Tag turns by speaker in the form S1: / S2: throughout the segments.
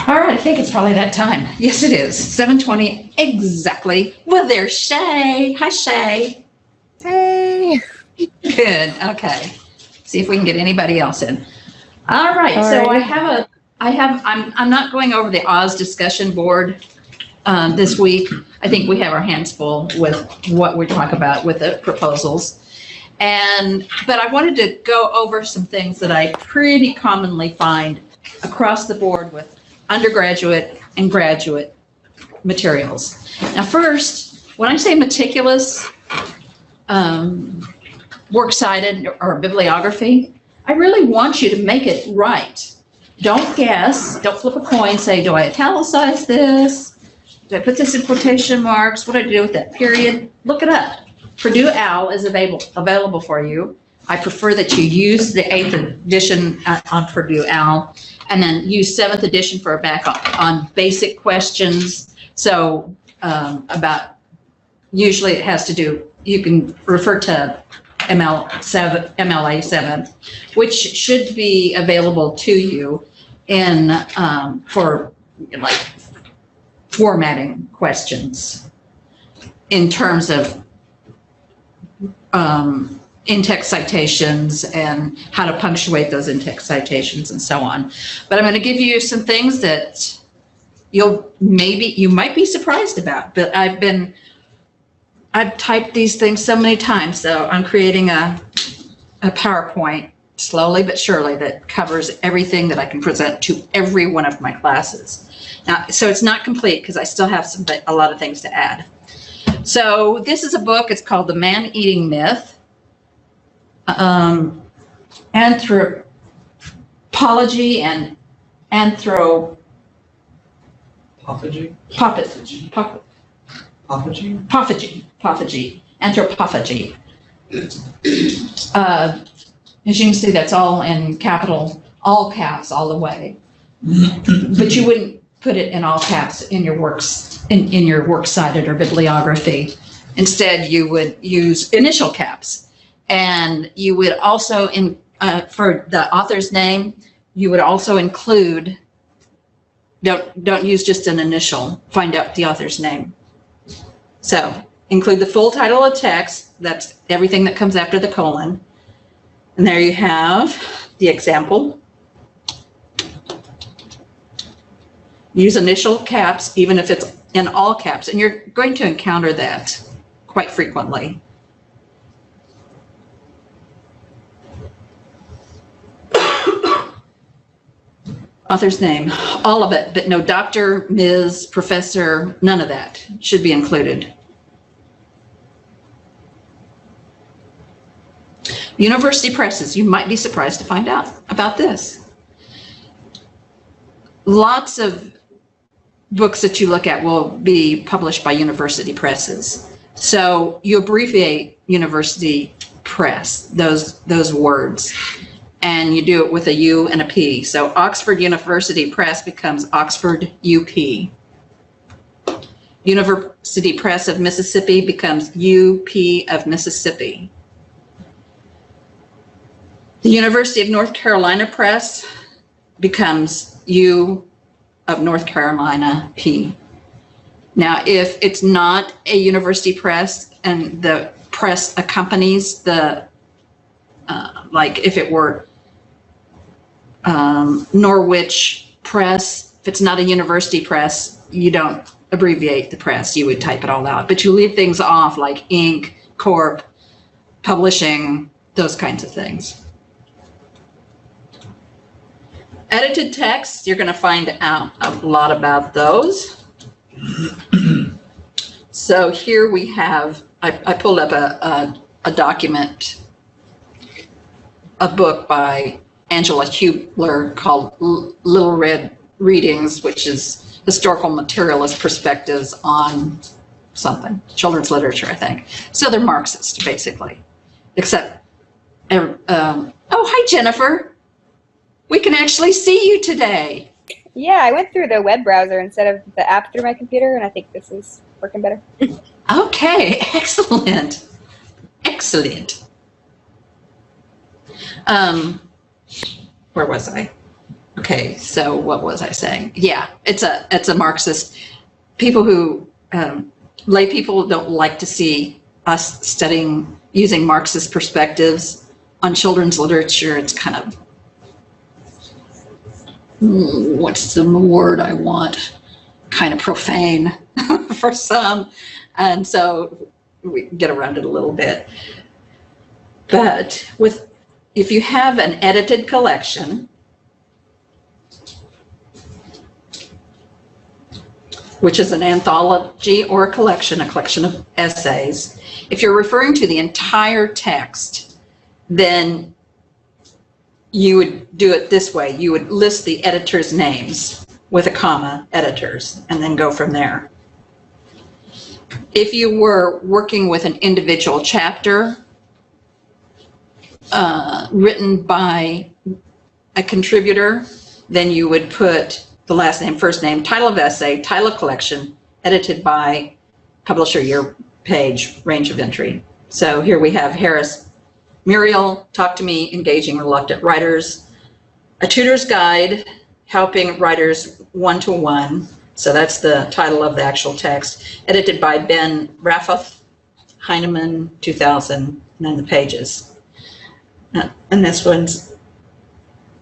S1: All right, I think it's probably that time. Yes, it is. 7:20 exactly. Well, there's Shay. Hi, Shay.
S2: Hey.
S1: Good. Okay. See if we can get anybody else in. All right. So I'm not going over the Oz discussion board this week. I think we have our hands full with what we talk about with the proposals. But I wanted to go over some things that I pretty commonly find across the board with undergraduate and graduate materials. Now, first, when I say meticulous, works cited or bibliography, I really want you to make it right. Don't guess, don't flip a coin, say, do I italicize this? Do I put this in quotation marks? What do I do with that period? Look it up. Purdue OWL is available for you. I prefer that you use the 8th edition on Purdue OWL and then use 7th edition for a backup on basic questions. So usually it has to do, you can refer to MLA 7, which should be available to you for like formatting questions in terms of in-text citations and how to punctuate those in-text citations and so on. But I'm going to give you some things that you might be surprised about, but I've typed these things so many times, so I'm creating a PowerPoint slowly but surely that covers everything that I can present to every one of my classes. Now, so it's not complete because I still have a lot of things to add. So this is a book. It's called The Man-Eating Myth. Anthropology and Anthropophagy. As you can see, that's all in all caps, all the way. But you wouldn't put it in all caps in your works, in your works cited or bibliography. Instead, you would use initial caps. And you would also, for the author's name, you would also include, don't use just an initial, find out the author's name. So include the full title of text, that's everything that comes after the colon. And there you have the example. Use initial caps, even if it's in all caps, and you're going to encounter that quite frequently. Author's name, all of it, but no doctor, Ms., professor, none of that should be included. University presses, you might be surprised to find out about this. Lots of books that you look at will be published by university presses. So you abbreviate university press, those words. And you do it with a U and a P. So Oxford University Press becomes Oxford UP. University Press of Mississippi becomes UP of Mississippi. The University of North Carolina Press becomes U of North Carolina P. Now, if it's not a university press and the press accompanies the, like if it were Norwich Press, if it's not a university press, you don't abbreviate the press, you would type it all out. But you leave things off like Inc., Corp., Publishing, those kinds of things. Edited texts, you're going to find out a lot about those. So here we have, I pulled up a document, a book by Angela Hubler called Little Red Readings, which is historical materialist perspectives on something, children's literature, I think. So they're Marxist, basically, except, oh, hi, Jennifer. We can actually see you today.
S2: Yeah, I went through the web browser instead of the app through my computer, and I think this is working better.
S1: Okay, excellent. Excellent. Where was I? Okay, so what was I saying? Yeah, it's a Marxist. People who, lay people don't like to see us studying, using Marxist perspectives on children's literature. It's kind of, what's the word I want? Kind of profane for some. And so we get around it a little bit. But if you have an edited collection, which is an anthology or a collection of essays, if you're referring to the entire text, then you would do it this way. You would list the editors' names with a comma, editors, and then go from there. If you were working with an individual chapter written by a contributor, then you would put the last name, first name, title of essay, title of collection, edited by, publisher, year, page, range of entry. So here we have Harris, Muriel, Talk to Me, Engaging Reluctant Writers, A Tutor's Guide, Helping Writers One-to-One. So that's the title of the actual text, edited by Ben Raffoth, Heinemann, 2000, and then the pages. And this one's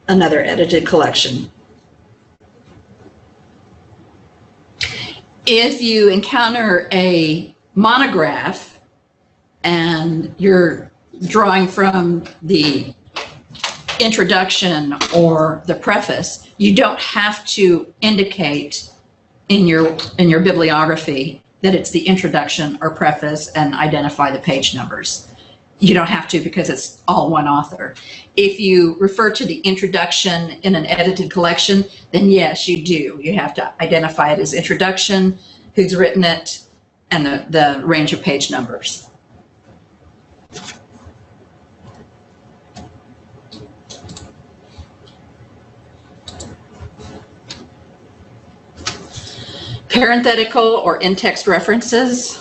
S1: another edited collection. If you encounter a monograph and you're drawing from the introduction or the preface, you don't have to indicate in your bibliography that it's the introduction or preface and identify the page numbers. You don't have to, because it's all one author. If you refer to the introduction in an edited collection, then yes, you do. You have to identify it as introduction, who's written it, and the range of page numbers. Parenthetical or in-text references.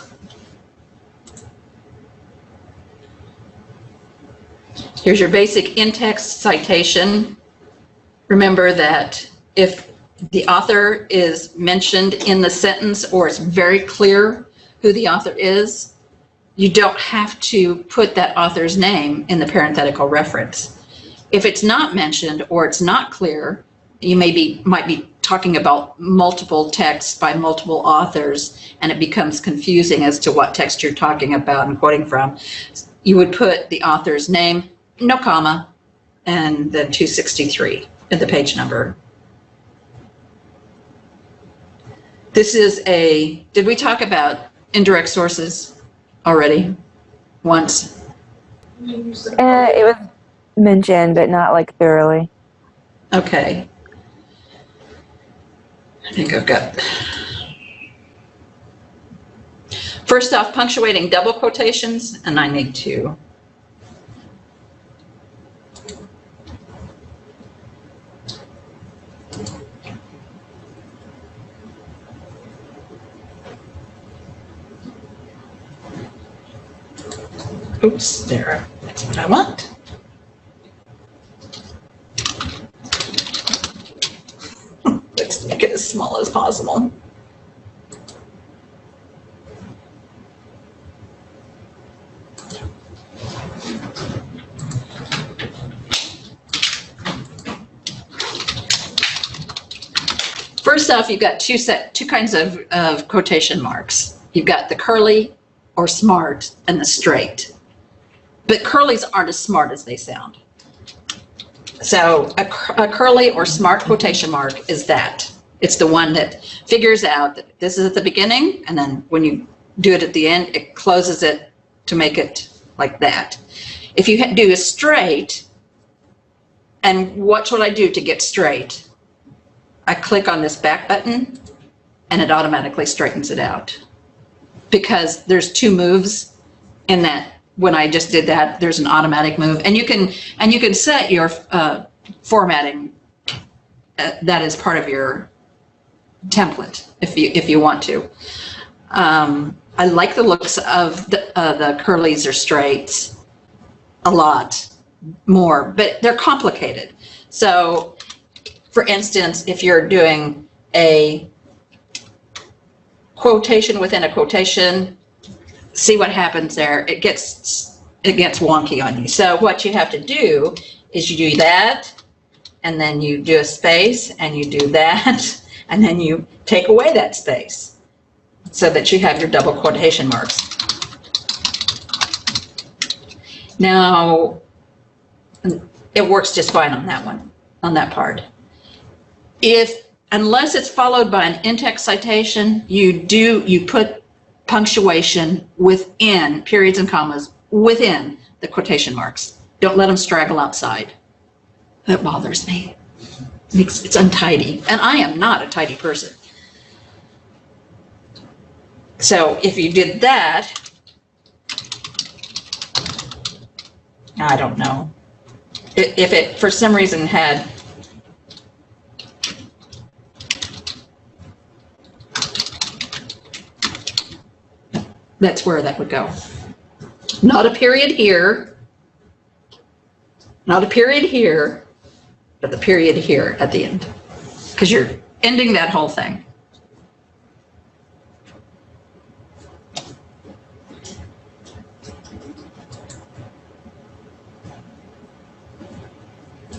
S1: Here's your basic in-text citation. Remember that if the author is mentioned in the sentence or it's very clear who the author is, you don't have to put that author's name in the parenthetical reference. If it's not mentioned or it's not clear, you might be talking about multiple texts by multiple authors, and it becomes confusing as to what text you're talking about and quoting from. You would put the author's name, no comma, and then 263 at the page number. This is did we talk about indirect sources already once?
S3: It was mentioned, but not like thoroughly.
S1: Okay. I think I've got. First off, punctuating double quotations, and I need to. Oops, there. That's what I want. Let's make it as small as possible. First off, you've got two kinds of quotation marks. You've got the curly or smart and the straight. But curlies aren't as smart as they sound. So a curly or smart quotation mark is that. It's the one that figures out that this is at the beginning, and then when you do it at the end, it closes it to make it like that. If you do a straight, and what should I do to get straight? I click on this back button, and it automatically straightens it out. Because there's two moves in that. When I just did that, there's an automatic move, and you can set your formatting that is part of your template if you want to. I like the looks of the curlies or straights a lot more, but they're complicated. So for instance, if you're doing a quotation within a quotation, see what happens there. It gets wonky on you. So what you have to do is you do that, and then you do a space, and you do that, and then you take away that space so that you have your double quotation marks. Now, it works just fine on that one, on that part. Unless it's followed by an in-text citation, you put punctuation within, periods and commas, within the quotation marks. Don't let them straggle outside. That bothers me. It's untidy, and I am not a tidy person. So if you did that, I don't know. If it, for some reason, had that's where that would go. Not a period here, not a period here, but the period here at the end, because you're ending that whole thing.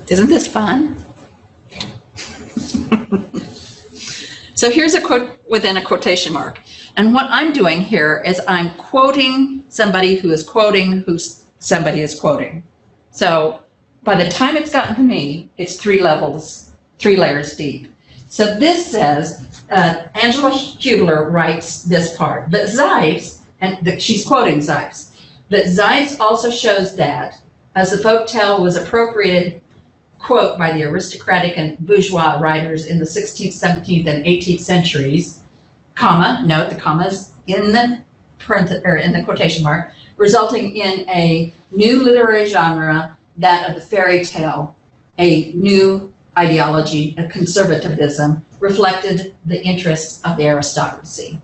S1: Isn't this fun? So here's a quote within a quotation mark. And what I'm doing here is I'm quoting somebody who is quoting who somebody is quoting. So by the time it's gotten to me, it's 3 layers deep. So this says, Angela Hubler writes this part, but Zeitz, and she's quoting Zeitz, but Zeitz also shows that, as the folktale was appropriated, quote, by the aristocratic and bourgeois writers in the 16th, 17th, and 18th centuries, comma, note the commas in the in the quotation mark, resulting in a new literary genre, that of the fairy tale, a new ideology of conservatism, reflected the interests of the aristocracy.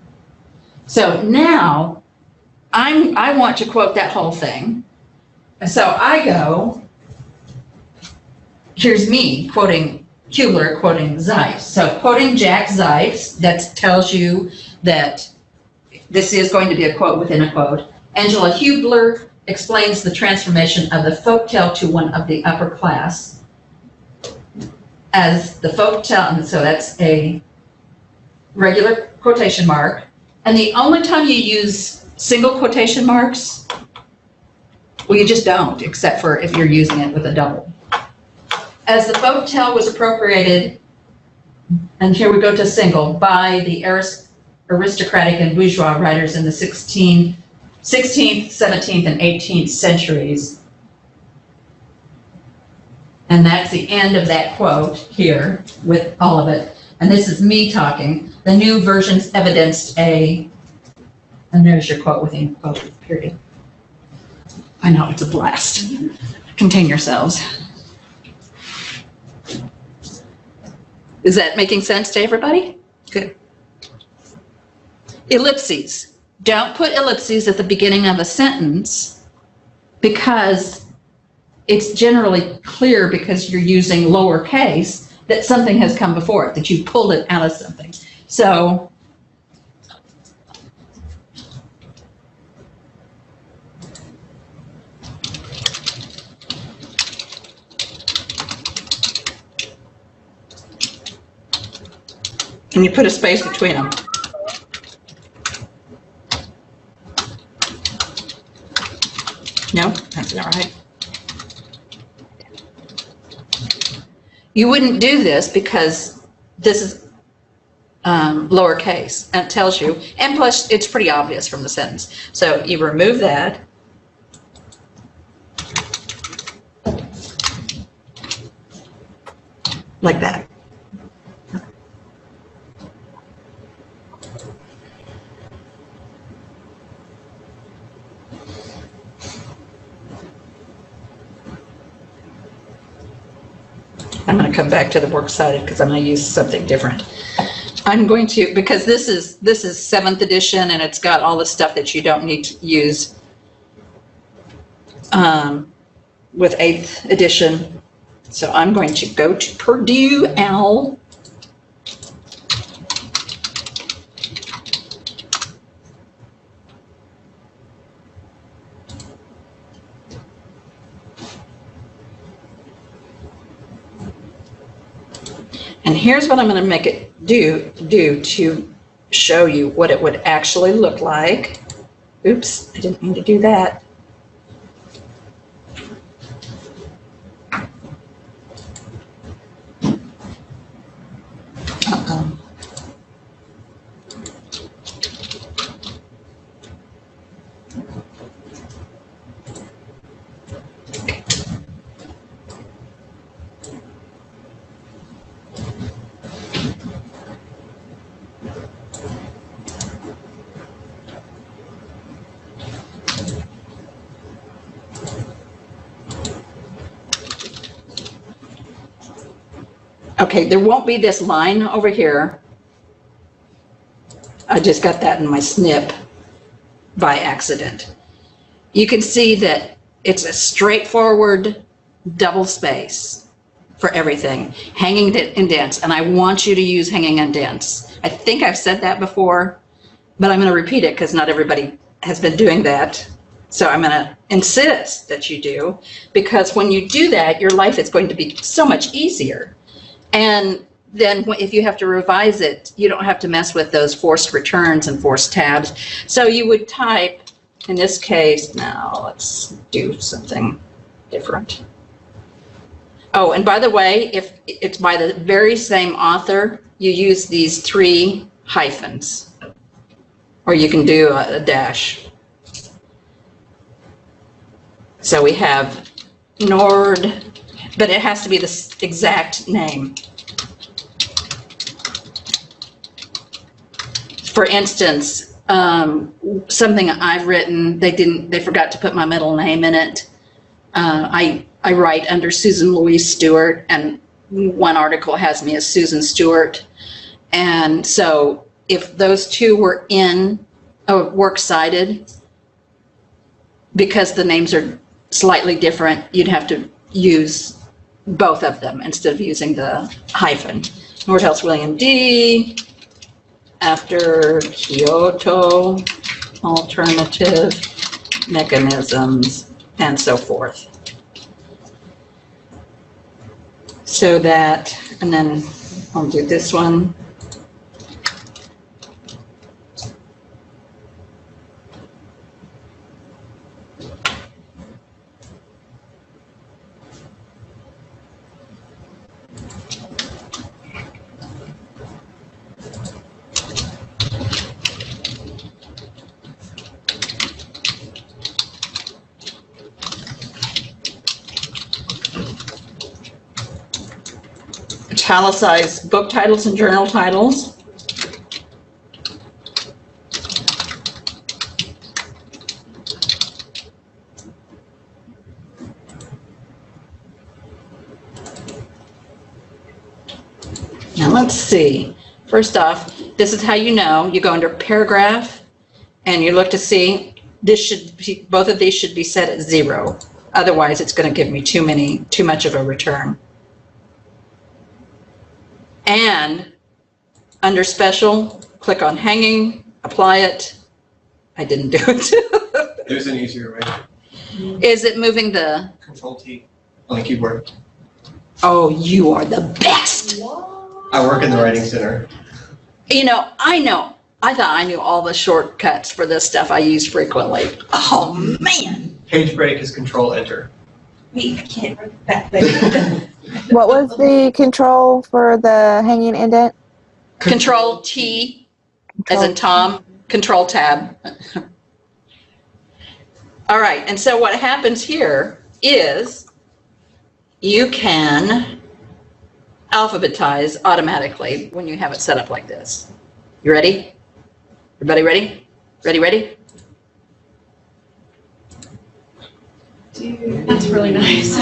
S1: So now I want to quote that whole thing. So I go, here's me quoting Hubler, quoting Zeitz. So quoting Jack Zeitz, that tells you that this is going to be a quote within a quote. Angela Hubler explains the transformation of the folktale to one of the upper class as the folktale, and so that's a regular quotation mark. And the only time you use single quotation marks, well, you just don't, except for if you're using it with a double. As the folktale was appropriated, and here we go to single, by the aristocratic and bourgeois writers in the 16th, 17th, and 18th centuries. And that's the end of that quote here with all of it. And this is me talking. The new versions evidenced and there's your quote within quote, period. I know, it's a blast. Contain yourselves. Is that making sense to everybody? Good. Ellipses. Don't put ellipses at the beginning of a sentence because it's generally clear, because you're using lowercase, that something has come before it, that you pulled it out of something. So can you put a space between them? No, that's not right. You wouldn't do this because this is lowercase, and it tells you, and plus it's pretty obvious from the sentence. So you remove that. Like that. I'm going to come back to the works cited because I'm going to use something different. I'm going to, because this is 7th edition and it's got all the stuff that you don't need to use with 8th edition. So I'm going to go to Purdue Owl. And here's what I'm going to make it do to show you what it would actually look like. Oops, I didn't mean to do that. Uh-oh. Okay, there won't be this line over here. I just got that in my snip by accident. You can see that it's a straightforward double space for everything. Hanging indents, and I want you to use hanging indents. I think I've said that before, but I'm going to repeat it because not everybody has been doing that. So I'm going to insist that you do, because when you do that, your life is going to be so much easier. And then if you have to revise it, you don't have to mess with those forced returns and forced tabs. So you would type, in this case, now let's do something different. Oh, and by the way, if it's by the very same author, you use these 3 hyphens, or you can do a dash. So we have Nord, but it has to be the exact name. For instance, something I've written, they forgot to put my middle name in it. I write under Susan Louise Stewart, and one article has me as Susan Stewart. And so if those 2 were in a works cited, because the names are slightly different, you'd have to use both of them instead of using the hyphen. Nordhaus William D. after Kyoto alternative mechanisms, and so forth. So that, and then I'll do this one. Italicize book titles and journal titles. Now let's see. First off, this is how you know. You go under paragraph and you look to see, this should be, both of these should be set at 0. Otherwise it's going to give me too much of a return. And under special, click on hanging, apply it. I didn't do it.
S4: There's an easier way.
S1: Is it moving the?
S4: Control-T on the keyboard.
S1: Oh, you are the best.
S4: I work in the writing center.
S1: You know. I thought I knew all the shortcuts for this stuff I use frequently. Oh, man.
S4: Page break is Control-Enter.
S5: Wait, I can't read that thing.
S3: What was the control for the hanging indent?
S1: Control T, as in Tom, Control Tab. All right, and so what happens here is you can alphabetize automatically when you have it set up like this. You ready? Everybody ready? Ready?
S5: Dude, that's really nice.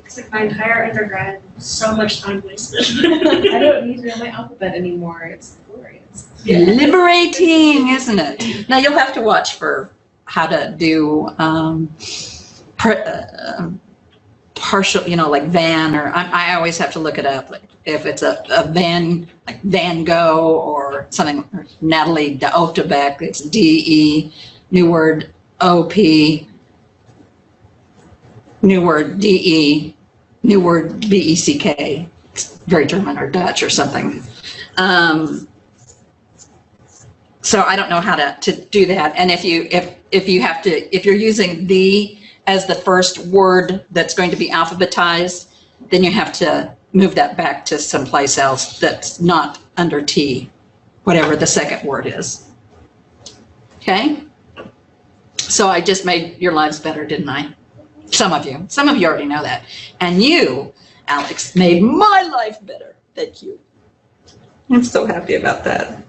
S5: It's like my entire undergrad, so much time wasted. I don't need to know my alphabet anymore. It's glorious.
S1: Liberating, isn't it? Now you'll have to watch for how to do partial, like Van, or I always have to look it up. Like if it's a Van, like Van Gogh or something, or Natalie de Otterbeck, it's DE, new word OP, new word DE, new word BECK. It's very German or Dutch or something. So I don't know how to do that. And if you're using the as the first word that's going to be alphabetized, then you have to move that back to someplace else that's not under T, whatever the second word is. Okay? So I just made your lives better, didn't I? Some of you already know that. And you, Alex, made my life better. Thank you. I'm so happy about that.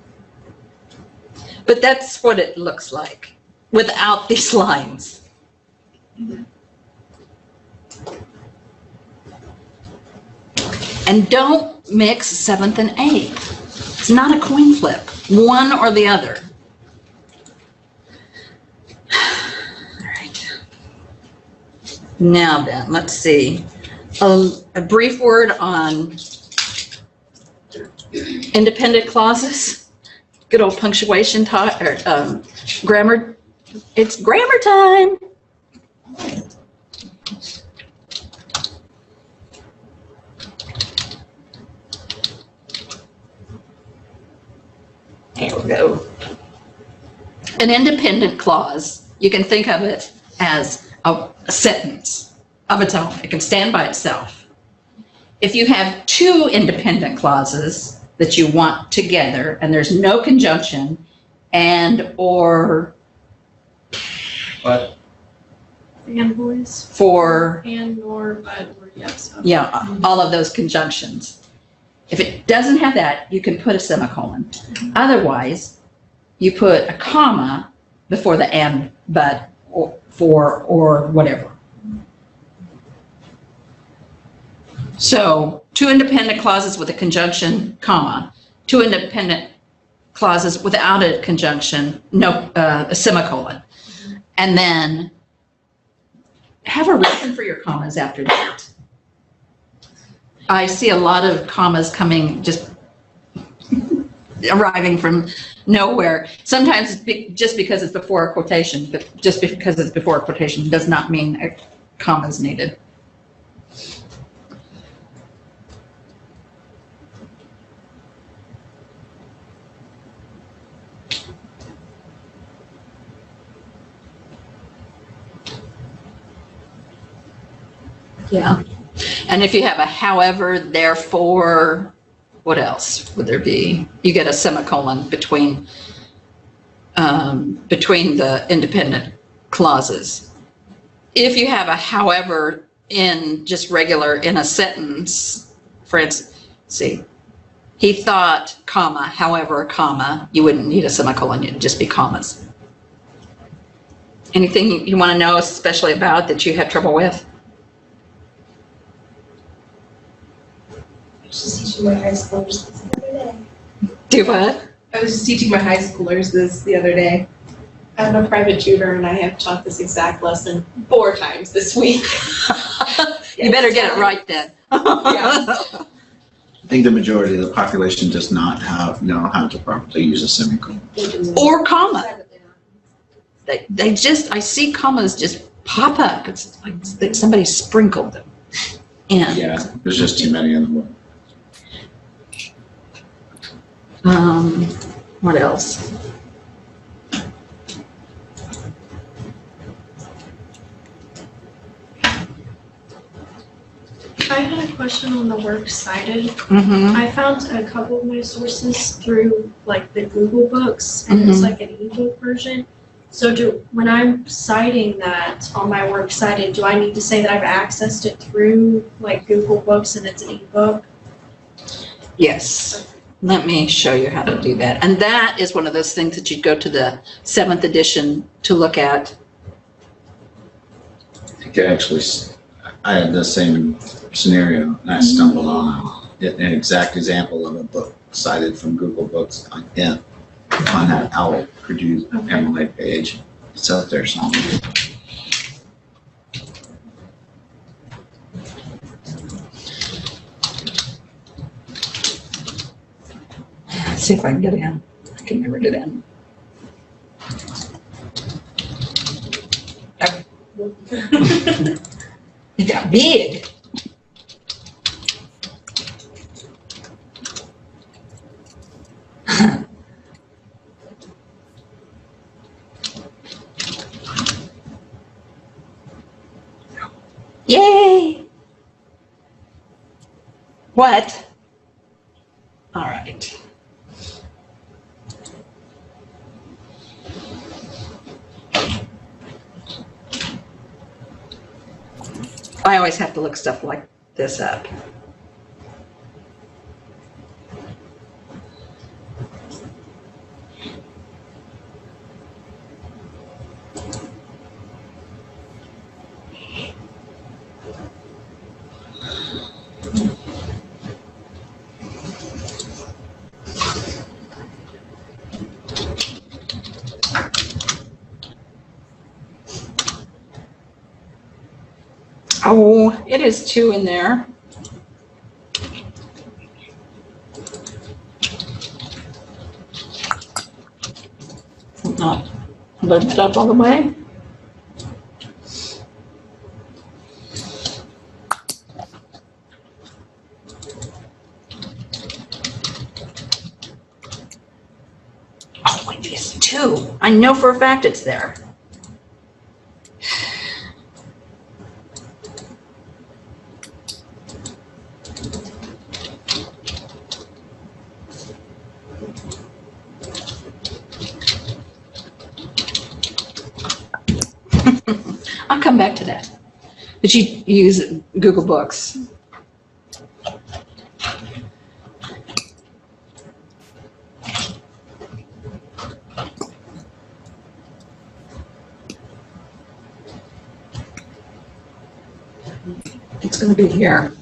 S1: But that's what it looks like without these lines. And don't mix 7th and 8th. It's not a coin flip, one or the other. All right. Now then, let's see. A brief word on independent clauses. Good old punctuation or grammar. It's grammar time. There we go. An independent clause, you can think of it as a sentence of its own. It can stand by itself. If you have two independent clauses that you want together and there's no conjunction and or
S4: But
S5: And boys.
S1: for,
S5: And nor, but, or yes.
S1: yeah, all of those conjunctions. If it doesn't have that, you can put a semicolon. Otherwise, you put a comma before the and, but, or, for, or whatever. So, two independent clauses with a conjunction, comma. Two independent clauses without a conjunction, no, a semicolon. And then have a reason for your commas after that. I see a lot of commas coming, just arriving from nowhere. Sometimes just because it's before a quotation, but just because it's before a quotation does not mean a comma is needed. Yeah. And if you have a however, therefore, what else would there be? You get a semicolon between the independent clauses. If you have a however in just regular in a sentence, for instance, see, he thought, comma, however, comma, you wouldn't need a semicolon, it'd just be commas. Anything you want to know especially about that you have trouble with?
S6: Just teaching my high schoolers this the other day.
S1: Do what?
S6: I was just teaching my high schoolers this the other day. I'm a private tutor and I have taught this exact lesson 4 times this week.
S1: You better get it right then.
S6: Yeah.
S7: I think the majority of the population does not know how to properly use a semicolon.
S1: Or comma. They just, I see commas just pop up. It's like somebody sprinkled them in.
S7: Yeah, there's just too many in the world.
S1: What else?
S5: I had a question on the works cited.
S1: Mm-hmm.
S5: I found a couple of my sources through like the Google Books, and it's like an ebook version. So when I'm citing that on my works cited, do I need to say that I've accessed it through like Google Books and it's an ebook?
S1: Yes. Let me show you how to do that. And that is one of those things that you'd go to the 7th edition to look at.
S7: I think I had the same scenario and I stumbled on an exact example of a book cited from Google Books on that OWL produced MLA page. It's out there somewhere.
S1: Let's see if I can get in. I can never get in. It got big. Yay! What? All right. I always have to look stuff like this up. Oh, it is 2 in there. Not lift up all the way. Oh, wait, it's 2. I know for a fact it's there. I'll come back to that. But you use Google Books. It's going to be here.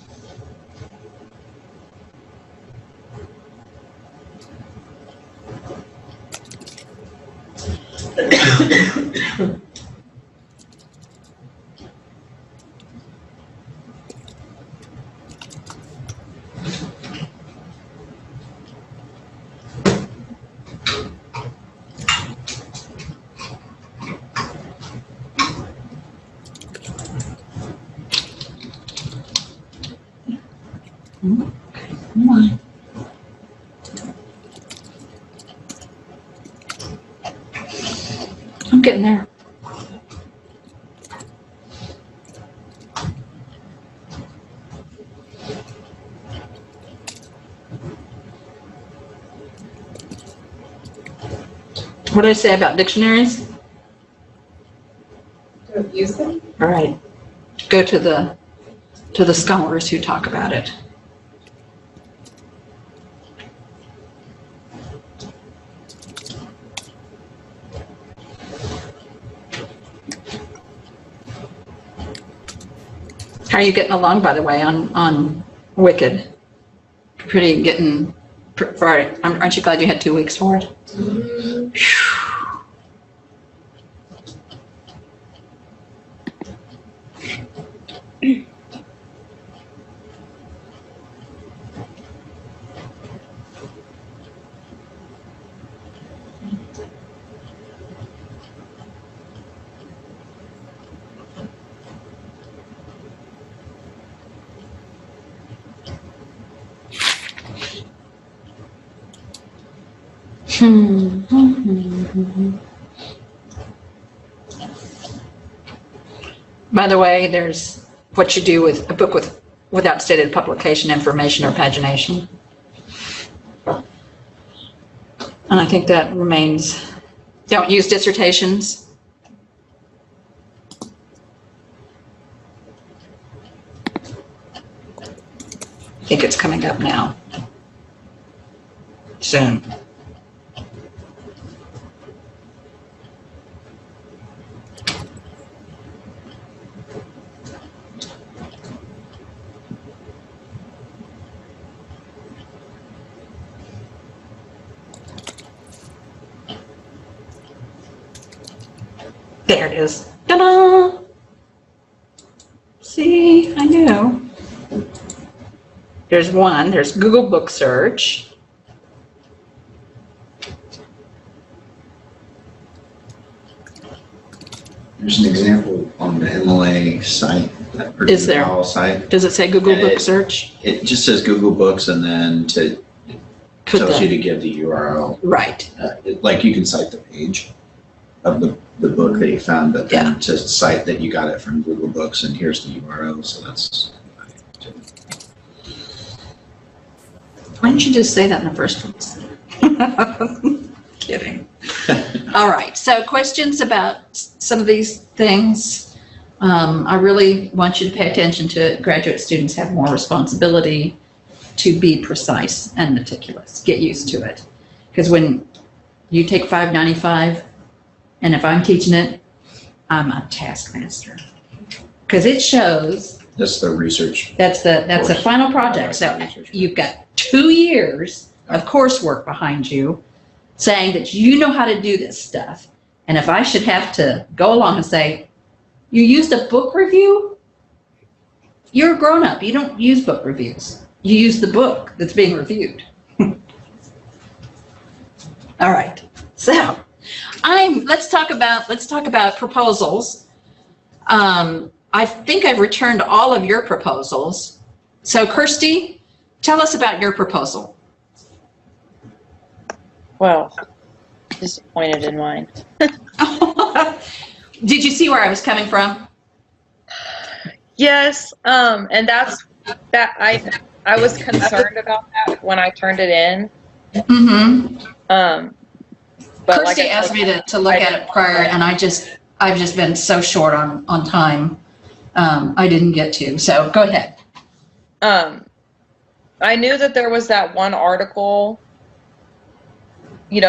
S1: Come on. I'm getting there. What did I say about dictionaries?
S6: Don't use them?
S1: All right. Go to the scholars who talk about it. How are you getting along, by the way, on Wicked? Pretty getting, aren't you glad you had 2 weeks for it? By the way, there's what you do with a book without stated publication information or pagination. And I think that remains, don't use dissertations. I think it's coming up now. Soon. There it is. Ta-da! See, I knew. There's one. There's Google Book Search.
S7: There's an example on the MLA site. Or
S1: Is there?
S7: Powell site.
S1: Does it say Google
S7: And
S1: Book Search?
S7: It just says Google Books and then
S1: Put
S7: tells you
S1: the,
S7: to give the URL.
S1: right.
S7: Like you can cite the page of the book that you found, but then to cite that you got it from Google Books and here's the URL, so that's.
S1: Why didn't you just say that in the first place? Kidding. All right, so questions about some of these things? I really want you to pay attention to it. Graduate students have more responsibility to be precise and meticulous. Get used to it. Because when you take 595, and if I'm teaching it, I'm a taskmaster. Because it shows.
S7: That's the research.
S1: That's the final project. So you've got 2 years of coursework behind you saying that you know how to do this stuff. And if I should have to go along and say, you used a book review? You're a grown-up. You don't use book reviews. You use the book that's being reviewed. All right. So let's talk about proposals. I think I've returned all of your proposals. So Kirsty, tell us about your proposal.
S8: Well, disappointed in mine.
S1: Did you see where I was coming from?
S8: Yes, and that's that I was concerned about that when I turned it in.
S1: Mm-hmm.
S8: But
S1: Kirsty
S8: like
S1: asked me to look at it prior, and I've just been so short on time. I didn't get to. So go ahead.
S8: I knew that there was that one article,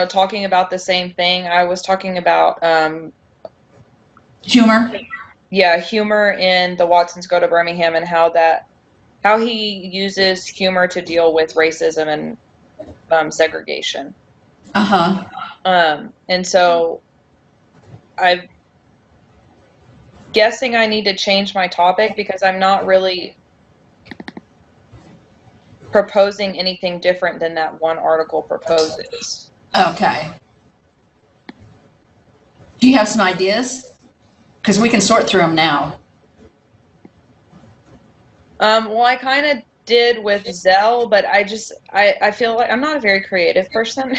S8: talking about the same thing. I was talking about
S1: Humor.
S8: Yeah, humor in The Watsons Go to Birmingham, and how he uses humor to deal with racism and segregation. And so I'm guessing I need to change my topic because I'm not really proposing anything different than that one article proposes.
S1: Okay. Do you have some ideas? Because we can sort through them now.
S8: Well, I kind of did with Zell, but I feel like I'm not a very creative person.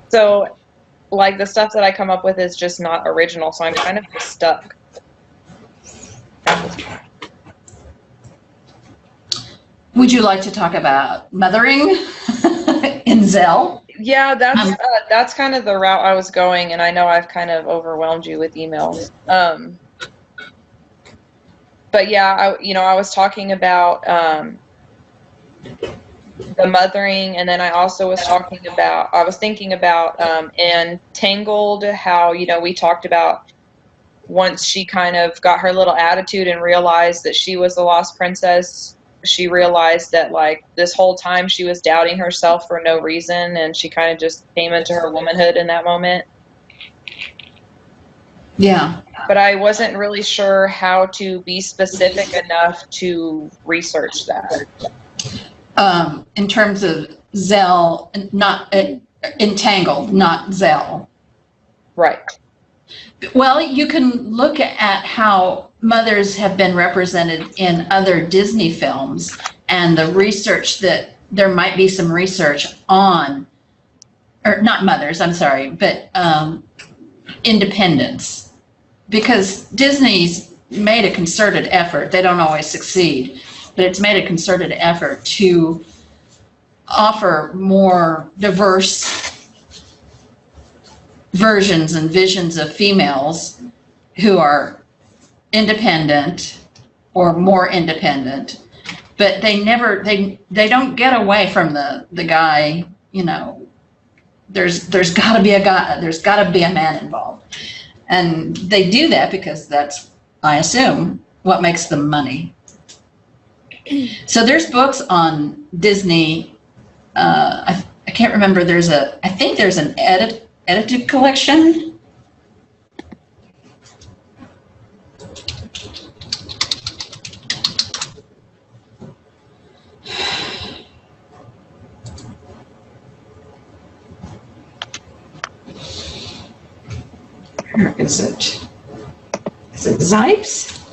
S8: So, like, the stuff that I come up with is just not original, so I'm kind of stuck.
S1: Would you like to talk about mothering in Zell?
S8: Yeah, that's kind of the route I was going, and I know I've kind of overwhelmed you with emails. But yeah, I was talking about the mothering, and then I also was thinking about Entangled, how, we talked about once she kind of got her little attitude and realized that she was the lost princess, she realized that, like, this whole time she was doubting herself for no reason, and she kind of just came into her womanhood in that moment.
S1: Yeah.
S8: But I wasn't really sure how to be specific enough to research that.
S1: In terms of Zell, not Entangled, not Zell.
S8: Right.
S1: Well, you can look at how mothers have been represented in other Disney films, and the research that there might be some research on, or not mothers, I'm sorry, but independence. Because Disney's made a concerted effort, they don't always succeed, but it's made a concerted effort to offer more diverse versions and visions of females who are independent or more independent, but they don't get away from the guy, there's got to be a guy, there's got to be a man involved. And they do that because that's, I assume, what makes them money. So there's books on Disney. I can't remember. I think there's an edited collection. Where is it? Is it Zipes?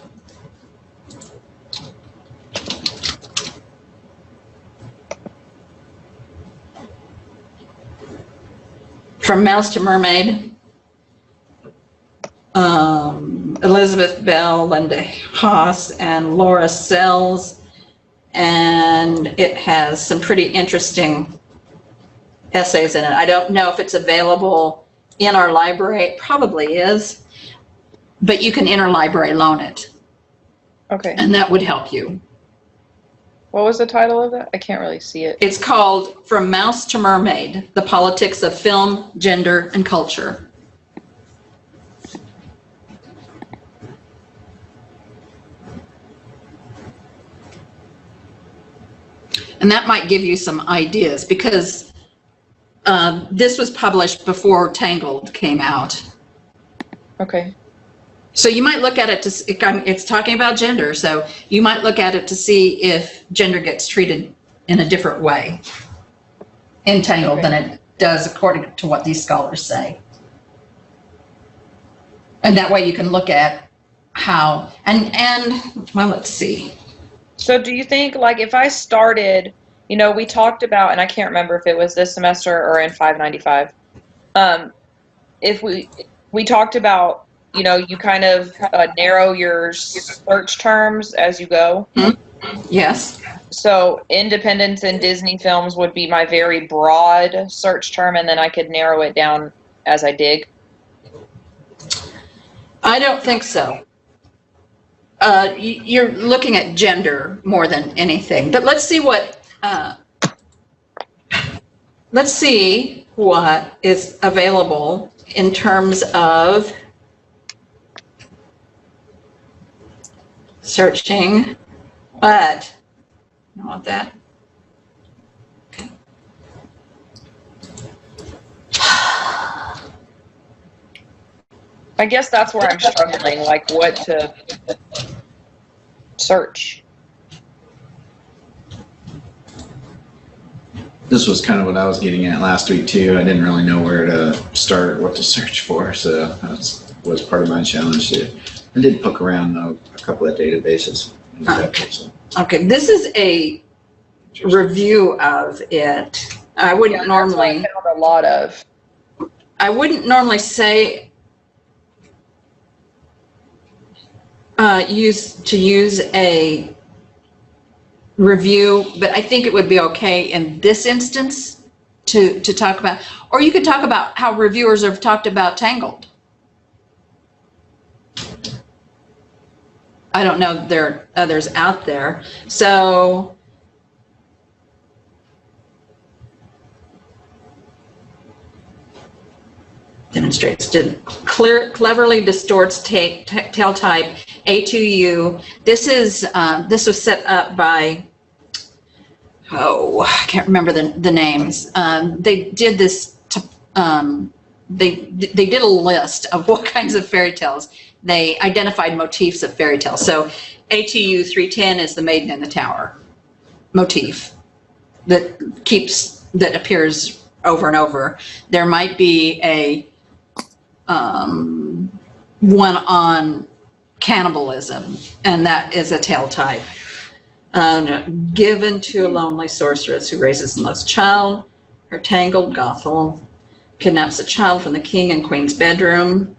S1: From Mouse to Mermaid. Elizabeth Bell, Linda Haas, and Laura Sells. And it has some pretty interesting essays in it. I don't know if it's available in our library. It probably is, but you can interlibrary loan it,
S8: Okay.
S1: and that would help you.
S8: What was the title of that? I can't really see it.
S1: It's called From Mouse to Mermaid, The Politics of Film, Gender, and Culture. And that might give you some ideas, because this was published before Tangled came out.
S8: Okay.
S1: So you might look at it to, it's talking about gender, so you might look at it to see if gender gets treated in a different way in Tangled than it does according to what these scholars say. And that way you can look at how, and well, let's see.
S8: So do you think, like, if I started, you know, we talked about, and I can't remember if it was this semester or in 595, if we talked about, you know, you kind of narrow your search terms as you go.
S1: Yes.
S8: So Independence and Disney films would be my very broad search term, and then I could narrow it down as I dig.
S1: I don't think so. You're looking at gender more than anything, but let's see what is available in terms of searching. But I don't want that. Okay.
S8: I guess that's where I'm struggling, like what to search.
S7: This was kind of what I was getting at last week too. I didn't really know where to start, what to search for, so that was part of my challenge too. I did poke around though, a couple of databases.
S1: Okay, this is a review of it. I wouldn't normally.
S8: That's what I found a lot of.
S1: I wouldn't normally say use a review, but I think it would be okay in this instance to talk about, or you could talk about how reviewers have talked about Tangled. I don't know, there are others out there. So demonstrates cleverly distorts tail type A2U. This was set up by, I can't remember the names. They did this they did a list of what kinds of fairy tales. They identified motifs of fairy tales. So A2U 310 is the Maiden in the Tower motif that appears over and over. There might be a one on cannibalism, and that is a tale type. Given to a lonely sorceress who raises and loves child, her tangled Gothel kidnaps a child from the king and queen's bedroom.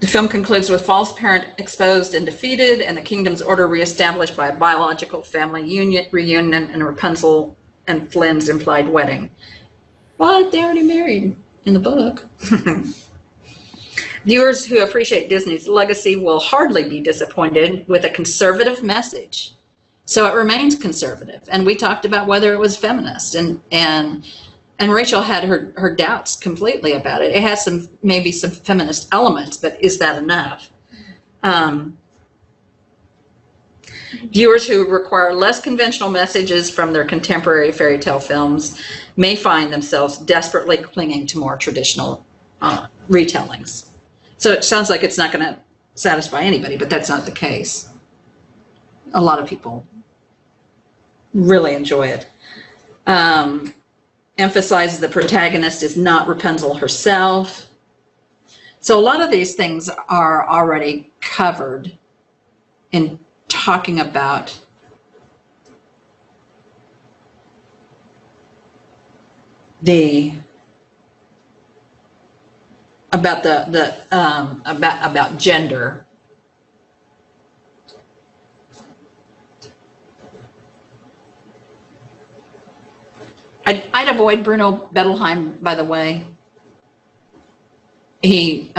S1: The film concludes with false parent exposed and defeated, and the kingdom's order reestablished by a biological family reunion and Rapunzel and Flynn's implied wedding. But they're already married in the book. Viewers who appreciate Disney's legacy will hardly be disappointed with a conservative message. So it remains conservative. And we talked about whether it was feminist, and Rachel had her doubts completely about it. It has maybe some feminist elements, but is that enough? Viewers who require less conventional messages from their contemporary fairy tale films may find themselves desperately clinging to more traditional retellings. So it sounds like it's not going to satisfy anybody, but that's not the case. A lot of people really enjoy it. emphasizes the protagonist is not Rapunzel herself. So a lot of these things are already covered in talking about about gender. I'd avoid Bruno Bettelheim, by the way. He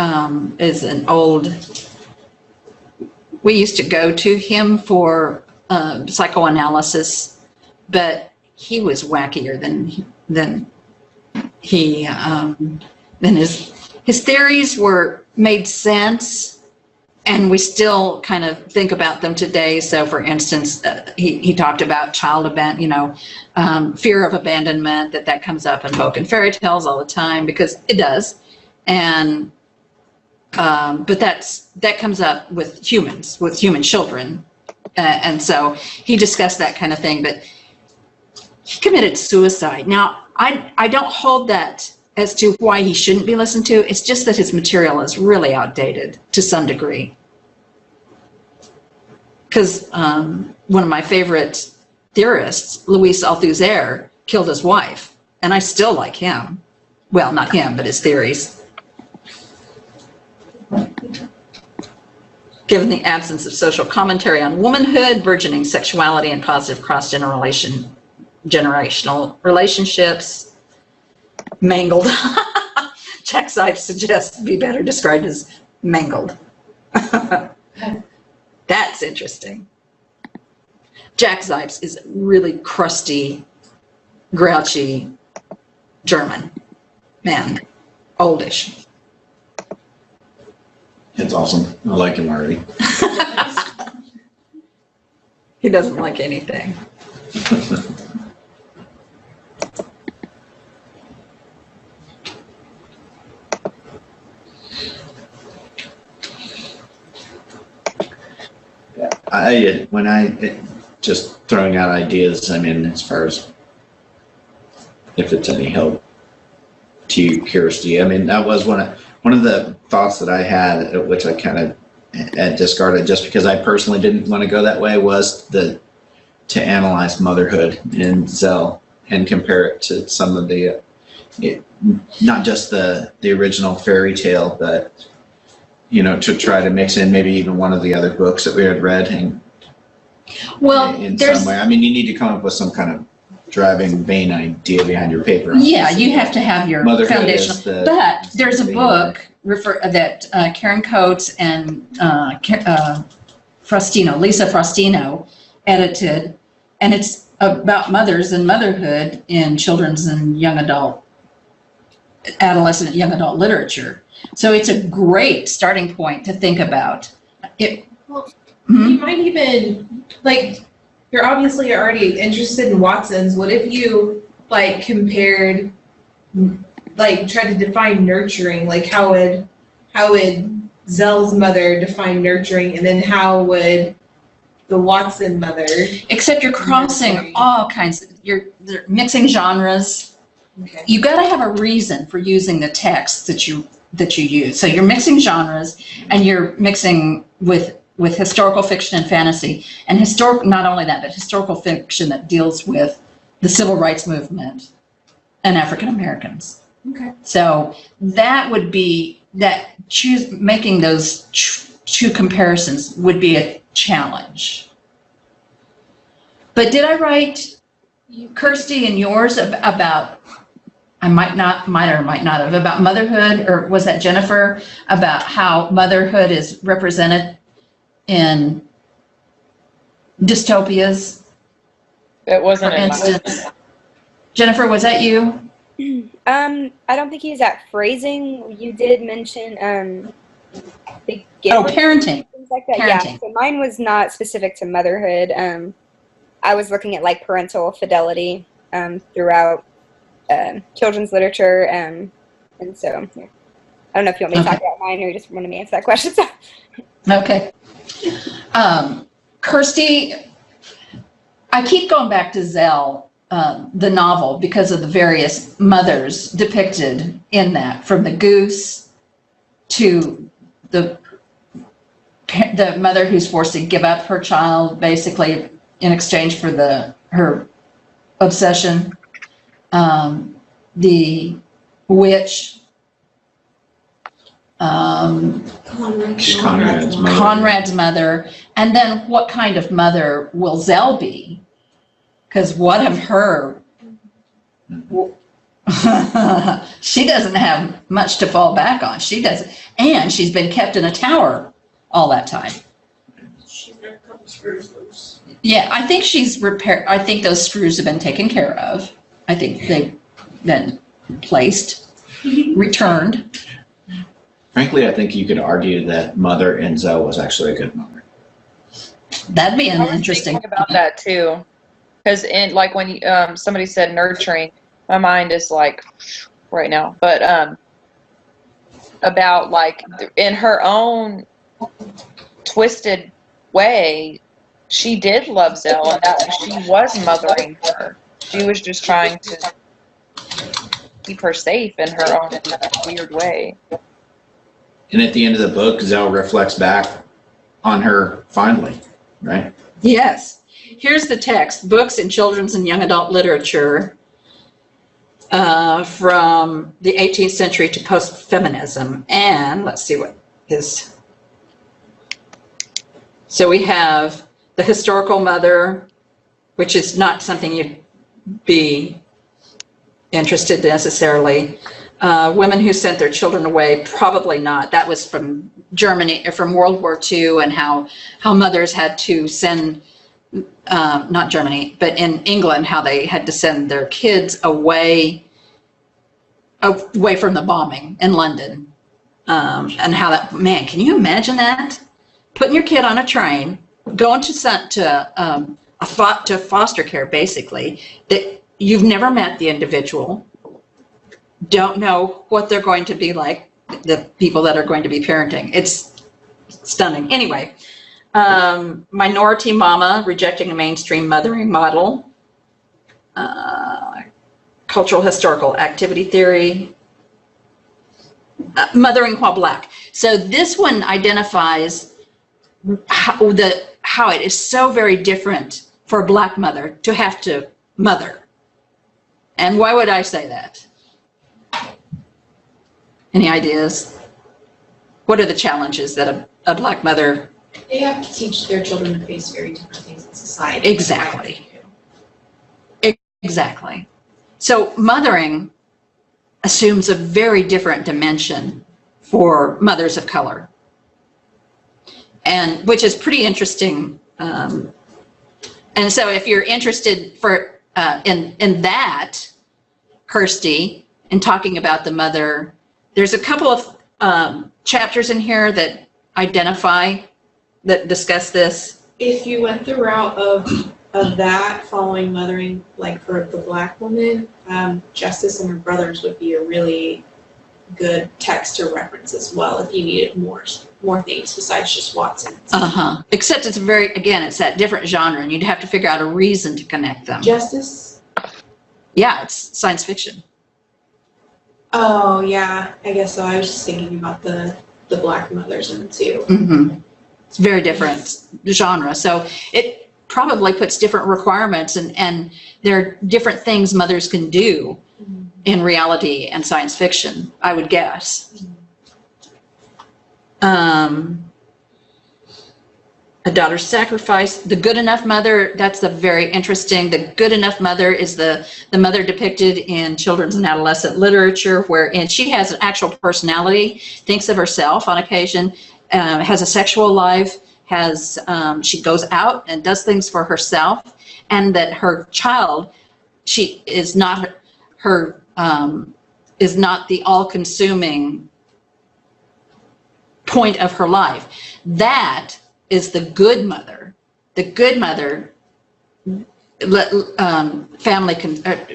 S1: is an old. We used to go to him for psychoanalysis, but he was wackier than his theories made sense, and we still kind of think about them today. So, for instance, he talked about fear of abandonment, that comes up in folk and fairy tales all the time, because it does, and but that comes up with humans, with human children, and so he discussed that kind of thing. But he committed suicide. Now, I don't hold that as to why he shouldn't be listened to. It's just that his material is really outdated to some degree. Because one of my favorite theorists, Louis Althusser, killed his wife, and I still like him. Well, not him, but his theories. Given the absence of social commentary on womanhood, burgeoning sexuality, and positive cross-generational relationships, mangled. Jack Zipes suggests be better described as mangled. That's interesting. Jack Zipes is really crusty, grouchy German man, oldish.
S7: It's awesome. I like him already.
S1: He doesn't like anything.
S7: Just throwing out ideas, I mean, as far as if it's any help to you, Kirsty, I mean, that was one of the thoughts that I had, which I kind of discarded just because I personally didn't want to go that way, was to analyze motherhood in Zell and compare it to some of the, not just the original fairy tale, but to try to mix in maybe even one of the other books that we had read in some way. I mean, you need to come up with some kind of driving vein idea behind your paper.
S1: Yeah, you have to have your foundational. But there's a book that Karen Coates and Lisa Frostino edited, and it's about mothers and motherhood in children's and adolescent and young adult literature. So it's a great starting point to think about.
S6: You might even, you're obviously already interested in Watson's. What if you, compared, tried to define nurturing? How would Zell's mother define nurturing, and then how would the Watson mother?
S1: Except you're crossing all kinds of, you're mixing genres.
S6: Okay.
S1: You got to have a reason for using the text that you use. So you're mixing genres, and you're mixing with historical fiction and fantasy, and not only that, but historical fiction that deals with the civil rights movement and African Americans.
S6: Okay.
S1: So that would be making those two comparisons would be a challenge. But did I write, Kirsty, in yours about? I might or might not have, about motherhood, or was that Jennifer, about how motherhood is represented in dystopias?
S8: It wasn't
S1: For
S8: in
S1: instance, Jennifer, was that you?
S2: I don't think he used that phrasing. You did mention the
S1: Parenting.
S2: things like that. Yeah.
S1: Parenting.
S2: So mine was not specific to motherhood. I was looking at parental fidelity throughout children's literature, and so yeah. I don't know if you want me to talk about mine, or you just wanted me to answer that question.
S1: Okay. Kirsty, I keep going back to Zell the novel because of the various mothers depicted in that, from the goose to the mother who's forced to give up her child basically in exchange for her obsession, the witch, Conrad's mother, and then what kind of mother will Zell be? Because what of her? She doesn't have much to fall back on. She doesn't, and she's been kept in a tower all that time.
S5: She's got a couple screws loose.
S1: Yeah, I think she's repaired. I think those screws have been taken care of. I think they've been placed, returned.
S7: Frankly, I think you could argue that Mother in Zell was actually a good mother.
S1: That'd be an
S8: I was
S1: interesting.
S8: thinking about that too, because in like when you, somebody said nurturing, my mind is like right now. But about like in her own twisted way, she did love Zell, and that she was mothering her. She was just trying to keep her safe in her own weird way.
S7: And at the end of the book, Zell reflects back on her fondly, right?
S1: Yes. Here's the text: books in children's and young adult literature from the 18th century to post-feminism. And let's see what his. So we have the historical mother, which is not something you'd be interested necessarily. Women who sent their children away, probably not. That was from Germany, from World War II, and how mothers had to send, not Germany, but in England, how they had to send their kids away from the bombing in London. And how that, man, can you imagine that? Putting your kid on a train, going to foster care, basically, that you've never met the individual, don't know what they're going to be like, the people that are going to be parenting. It's stunning. Anyway, minority mama, rejecting a mainstream mothering model, cultural historical activity theory, mothering while black. So this one identifies how it is so very different for a black mother to have to mother. And why would I say that? Any ideas? What are the challenges that a black mother?
S9: They have to teach their children to face very different things in society.
S1: Exactly. Exactly. So mothering assumes a very different dimension for mothers of color, and which is pretty interesting. And so if you're interested in that, Kirsty, in talking about the mother, there's a couple of chapters in here that discuss this.
S9: If you went the route of that, following mothering, like for the black woman, Justice and Her Brothers would be a really good text to reference as well if you needed more things besides just Watson.
S1: Except it's it's that different genre, and you'd have to figure out a reason to connect them.
S9: Justice?
S1: Yeah, it's science fiction.
S9: Oh yeah, I guess so. I was just thinking about the black mothers in it too.
S1: Mm-hmm. It's very different genre, so it probably puts different requirements, and there are different things mothers can do in reality and science fiction, I would guess. A daughter's sacrifice, the good enough mother, that's the very interesting. The good enough mother is the mother depicted in children's and adolescent literature, wherein she has an actual personality, thinks of herself on occasion, has a sexual life, she goes out and does things for herself, and that her child, she is not the all-consuming point of her life. That is the good mother. The good mother,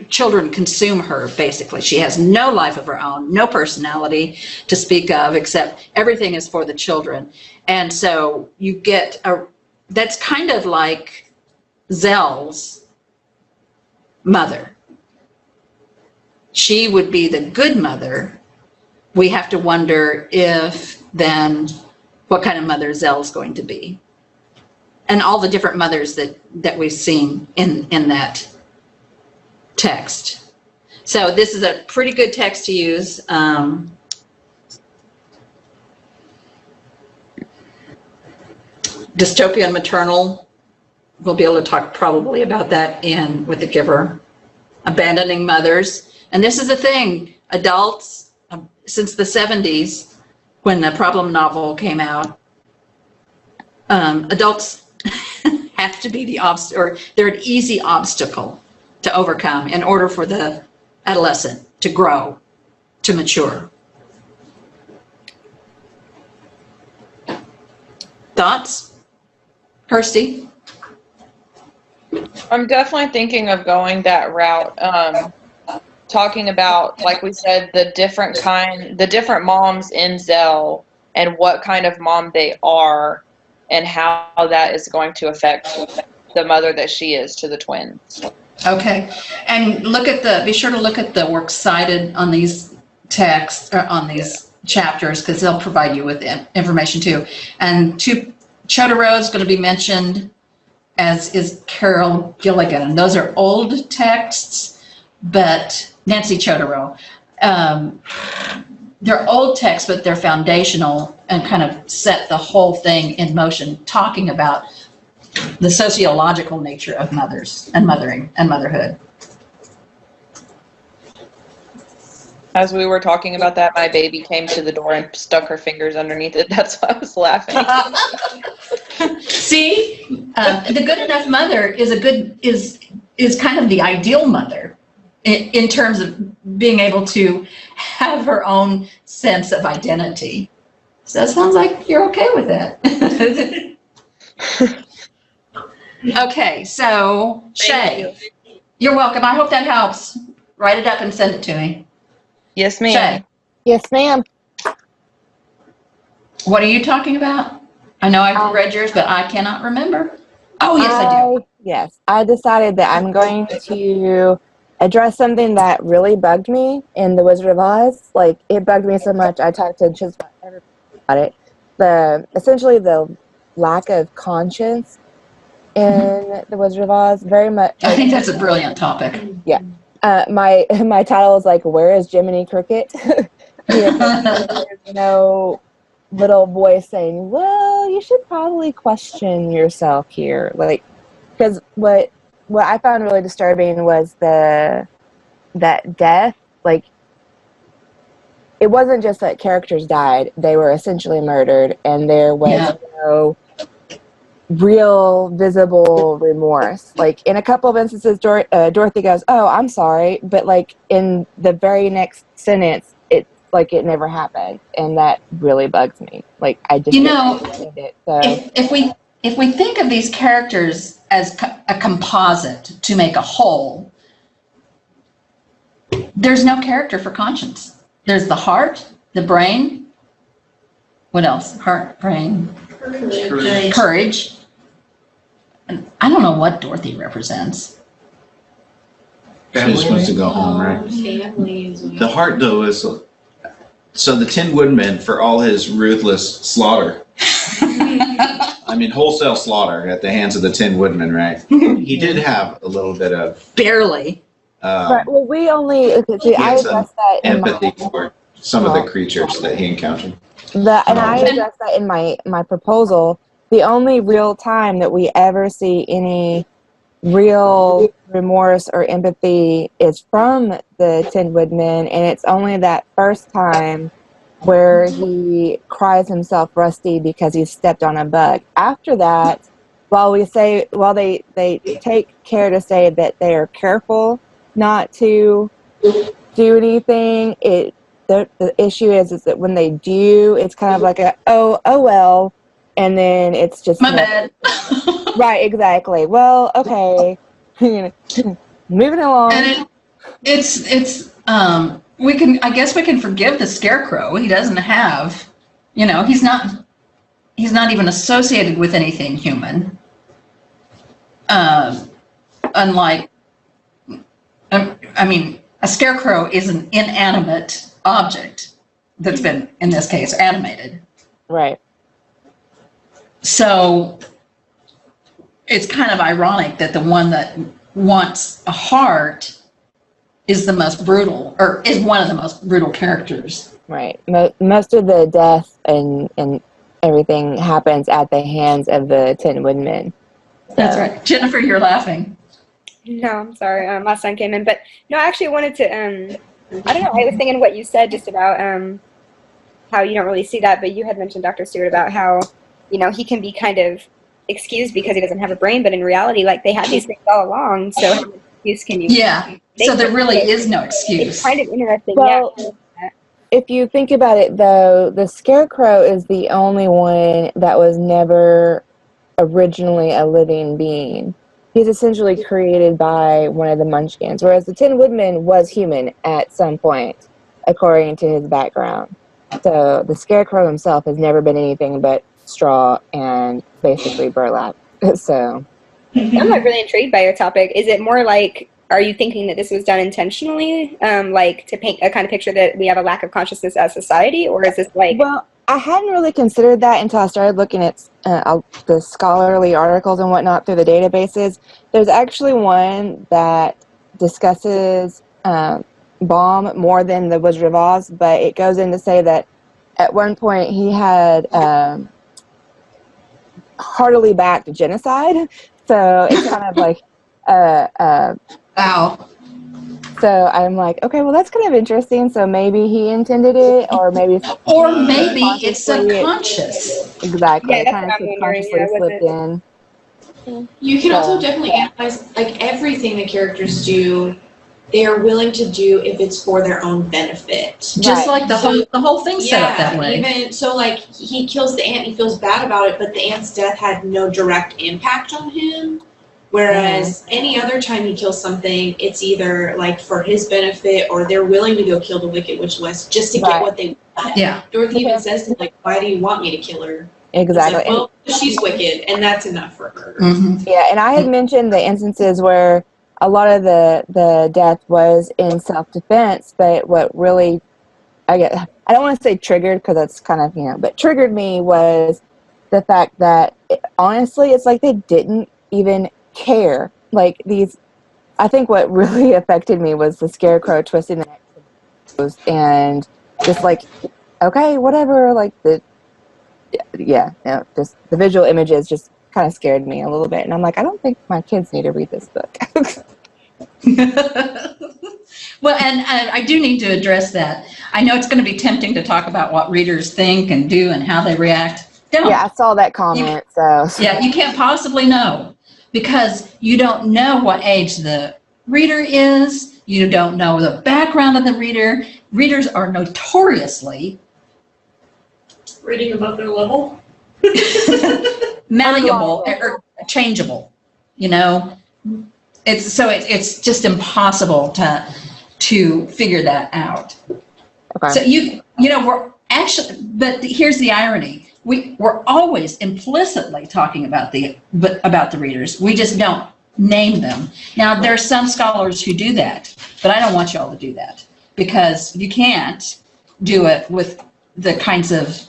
S1: children consume her, basically. She has no life of her own, no personality to speak of, except everything is for the children. And so you get that's kind of like Zell's mother. She would be the good mother. We have to wonder if then what kind of mother Zelle's going to be. And all the different mothers that we've seen in that text. So this is a pretty good text to use. Dystopia and maternal, we'll be able to talk probably about that with the giver. Abandoning mothers. And this is the thing, adults, since the 70s, when the problem novel came out, adults have to be the obstacle, or they're an easy obstacle to overcome in order for the adolescent to grow, to mature. Thoughts? Kirsty?
S8: I'm definitely thinking of going that route. Talking about, like we said, the different moms in Zell and what kind of mom they are and how that is going to affect the mother that she is to the twins.
S1: Okay, and be sure to look at the works cited on these texts, or on these chapters, because they'll provide you with information too. And Chodorow is going to be mentioned, as is Carol Gilligan. And those are old texts, but Nancy Chodorow. They're old texts, but they're foundational and kind of set the whole thing in motion, talking about the sociological nature of mothers and mothering and motherhood.
S8: As we were talking about that, my baby came to the door and stuck her fingers underneath it. That's why I was laughing.
S1: See, the good enough mother is kind of the ideal mother in terms of being able to have her own sense of identity. So it sounds like you're okay with that. Okay, so Shay, you're welcome. I hope that helps. Write it up and send it to me.
S8: Yes, ma'am.
S1: Shay,
S3: Yes, ma'am.
S1: what are you talking about? I know I've read yours, but I cannot remember. Oh, yes, I do.
S3: Yes, I decided that I'm going to address something that really bugged me in The Wizard of Oz. Like, it bugged me so much, I talked to just about everybody about it. Essentially the lack of conscience in The Wizard of Oz, very much.
S1: I think that's a brilliant topic.
S3: Yeah. My title is like, where is Jiminy Cricket? There's no little voice saying, well, you should probably question yourself here. Like, because what I found really disturbing was that death, like, it wasn't just that characters died, they were essentially murdered, and there was no real visible remorse. Like, in a couple of instances, Dorothy goes, oh, I'm sorry, but like in the very next sentence, it's like it never happened, and that really bugs me. Like, I just didn't understand it. So
S1: if we think of these characters as a composite to make a whole, there's no character for conscience. There's the heart, the brain. What else? Heart, brain, courage. And I don't know what Dorothy represents.
S7: She just wants to go home, right?
S9: Families.
S7: The heart, though, is so the Tin Woodman, for all his ruthless slaughter. I mean, wholesale slaughter at the hands of the Tin Woodman, right? He did have a little bit of
S1: Barely.
S3: right, well, we only I addressed that in
S7: empathy for some of the creatures that he encountered.
S3: and I addressed that in my proposal. The only real time that we ever see any real remorse or empathy is from the Tin Woodman, and it's only that first time where he cries himself rusty because he stepped on a bug. After that, while they take care to say that they are careful not to do anything, the issue is that when they do, it's kind of like oh well, and then it's just
S1: My bad.
S3: right, exactly. Well, okay, moving along.
S1: And I guess we can forgive the Scarecrow. He doesn't have, he's not even associated with anything human. Unlike I mean, a scarecrow is an inanimate object that's been, in this case, animated.
S3: Right.
S1: So it's kind of ironic that the one that wants a heart is the most brutal, or is one of the most brutal characters.
S3: Right. Most of the death and everything happens at the hands of the Tin Woodman.
S1: That's right. Jennifer, you're laughing.
S2: No, I'm sorry. My son came in, but no, I actually wanted to. I don't know. I was thinking what you said just about how you don't really see that, but you had mentioned Dr. Stewart about how he can be kind of excused because he doesn't have a brain, but in reality, like they had these things all along. So how much excuse can you?
S1: Yeah. So there really is no excuse.
S2: It's kind of interesting.
S3: Well,
S2: yeah.
S3: if you think about it, though, the Scarecrow is the only one that was never originally a living being. He's essentially created by one of the Munchkins, whereas the Tin Woodman was human at some point, according to his background. So the Scarecrow himself has never been anything but straw and basically burlap. So
S2: I'm like really intrigued by your topic. Is it more like, are you thinking that this was done intentionally, like to paint a kind of picture that we have a lack of consciousness as society, or is this like?
S3: Well, I hadn't really considered that until I started looking at the scholarly articles and whatnot through the databases. There's actually one that discusses Baum more than the Wizard of Oz, but it goes in to say that at one point he had heartily backed genocide. So it's kind of like,
S1: Wow.
S3: so I'm like, okay, well, that's kind of interesting. So maybe he intended it, or maybe
S1: It's subconscious.
S3: Exactly.
S2: Yeah,
S3: It
S2: that's
S3: kind
S2: what
S3: of
S2: I'm wondering,
S3: subconsciously
S2: was
S3: slipped
S2: it-
S3: in.
S9: You can also definitely analyze, like, everything the characters do, they are willing to do if it's for their own benefit.
S1: Just like the whole thing's set up that way.
S9: Even so, like, he kills the ant, he feels bad about it, but the ant's death had no direct impact on him. Whereas any other time he kills something, it's either like for his benefit, or they're willing to go kill the Wicked Witch West just to get what they want.
S1: Yeah.
S9: Dorothy even says to him, like, "Why do you want me to kill her?"
S3: Exactly.
S9: It's like, well, she's wicked, and that's enough for her.
S1: Mm-hmm.
S3: Yeah, and I had mentioned the instances where a lot of the death was in self-defense, but what really, I don't want to say triggered, because that's kind of, but triggered me was the fact that, honestly, it's like they didn't even care. Like these, I think what really affected me was the Scarecrow twisting the neck and just like, okay, whatever, like just the visual images just kind of scared me a little bit. And I'm like, I don't think my kids need to read this book.
S1: Well, and I do need to address that. I know it's going to be tempting to talk about what readers think and do and how they react. Don't.
S3: Yeah, I saw that comment.
S1: Yeah, you can't possibly know, because you don't know what age the reader is. You don't know the background of the reader. Readers are notoriously
S5: Reading above their level.
S1: malleable or changeable. It's just impossible to figure that out.
S3: Okay.
S1: So we're actually, but here's the irony. We're always implicitly talking about the readers. We just don't name them. Now, there are some scholars who do that, but I don't want y'all to do that, because you can't do it with the kinds of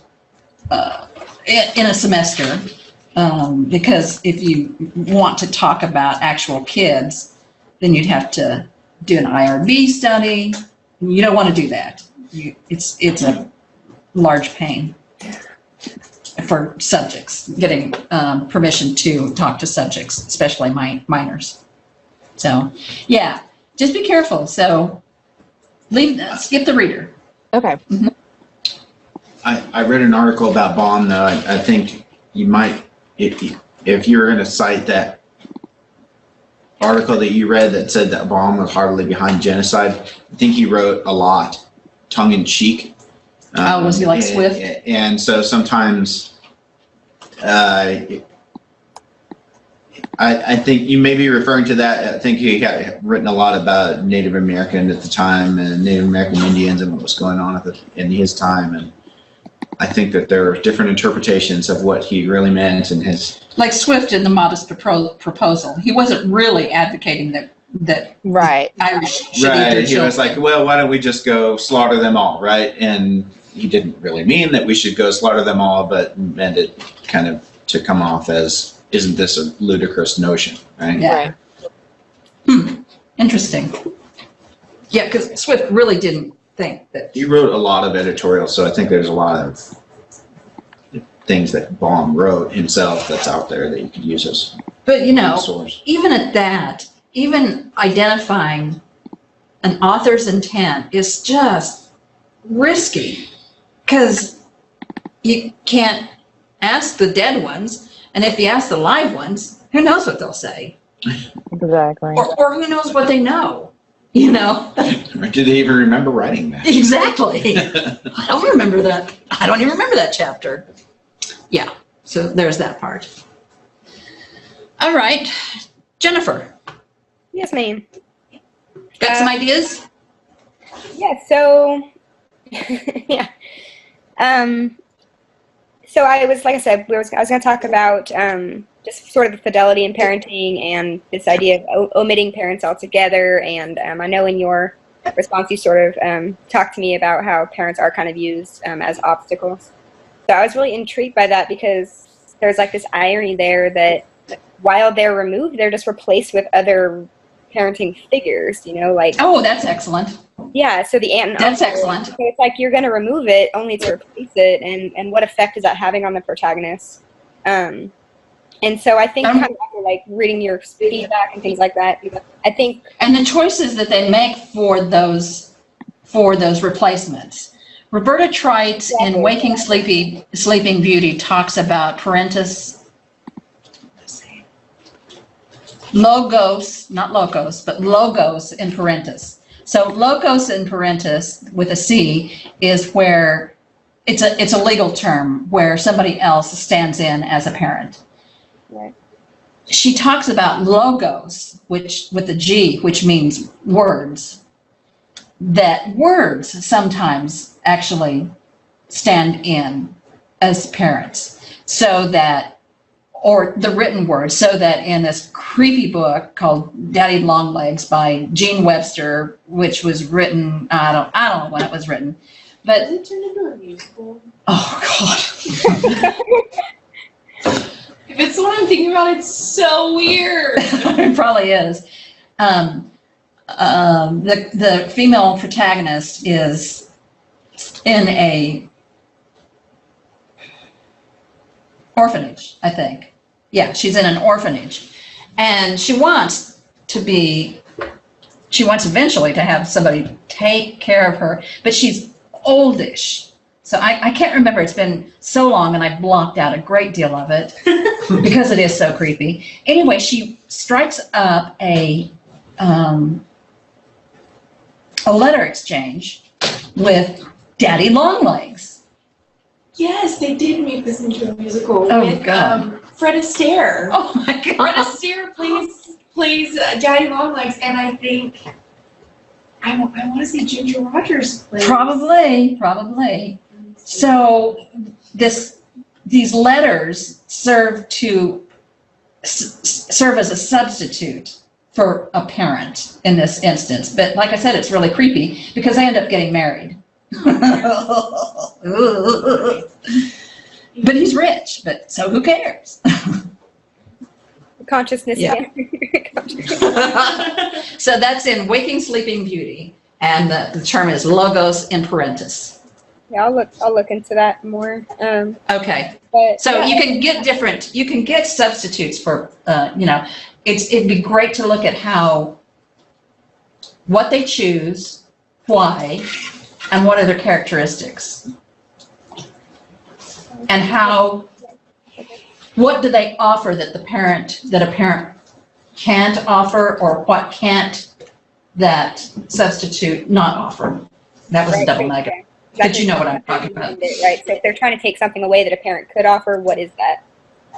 S1: in a semester, because if you want to talk about actual kids, then you'd have to do an IRB study. You don't want to do that. It's a large pain for subjects, getting permission to talk to subjects, especially minors. So, yeah, just be careful. So, skip the reader.
S3: Okay.
S1: Mm-hmm.
S7: I read an article about Baum, though. I think you might, if you're going to cite that article that you read that said that Baum was heartily behind genocide, I think he wrote a lot, tongue-in-cheek.
S1: Was he like Swift?
S7: And so sometimes I think you may be referring to that. I think he had written a lot about Native American at the time, and Native American Indians, and what was going on in his time. And I think that there are different interpretations of what he really meant, and his.
S1: Like Swift in The Modest Proposal. He wasn't really advocating that that
S3: Right.
S1: Irish should eat their
S7: Right, he was
S1: children.
S7: like, well, why don't we just go slaughter them all, right? And he didn't really mean that we should go slaughter them all, but meant it kind of to come off as, isn't this a ludicrous notion, right?
S1: Yeah. Interesting. Yeah, because Swift really didn't think that.
S7: He wrote a lot of editorials, so I think there's a lot of things that Baum wrote himself that's out there that you could use as
S1: But you know,
S7: source.
S1: even at that, even identifying an author's intent is just risky because you can't ask the dead ones, and if you ask the live ones, who knows what they'll say,
S3: Exactly.
S1: or who knows what they know, you know?
S7: Or did they even remember writing that?
S1: Exactly. I don't remember that. I don't even remember that chapter. Yeah, so there's that part. All right, Jennifer,
S2: Yes, ma'am.
S1: got some ideas?
S2: Yeah, so yeah. So I was, like I said, I was going to talk about just sort of the fidelity in parenting and this idea of omitting parents altogether. And I know in your response you sort of talked to me about how parents are kind of used as obstacles. So I was really intrigued by that because there's like this irony there that while they're removed, they're just replaced with other parenting figures, you know, like.
S1: Oh, that's excellent.
S2: Yeah, so the aunt and
S1: That's
S2: uncle,
S1: excellent.
S2: so it's like you're going to remove it only to replace it, and what effect is that having on the protagonist? And so I think kind of after like reading your feedback and things like that, I think.
S1: And the choices that they make for those replacements. Roberta Trite in Waking Sleeping Beauty talks about parentis logos, not locos, but logos in parentis. So logos in parentis with a C is where it's a legal term where somebody else stands in as a parent.
S2: Right.
S1: She talks about logos, which with a G, which means words, that words sometimes actually stand in as parents, so that, or the written word, so that in this creepy book called Daddy Longlegs by Gene Webster, which was written, I don't know when it was written, but
S9: Does it turn into a musical?
S1: oh God.
S9: If it's the one I'm thinking about, it's so weird.
S1: It probably is. The female protagonist is in a orphanage, I think. Yeah, she's in an orphanage, and she wants eventually to have somebody take care of her, but she's oldish. So I can't remember. It's been so long, and I blocked out a great deal of it because it is so creepy. Anyway, she strikes up a letter exchange with Daddy Longlegs.
S9: Yes, they did make this into a musical
S1: Oh,
S9: with
S1: God.
S9: Fred Astaire.
S1: Oh my
S9: Fred
S1: God!
S9: Astaire plays Daddy Longlegs, and I think I want to say Ginger Rogers plays.
S1: Probably. So these letters serve as a substitute for a parent in this instance. But like I said, it's really creepy because they end up getting married. But he's rich, but so who cares?
S2: Consciousness.
S1: Yeah. So that's in Waking Sleeping Beauty, and the term is logos in parentis.
S2: Yeah, I'll look into that more.
S1: Okay.
S2: But
S1: So
S2: yeah.
S1: you can get substitutes for, it'd be great to look at what they choose, why, and what are their characteristics. And what do they offer that a parent can't offer, or what can't that substitute not offer? That was a double negative. But you know what I'm talking about.
S2: Right. So if they're trying to take something away that a parent could offer, what is that?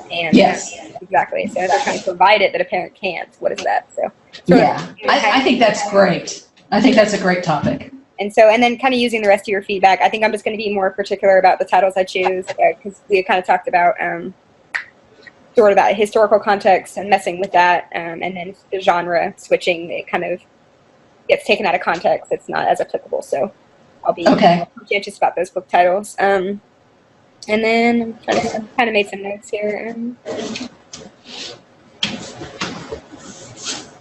S2: And
S1: Yes.
S2: Exactly. So if they're trying to provide it that a parent can't, what is that? So
S1: Yeah, I think that's great. I think that's a great topic.
S2: And then kind of using the rest of your feedback, I think I'm just going to be more particular about the titles I choose because we kind of talked about sort of that historical context and messing with that, and then the genre switching, it kind of gets taken out of context. It's not as applicable. So I'll be conscientious about those book titles. And then I kind of made some notes here.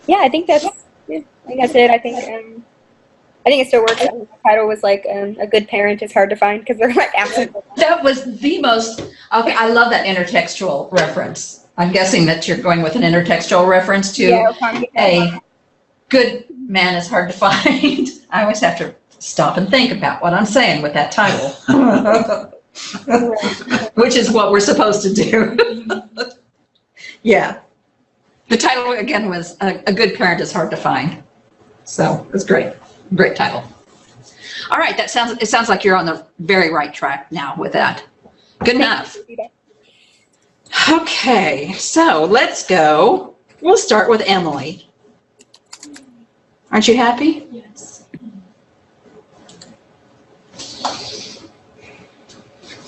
S2: Yeah, I think that's it. I think it still works. The title was like a good parent is hard to find because they're like absent.
S1: That was the most, okay, I love that intertextual reference. I'm guessing that you're going with an intertextual reference to a good man is hard to find. I always have to stop and think about what I'm saying with that title, which is what we're supposed to do. Yeah. The title, again, was A Good Parent is Hard to Find. So it's great. Great title. All right, it sounds like you're on the very right track now with that. Good enough. Okay, so let's go. We'll start with Emily. Aren't you happy?
S5: Yes.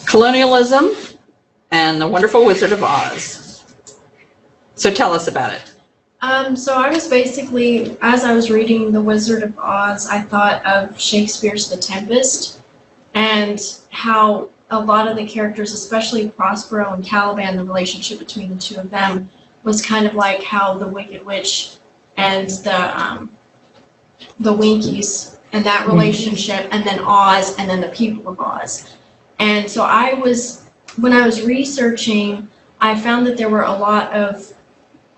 S1: Colonialism and the Wonderful Wizard of Oz. So tell us about it.
S5: So I was basically, as I was reading The Wizard of Oz, I thought of Shakespeare's The Tempest and how a lot of the characters, especially Prospero and Caliban, the relationship between the two of them was kind of like how the Wicked Witch and the Winkies and that relationship, and then Oz, and then the people of Oz. And so when I was researching, I found that there were a lot of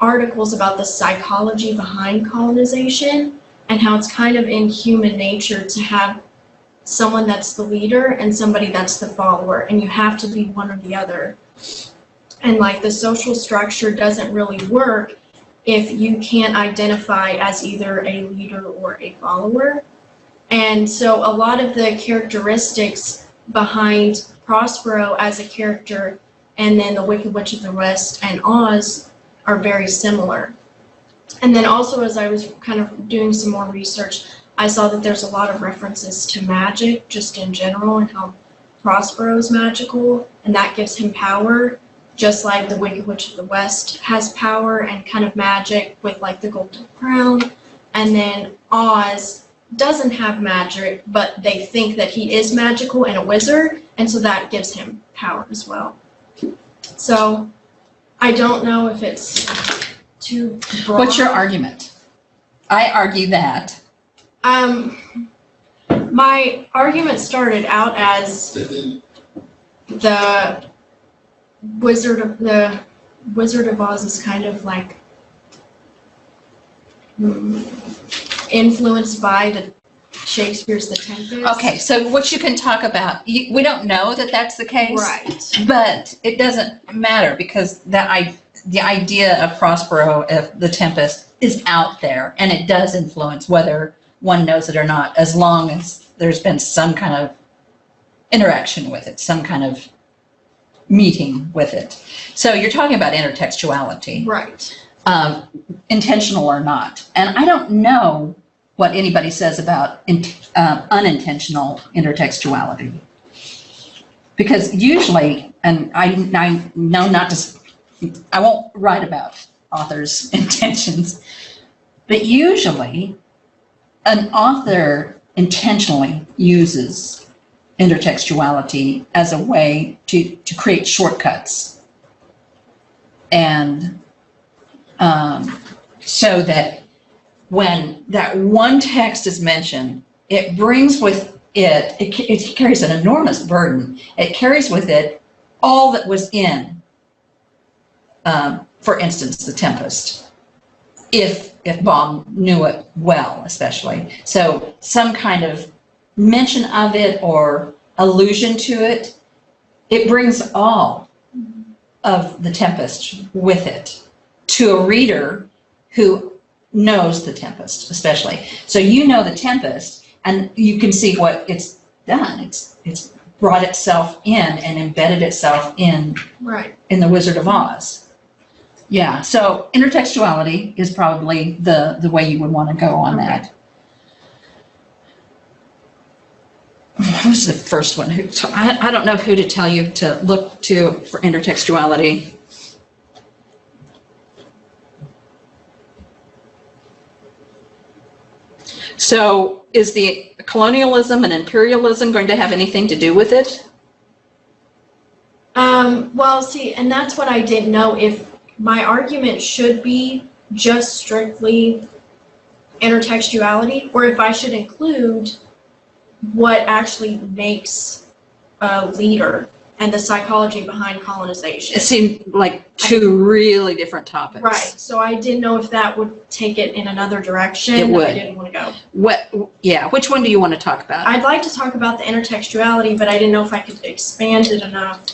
S5: articles about the psychology behind colonization and how it's kind of in human nature to have someone that's the leader and somebody that's the follower, and you have to be one or the other. And like the social structure doesn't really work if you can't identify as either a leader or a follower. And so a lot of the characteristics behind Prospero as a character and then the Wicked Witch of the West and Oz are very similar. And then also, as I was kind of doing some more research, I saw that there's a lot of references to magic just in general and how Prospero is magical and that gives him power, just like the Wicked Witch of the West has power and kind of magic with like the golden crown. And then Oz doesn't have magic, but they think that he is magical and a wizard, and so that gives him power as well. So I don't know if it's too broad.
S1: What's your argument? I argue that.
S5: My argument started out as the Wizard of Oz is kind of like influenced by the Shakespeare's The Tempest.
S1: Okay, so what you can talk about, we don't know that that's the case.
S5: Right.
S1: But it doesn't matter because the idea of Prospero, of The Tempest, is out there, and it does influence whether one knows it or not, as long as there's been some kind of interaction with it, some kind of meeting with it. So you're talking about intertextuality.
S5: Right.
S1: Intentional or not. And I don't know what anybody says about unintentional intertextuality. Because usually, and I know not to, I won't write about authors' intentions, but usually an author intentionally uses intertextuality as a way to create shortcuts. And so that when that one text is mentioned, it brings with it carries an enormous burden. It carries with it all that was in, for instance, The Tempest, if Baum knew it well, especially. So some kind of mention of it or allusion to it, it brings all of The Tempest with it to a reader who knows The Tempest, especially. So you know The Tempest, and you can see what it's done. It's brought itself in and embedded itself in The Wizard of Oz. Yeah, so intertextuality is probably the way you would want to go on that. Who's the first one? I don't know who to tell you to look to for intertextuality. So is the colonialism and imperialism going to have anything to do with it?
S5: Well, see, and that's what I didn't know, if my argument should be just strictly intertextuality, or if I should include what actually makes a leader and the psychology behind colonization.
S1: It seemed like two really different topics.
S5: Right, so I didn't know if that would take it in another direction.
S1: It would.
S5: I didn't want to go.
S1: Which one do you want to talk about?
S5: I'd like to talk about the intertextuality, but I didn't know if I could expand it enough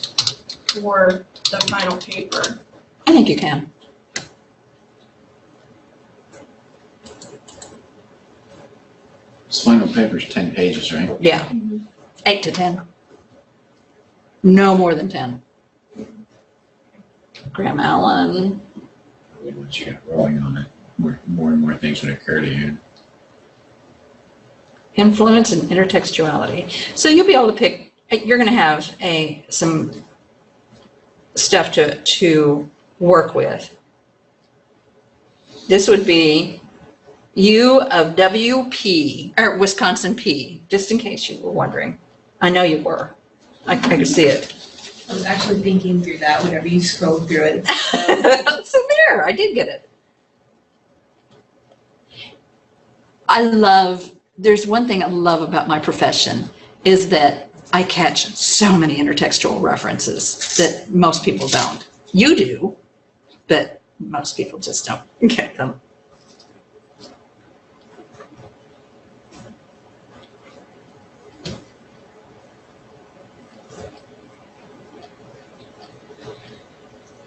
S5: for the final paper.
S1: I think you can.
S7: This final paper's 10 pages, right?
S1: Yeah. 8 to 10. No more than 10. Graham Allen.
S7: Once you get rolling on it, more and more things would occur to you.
S1: Influence and intertextuality. So you'll be able to pick, you're going to have some stuff to work with. This would be U of WP, or Wisconsin P, just in case you were wondering. I know you were. I could see it.
S6: I was actually thinking through that whenever you scrolled through it.
S1: So there, I did get it. There's one thing I love about my profession is that I catch so many intertextual references that most people don't. You do, but most people just don't get them.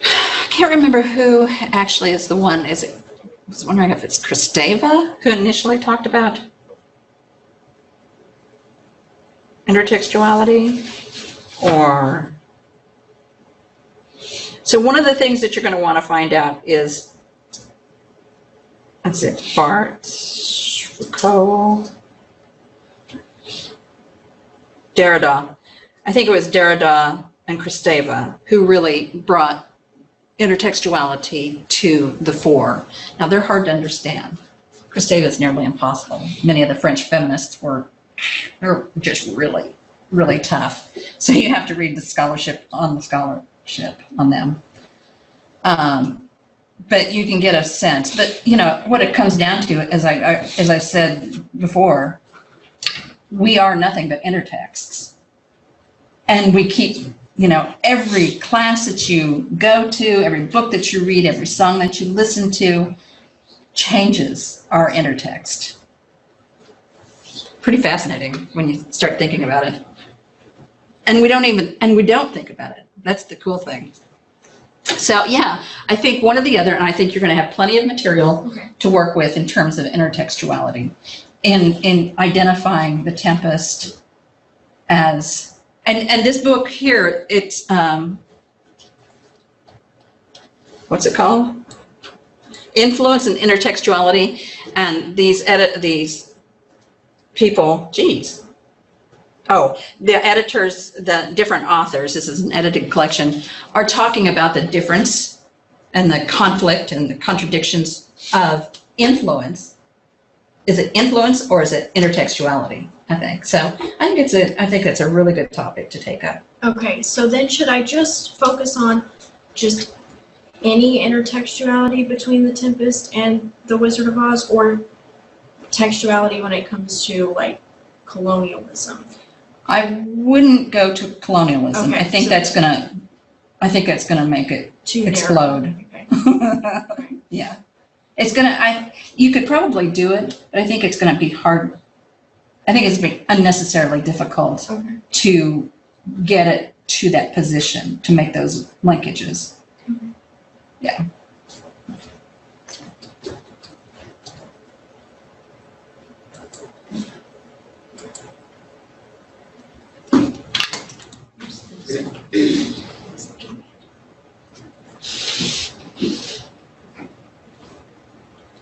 S1: I can't remember who actually is the one. I was wondering if it's Kristeva who initially talked about intertextuality, or so one of the things that you're going to want to find out is, let's see, Barthes, Foucault, Derrida. I think it was Derrida and Kristeva who really brought intertextuality to the fore. Now they're hard to understand. Kristeva is nearly impossible. Many of the French feminists they're just really, really tough. So you have to read the scholarship on them. But you can get a sense. But what it comes down to, as I said before, we are nothing but intertexts, and we keep. Every class that you go to, every book that you read, every song that you listen to changes our intertext. Pretty fascinating when you start thinking about it. And we don't think about it. That's the cool thing. So yeah, I think one or the other, and I think you're going to have plenty of material to work with in terms of intertextuality in identifying the Tempest as. And this book here, it's, what's it called? Influence and Intertextuality. And these people, geez. Oh, the editors, the different authors, this is an edited collection, are talking about the difference and the conflict and the contradictions of influence. Is it influence or is it intertextuality? I think so. I think it's a really good topic to take up.
S5: Okay, so then should I just focus on just any intertextuality between the Tempest and the Wizard of Oz, or textuality when it comes to like colonialism?
S1: I wouldn't go to colonialism.
S5: Okay,
S1: I think that's gonna make it
S5: Too
S1: explode.
S5: narrow. Okay.
S1: Yeah. You could probably do it, but I think it's gonna be hard. I think it's unnecessarily difficult to get it to that position, to make those linkages. Yeah.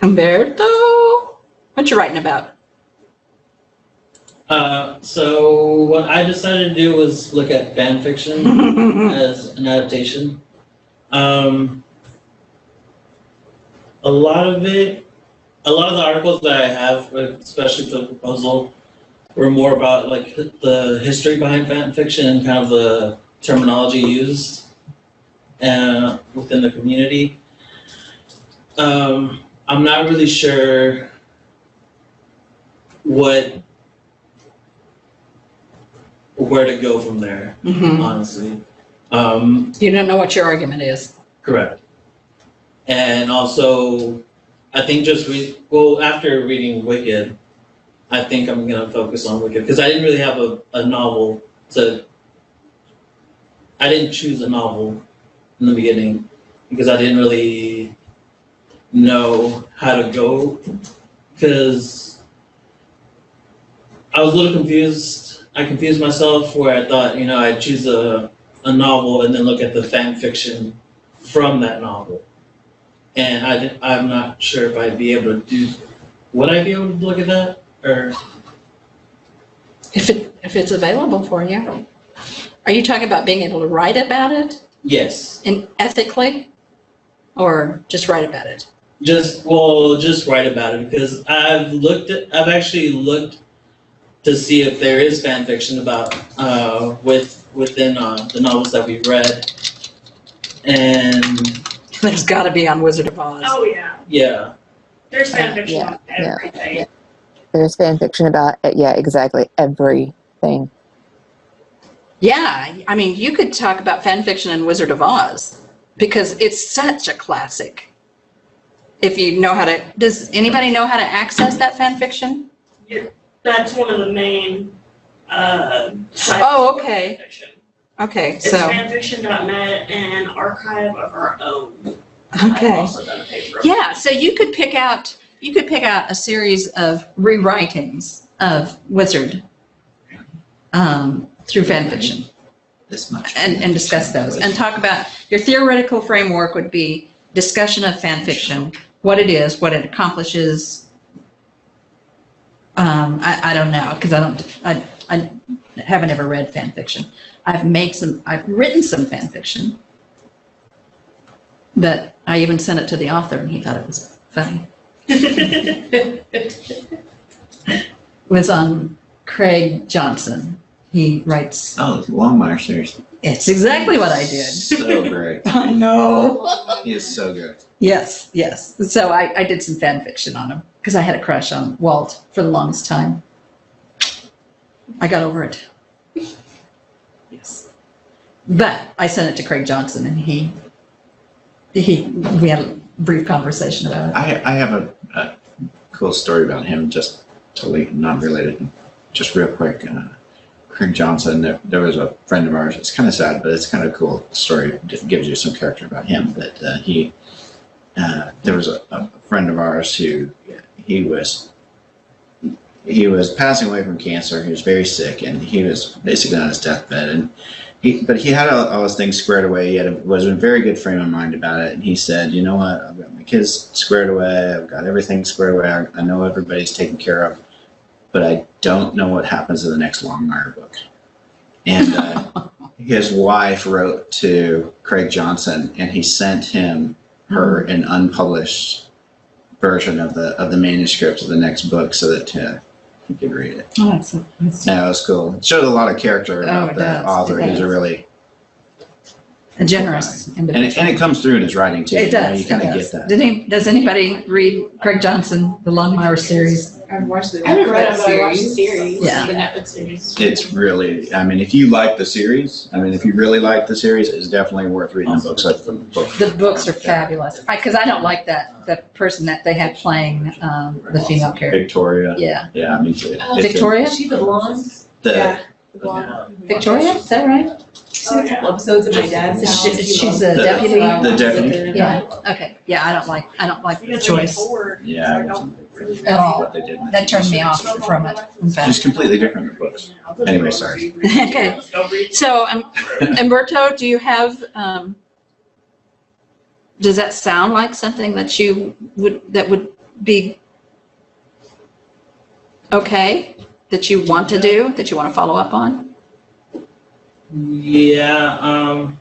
S1: Umberto, what you writing about?
S10: So what I decided to do was look at fan fiction as an adaptation. A lot of it a lot of the articles that I have, especially for the proposal, were more about like the history behind fan fiction and kind of the terminology used within the community. I'm not really sure where to go from there, honestly.
S1: You don't know what your argument is.
S10: Correct. And also, I think after reading Wicked, I think I'm gonna focus on Wicked because I didn't really have a novel I didn't choose a novel in the beginning because I didn't really know how to go because I was a little confused. I confused myself where I thought, I'd choose a novel and then look at the fan fiction from that novel. And I'm not sure if I'd be able to would I be able to look at that? Or
S1: If it's available for you. Are you talking about being able to write about it
S10: yes.
S1: and ethically? Or just write about it?
S10: Just write about it because I've actually looked to see if there is fan fiction about within the novels that we've read. And
S1: There's got to be on Wizard of Oz.
S5: Oh, yeah.
S10: yeah.
S5: There's fan fiction
S3: yeah,
S5: on everything.
S3: yeah. There's fan fiction about exactly everything.
S1: Yeah, I mean, you could talk about fan fiction in Wizard of Oz because it's such a classic. If you know how to, does anybody know how to access that fan fiction?
S5: That's one of the main sites.
S1: Oh, okay.
S5: Fiction.
S1: Okay,
S5: It's
S1: so,
S5: fanfiction.net and archive of our own.
S1: okay.
S5: I've also done a paper.
S1: Yeah, so you could pick out a series of rewritings of Wizard through fan fiction
S7: This much.
S1: and discuss those and talk about your theoretical framework would be discussion of fan fiction, what it is, what it accomplishes. I don't know because I haven't ever read fan fiction. I've written some fan fiction, but I even sent it to the author and he thought it was funny. It was on Craig Johnson. He writes.
S7: Oh, the Longmire series.
S1: It's exactly what I did.
S7: So great.
S1: I know.
S7: He is so good.
S1: Yes. So I did some fan fiction on him because I had a crush on Walt for the longest time. I got over it. Yes. But I sent it to Craig Johnson and we had a brief conversation about it.
S7: I have a cool story about him, just totally not related. Just real quick. Craig Johnson, there was a friend of ours. It's kind of sad, but it's kind of a cool story. It gives you some character about him. But there was a friend of ours who he was passing away from cancer. He was very sick, and he was basically on his deathbed. And he had all his things squared away. He was in a very good frame of mind about it. And he said, "You know what? I've got my kids squared away. I've got everything squared away. I know everybody's taken care of. But I don't know what happens in the next Longmire book." And his wife wrote to Craig Johnson, and he sent her an unpublished version of the manuscript of the next book so that he could read it.
S1: Oh, that's
S7: Yeah, it was cool. It showed a lot of character about
S1: it
S7: the
S1: does.
S7: author.
S1: It
S7: He's a
S1: does.
S7: really
S1: a generous individual.
S7: and it comes through in his writing too.
S1: It does.
S7: You kind
S1: it
S7: of
S1: does.
S7: get that.
S1: Does anybody read Craig Johnson, the Longmire series?
S6: I've watched the
S5: I haven't read it,
S6: Netflix
S5: but I watched the
S6: series.
S5: series.
S1: Yeah.
S5: The Netflix series.
S7: It's really, I mean, if you like the series, if you really like the series, it's definitely worth reading the books. Like the book.
S1: The books are fabulous. Because I don't like the person that they had playing the female character.
S7: Victoria.
S1: Yeah.
S7: Yeah, I mean,
S1: Victoria?
S6: Is she the blonde?
S7: The,
S6: The blonde.
S1: Victoria? Is that right?
S6: She's in a couple episodes of my dad's house.
S1: She's a deputy.
S7: The deputy.
S1: Yeah. Okay. Yeah. I don't like the choice
S7: Yeah,
S1: at all.
S7: what they did.
S1: That turned me off from it. In fact.
S7: Just completely different than books. Anyway, sorry.
S1: Okay. So, Umberto, do you have? Does that sound like something that would be okay? That you want to do? That you want to follow up on?
S10: Yeah.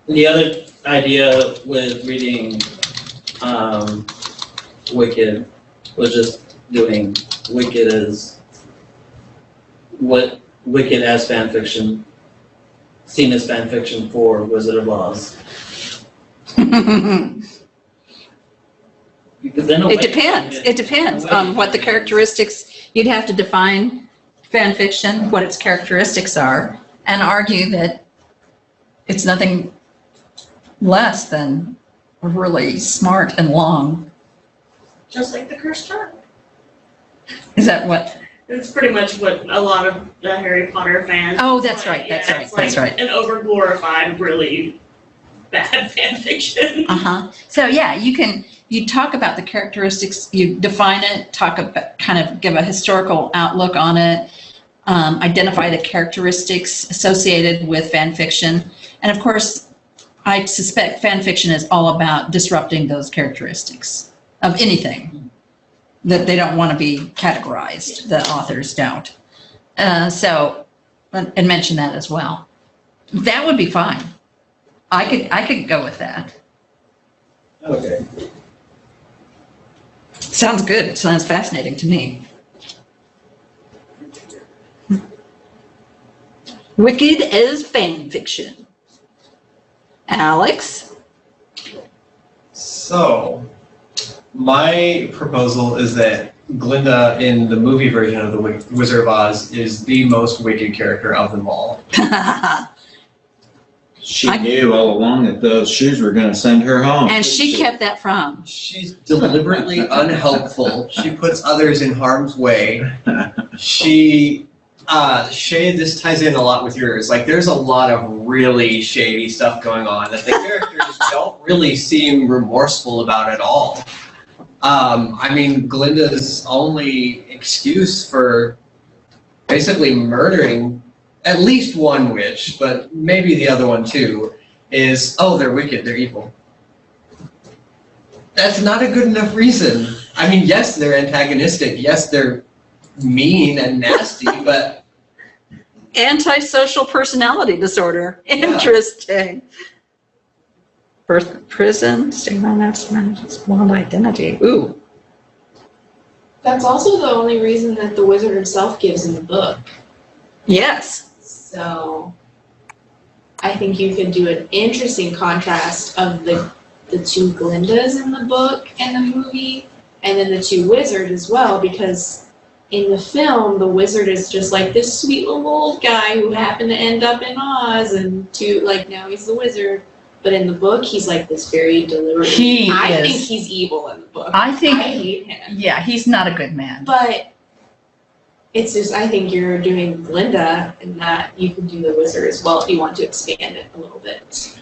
S10: The other idea with reading Wicked was just doing Wicked as what Wicked as fan fiction, seen as fan fiction for Wizard of Oz. Because in a way,
S1: It depends. It depends on what the characteristics, you'd have to define fan fiction, what its characteristics are, and argue that it's nothing less than really smart and long.
S5: Just like the cursed child.
S1: Is that what?
S11: It's pretty much what a lot of the Harry Potter fans.
S1: Oh, that's right,
S11: Yeah,
S1: that's right,
S11: it's like
S1: that's right.
S11: An overglorified, really bad fan fiction.
S1: Uh-huh. So yeah, you talk about the characteristics, you define it, talk about, kind of give a historical outlook on it, identify the characteristics associated with fan fiction. And of course, I suspect fan fiction is all about disrupting those characteristics of anything that they don't want to be categorized, the authors don't. So, and mention that as well. That would be fine. I could go with that.
S10: Okay.
S1: Sounds good. It sounds fascinating to me. Wicked as fan fiction. Alex?
S4: So, my proposal is that Glinda in the movie version of the Wizard of Oz is the most wicked character of them all.
S7: She knew all along that those shoes were gonna send her home.
S1: And she kept that from.
S4: She's deliberately unhelpful. She puts others in harm's way. She, Shay, this ties in a lot with yours. Like, there's a lot of really shady stuff going on that the characters don't really seem remorseful about at all. I mean, Glinda's only excuse for basically murdering at least one witch, but maybe the other one too, is, oh, they're wicked, they're evil. That's not a good enough reason. I mean, yes, they're antagonistic. Yes, they're mean and nasty, but...
S1: Antisocial personality disorder.
S4: Yeah.
S1: Interesting. Birth, prison, stigma, that's one identity. Ooh.
S9: That's also the only reason that the wizard himself gives in the book.
S1: Yes.
S9: So I think you could do an interesting contrast of the two Glindas in the book and the movie, and then the two wizards as well, because in the film, the wizard is just like this sweet little old guy who happened to end up in Oz, and now he's the wizard. But in the book, he's like this very deliberate. I think he's evil in the book.
S1: I
S9: hate him.
S1: Yeah, he's not a good man.
S9: But it's just, I think you're doing Glinda, and that you can do the wizard as well if you want to expand it a little bit.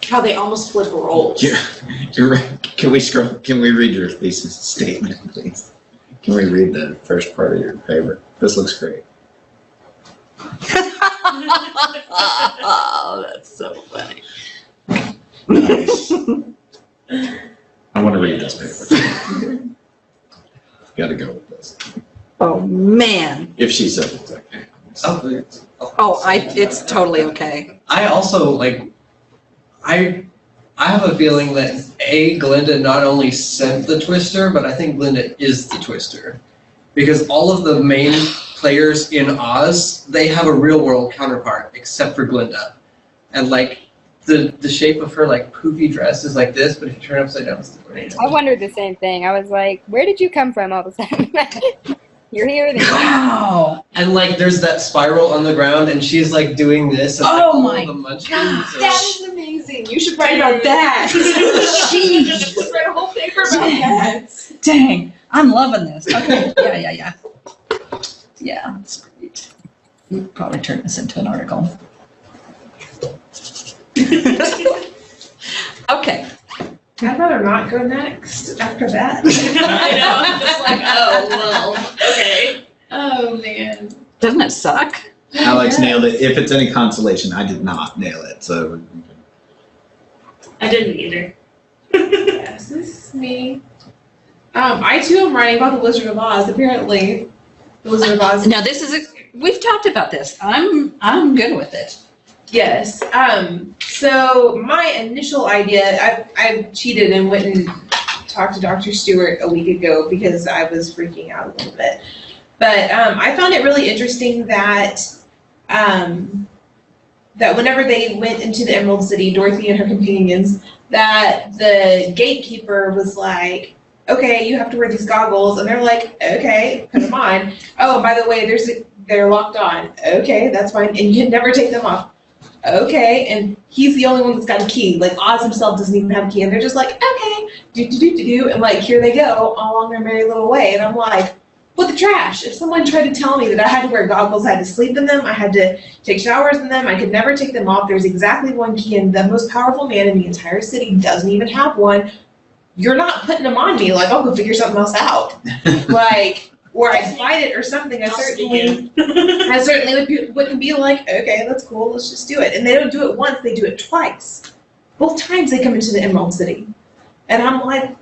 S9: How they almost flip roles.
S7: You're right. Can we read your thesis statement, please? Can we read the first part of your paper? This looks great.
S1: Oh, that's so funny.
S7: Nice. I want to read this paper. Gotta go with this.
S1: Oh, man.
S7: If she says it's okay.
S1: It's totally okay.
S4: I also, I have a feeling that Glinda not only sent the Twister, but I think Glinda is the Twister. Because all of the main players in Oz, they have a real world counterpart, except for Glinda. And the shape of her poofy dress is like this, but if you turn it upside down, it's the tornado.
S2: I wondered the same thing. I was like, where did you come from all of a sudden? You're here.
S1: Wow.
S4: And there's that spiral on the ground, and she's doing this. And,
S1: Oh my
S4: the munchkins
S1: God.
S4: are-
S9: That is amazing. You should write about that.
S1: Jeez.
S9: You should write a whole paper about that.
S1: Dang, I'm loving this. Okay, yeah. Yeah, that's great. You could probably turn this into an article. Okay.
S6: I'd rather not go next after that.
S11: I know, I'm just like, oh, well, okay.
S6: Oh, man.
S1: Doesn't it suck?
S7: Alex nailed it. If it's any consolation, I did not nail it. So
S11: I didn't either.
S6: Yes, this is me. I too am writing about the Wizard of Oz. Apparently, the Wizard of Oz.
S1: Now we've talked about this. I'm good with it.
S6: Yes. So my initial idea, I cheated and went and talked to Dr. Stewart a week ago because I was freaking out a little bit. But I found it really interesting that that whenever they went into the Emerald City, Dorothy and her companions, that the gatekeeper was like, okay, you have to wear these goggles. And they're like, okay, put them on. Oh, by the way, they're locked on. Okay, that's fine. And you can never take them off. Okay, and he's the only one that's got a key. Like Oz himself doesn't even have a key. And they're just like, okay, do. And like, here they go all on their merry little way. And I'm like, what the trash? If someone tried to tell me that I had to wear goggles, I had to sleep in them, I had to take showers in them, I could never take them off, there's exactly one key, and the most powerful man in the entire city doesn't even have one, you're not putting them on me, like, I'll go figure something else out. Like, or I'd fight it or something, I certainly wouldn't be like, okay, that's cool, let's just do it. And they don't do it once, they do it twice. Both times they come into the Emerald City. And I'm like,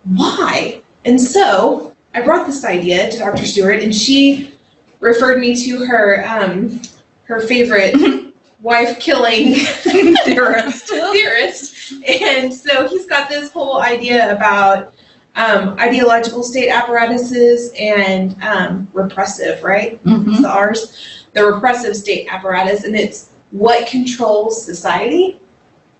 S6: why? And so I brought this idea to Dr. Stewart, and she referred me to her her favorite wife-killing theorist. And so he's got this whole idea about ideological state apparatuses and repressive, right?
S1: Mhm.
S6: It's the R's. The repressive state apparatus, and it's what controls society.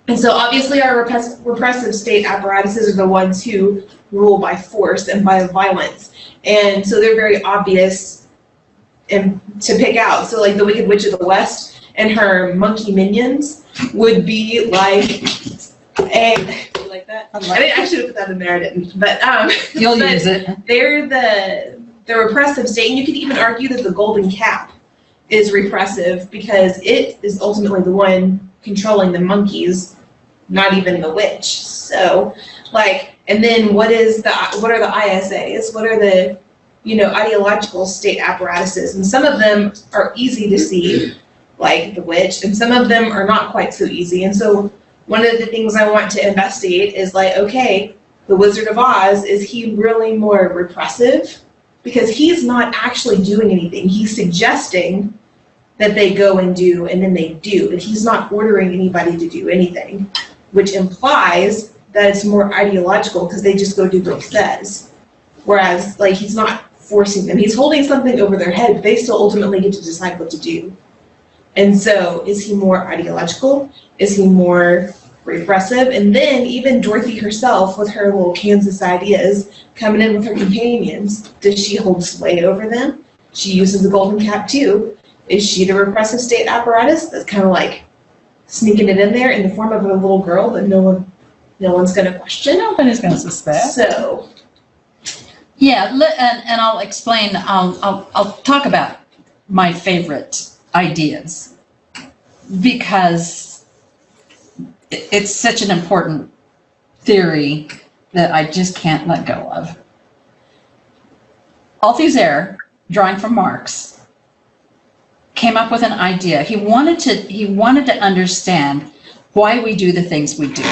S6: And so obviously our repressive state apparatuses are the ones who rule by force and by violence. And so they're very obvious and to pick out. So like the Wicked Witch of the West and her monkey minions would be like you like that? I should have put that in there, I didn't. But
S1: You'll
S6: but
S1: use it.
S6: they're the repressive state, and you could even argue that the golden cap is repressive because it is ultimately the one controlling the monkeys, not even the witch. So like, and then what are the ISAs? What are the, ideological state apparatuses? And some of them are easy to see, like the witch, and some of them are not quite so easy. And so one of the things I want to investigate is like, okay, the Wizard of Oz, is he really more repressive? Because he's not actually doing anything. He's suggesting that they go and do, and then they do, but he's not ordering anybody to do anything, which implies that it's more ideological because they just go do what he says. Whereas, like, he's not forcing them. He's holding something over their head, but they still ultimately get to decide what to do. And so, is he more ideological? Is he more repressive? And then even Dorothy herself with her little Kansas ideas coming in with her companions, does she hold sway over them? She uses the golden cap too. Is she the repressive state apparatus that's kind of like sneaking it in there in the form of a little girl that no one's going to question?
S1: Nobody's going to suspect.
S6: So,
S1: Yeah, and I'll explain. I'll talk about my favorite ideas because it's such an important theory that I just can't let go of. Althusser, drawing from Marx, came up with an idea. He wanted to understand why we do the things we do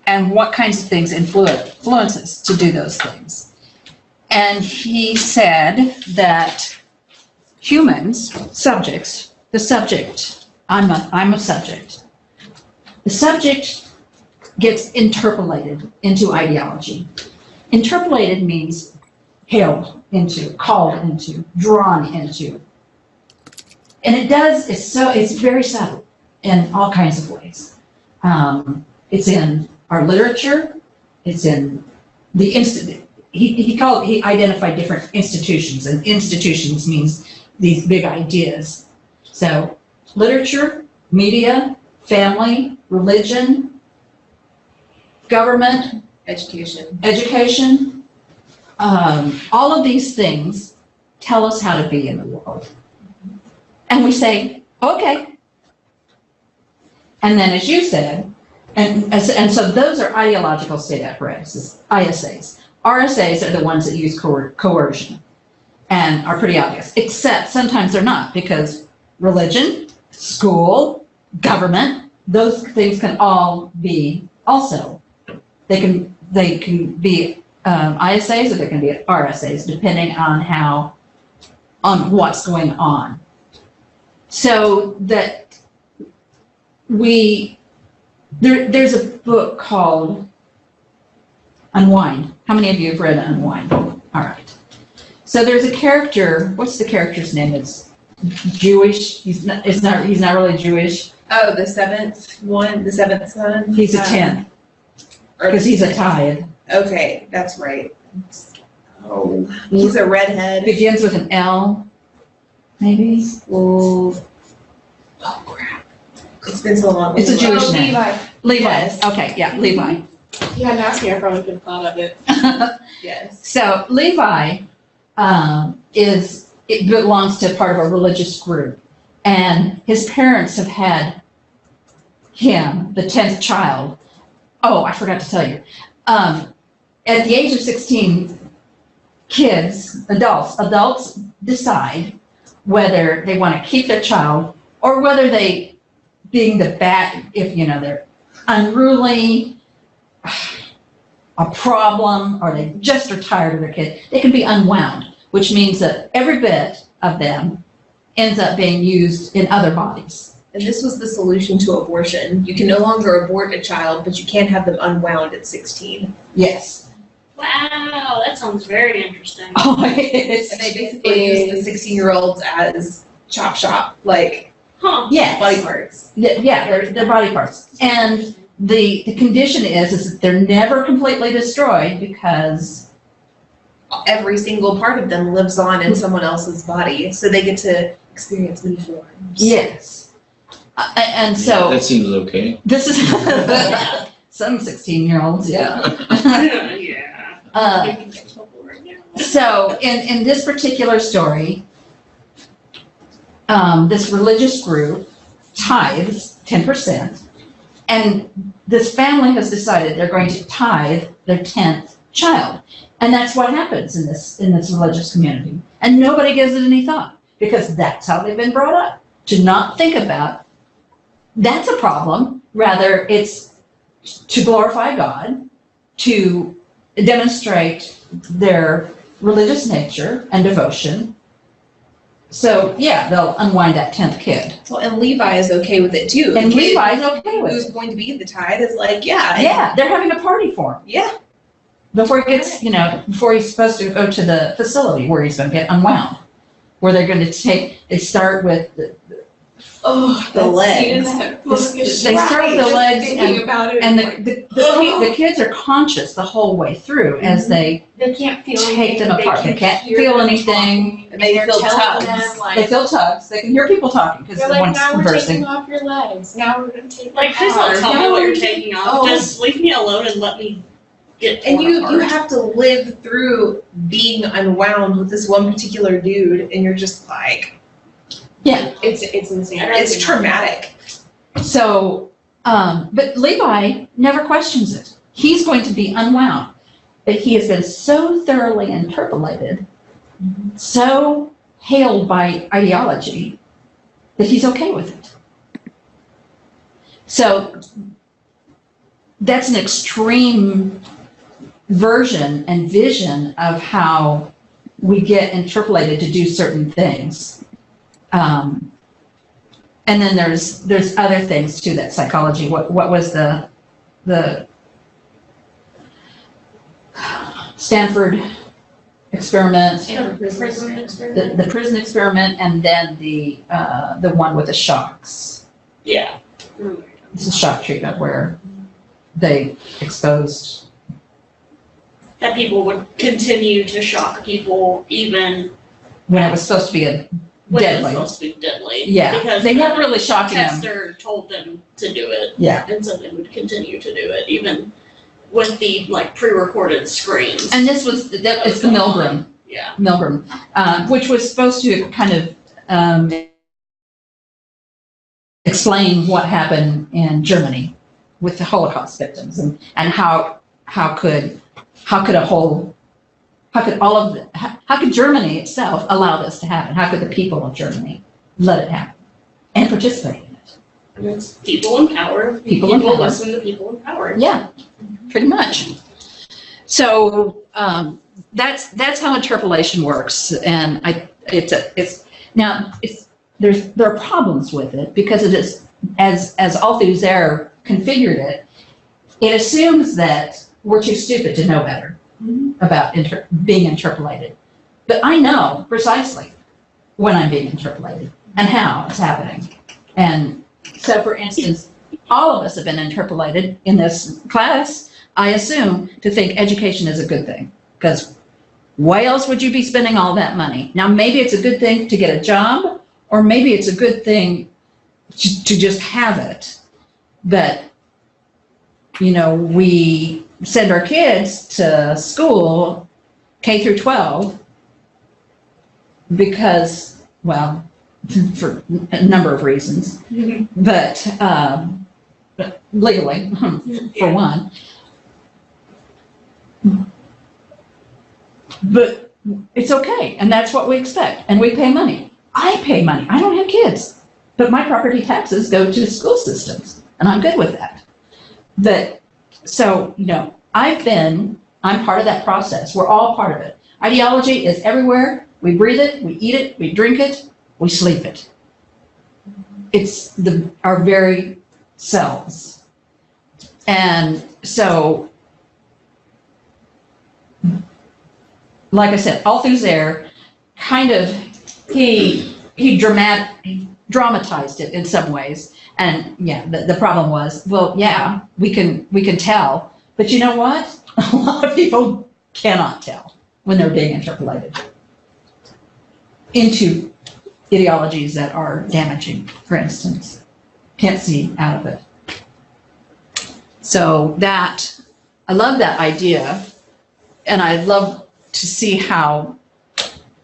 S1: and what kinds of things influence us to do those things. And he said that humans, subjects, the subject, I'm a subject. The subject gets interpolated into ideology. Interpolated means held into, called into, drawn into. And it's very subtle in all kinds of ways. It's in our literature, it's in the he identified different institutions, and institutions means these big ideas. So literature, media, family, religion, government, education, all of these things tell us how to be in the world. And we say, okay. And then as you said, and so those are ideological state apparatuses, ISAs. RSAs are the ones that use coercion and are pretty obvious, except sometimes they're not, because religion, school, government, those things can all be also. They can be ISAs or they can be RSAs, depending on what's going on. So that there's a book called Unwind. How many of you have read Unwind? All right. So there's a character, what's the character's name? It's Jewish. He's not really Jewish.
S6: Oh, the seventh son?
S1: He's a 10, because he's a tithe.
S6: Okay, that's right. Oh, he's a redhead.
S1: Begins with an L, maybe?
S6: Oh crap. It's been so long.
S1: It's a Jewish
S9: Oh,
S1: name. Levi.
S6: Yes.
S1: Okay, yeah, Levi.
S9: If you hadn't asked me, I probably could have thought of it.
S6: Yes.
S1: So Levi it belongs to part of a religious group, and his parents have had him, the 10th child. Oh, I forgot to tell you. At the age of 16, adults decide whether they want to keep their child or whether they, being the bad, if they're unruly, a problem, or they just are tired of their kid, they can be unwound, which means that every bit of them ends up being used in other bodies.
S6: And this was the solution to abortion. You can no longer abort a child, but you can't have them unwound at 16.
S1: Yes.
S5: Wow, that sounds very interesting.
S1: Oh, it's,
S6: And they basically use the 16-year-olds as chop shop, like
S5: Huh.
S1: yes.
S6: body parts.
S1: Yeah, they're body parts. And the condition is that they're never completely destroyed because
S6: Every single part of them lives on in someone else's body, so they get to experience many forms.
S1: yes. And so
S7: That seems okay.
S1: this is some 16-year-olds, yeah.
S5: Yeah. You can get trouble right now.
S1: So in this particular story, this religious group tithes 10%, and this family has decided they're going to tithe their 10th child. And that's what happens in this religious community. And nobody gives it any thought, because that's how they've been brought up, to not think about that's a problem. Rather, it's to glorify God, to demonstrate their religious nature and devotion. So yeah, they'll unwind that 10th kid.
S6: Well, and Levi is okay with it too.
S1: And
S6: The kid
S1: Levi's okay with
S6: who's
S1: it.
S6: going to be the tithe is like, yeah.
S1: Yeah, they're having a party for him.
S6: Yeah.
S1: Before he gets, before he's supposed to go to the facility where he's going to get unwound, where they're going to they start with the
S6: legs.
S1: They start with the legs, and the kids are conscious the whole way through as they
S5: They can't feel
S1: take
S5: anything.
S1: them apart. They can't feel anything.
S6: And they feel tugs.
S1: They feel tugs. They can hear people talking because
S9: They're
S1: the
S9: like,
S1: one's
S9: now we're taking
S1: conversing.
S9: off your legs. Now we're gonna take
S5: Like,
S9: them
S5: please don't
S9: off.
S5: tell me
S9: Now
S5: what
S9: we're
S5: you're taking off.
S6: Oh.
S5: Just leave me alone and let me get
S6: And
S5: torn
S6: you
S5: apart.
S6: have to live through being unwound with this one particular dude, and you're just like,
S1: Yeah.
S9: It's insane.
S6: it's traumatic.
S1: So, but Levi never questions it. He's going to be unwound. But he has been so thoroughly interpolated, so hailed by ideology, that he's okay with it. So that's an extreme version and vision of how we get interpolated to do certain things. And then there's other things too, that psychology. What was the Stanford experiment,
S5: Prison experiment.
S1: the prison experiment, and then the one with the shocks.
S5: Yeah.
S1: It's a shock treatment where they exposed.
S5: That people would continue to shock people even
S1: When it was supposed to be a
S5: when
S1: deadly.
S5: it's supposed to be deadly.
S1: Yeah,
S5: Because
S1: they weren't
S5: the
S1: really shocking them.
S5: tester told them to do it.
S1: Yeah.
S5: And so they would continue to do it, even with the pre-recorded screens.
S1: And this was, it's the Milgram.
S5: Yeah.
S1: Milgram, which was supposed to kind of explain what happened in Germany with the Holocaust victims, and how could Germany itself allow this to happen? How could the people of Germany let it happen and participate in it?
S5: And it's people in power.
S1: People in power.
S5: Listen to people in power.
S1: Yeah, pretty much. So that's how interpolation works, and there are problems with it because it is as Althusser configured it. It assumes that we're too stupid to know better about being interpolated. But I know precisely when I'm being interpolated and how it's happening. And so, for instance, all of us have been interpolated in this class, I assume, to think education is a good thing. Because why else would you be spending all that money? Now, maybe it's a good thing to get a job, or maybe it's a good thing to just have it. But, you know, we send our kids to school, K through 12, because, well, for a number of reasons, but legally, for one. But it's okay, and that's what we expect, and we pay money. I pay money. I don't have kids, but my property taxes go to school systems, and I'm good with that. But, so, you know, I'm part of that process. We're all part of it. Ideology is everywhere. We breathe it, we eat it, we drink it, we sleep it. It's our very selves. And so, like I said, all through there, kind of, he dramatized it in some ways. And yeah, the problem was, well, yeah, we can tell, but you know what? A lot of people cannot tell when they're being interpolated into ideologies that are damaging, for instance. Can't see out of it. So I love that idea, and I love to see how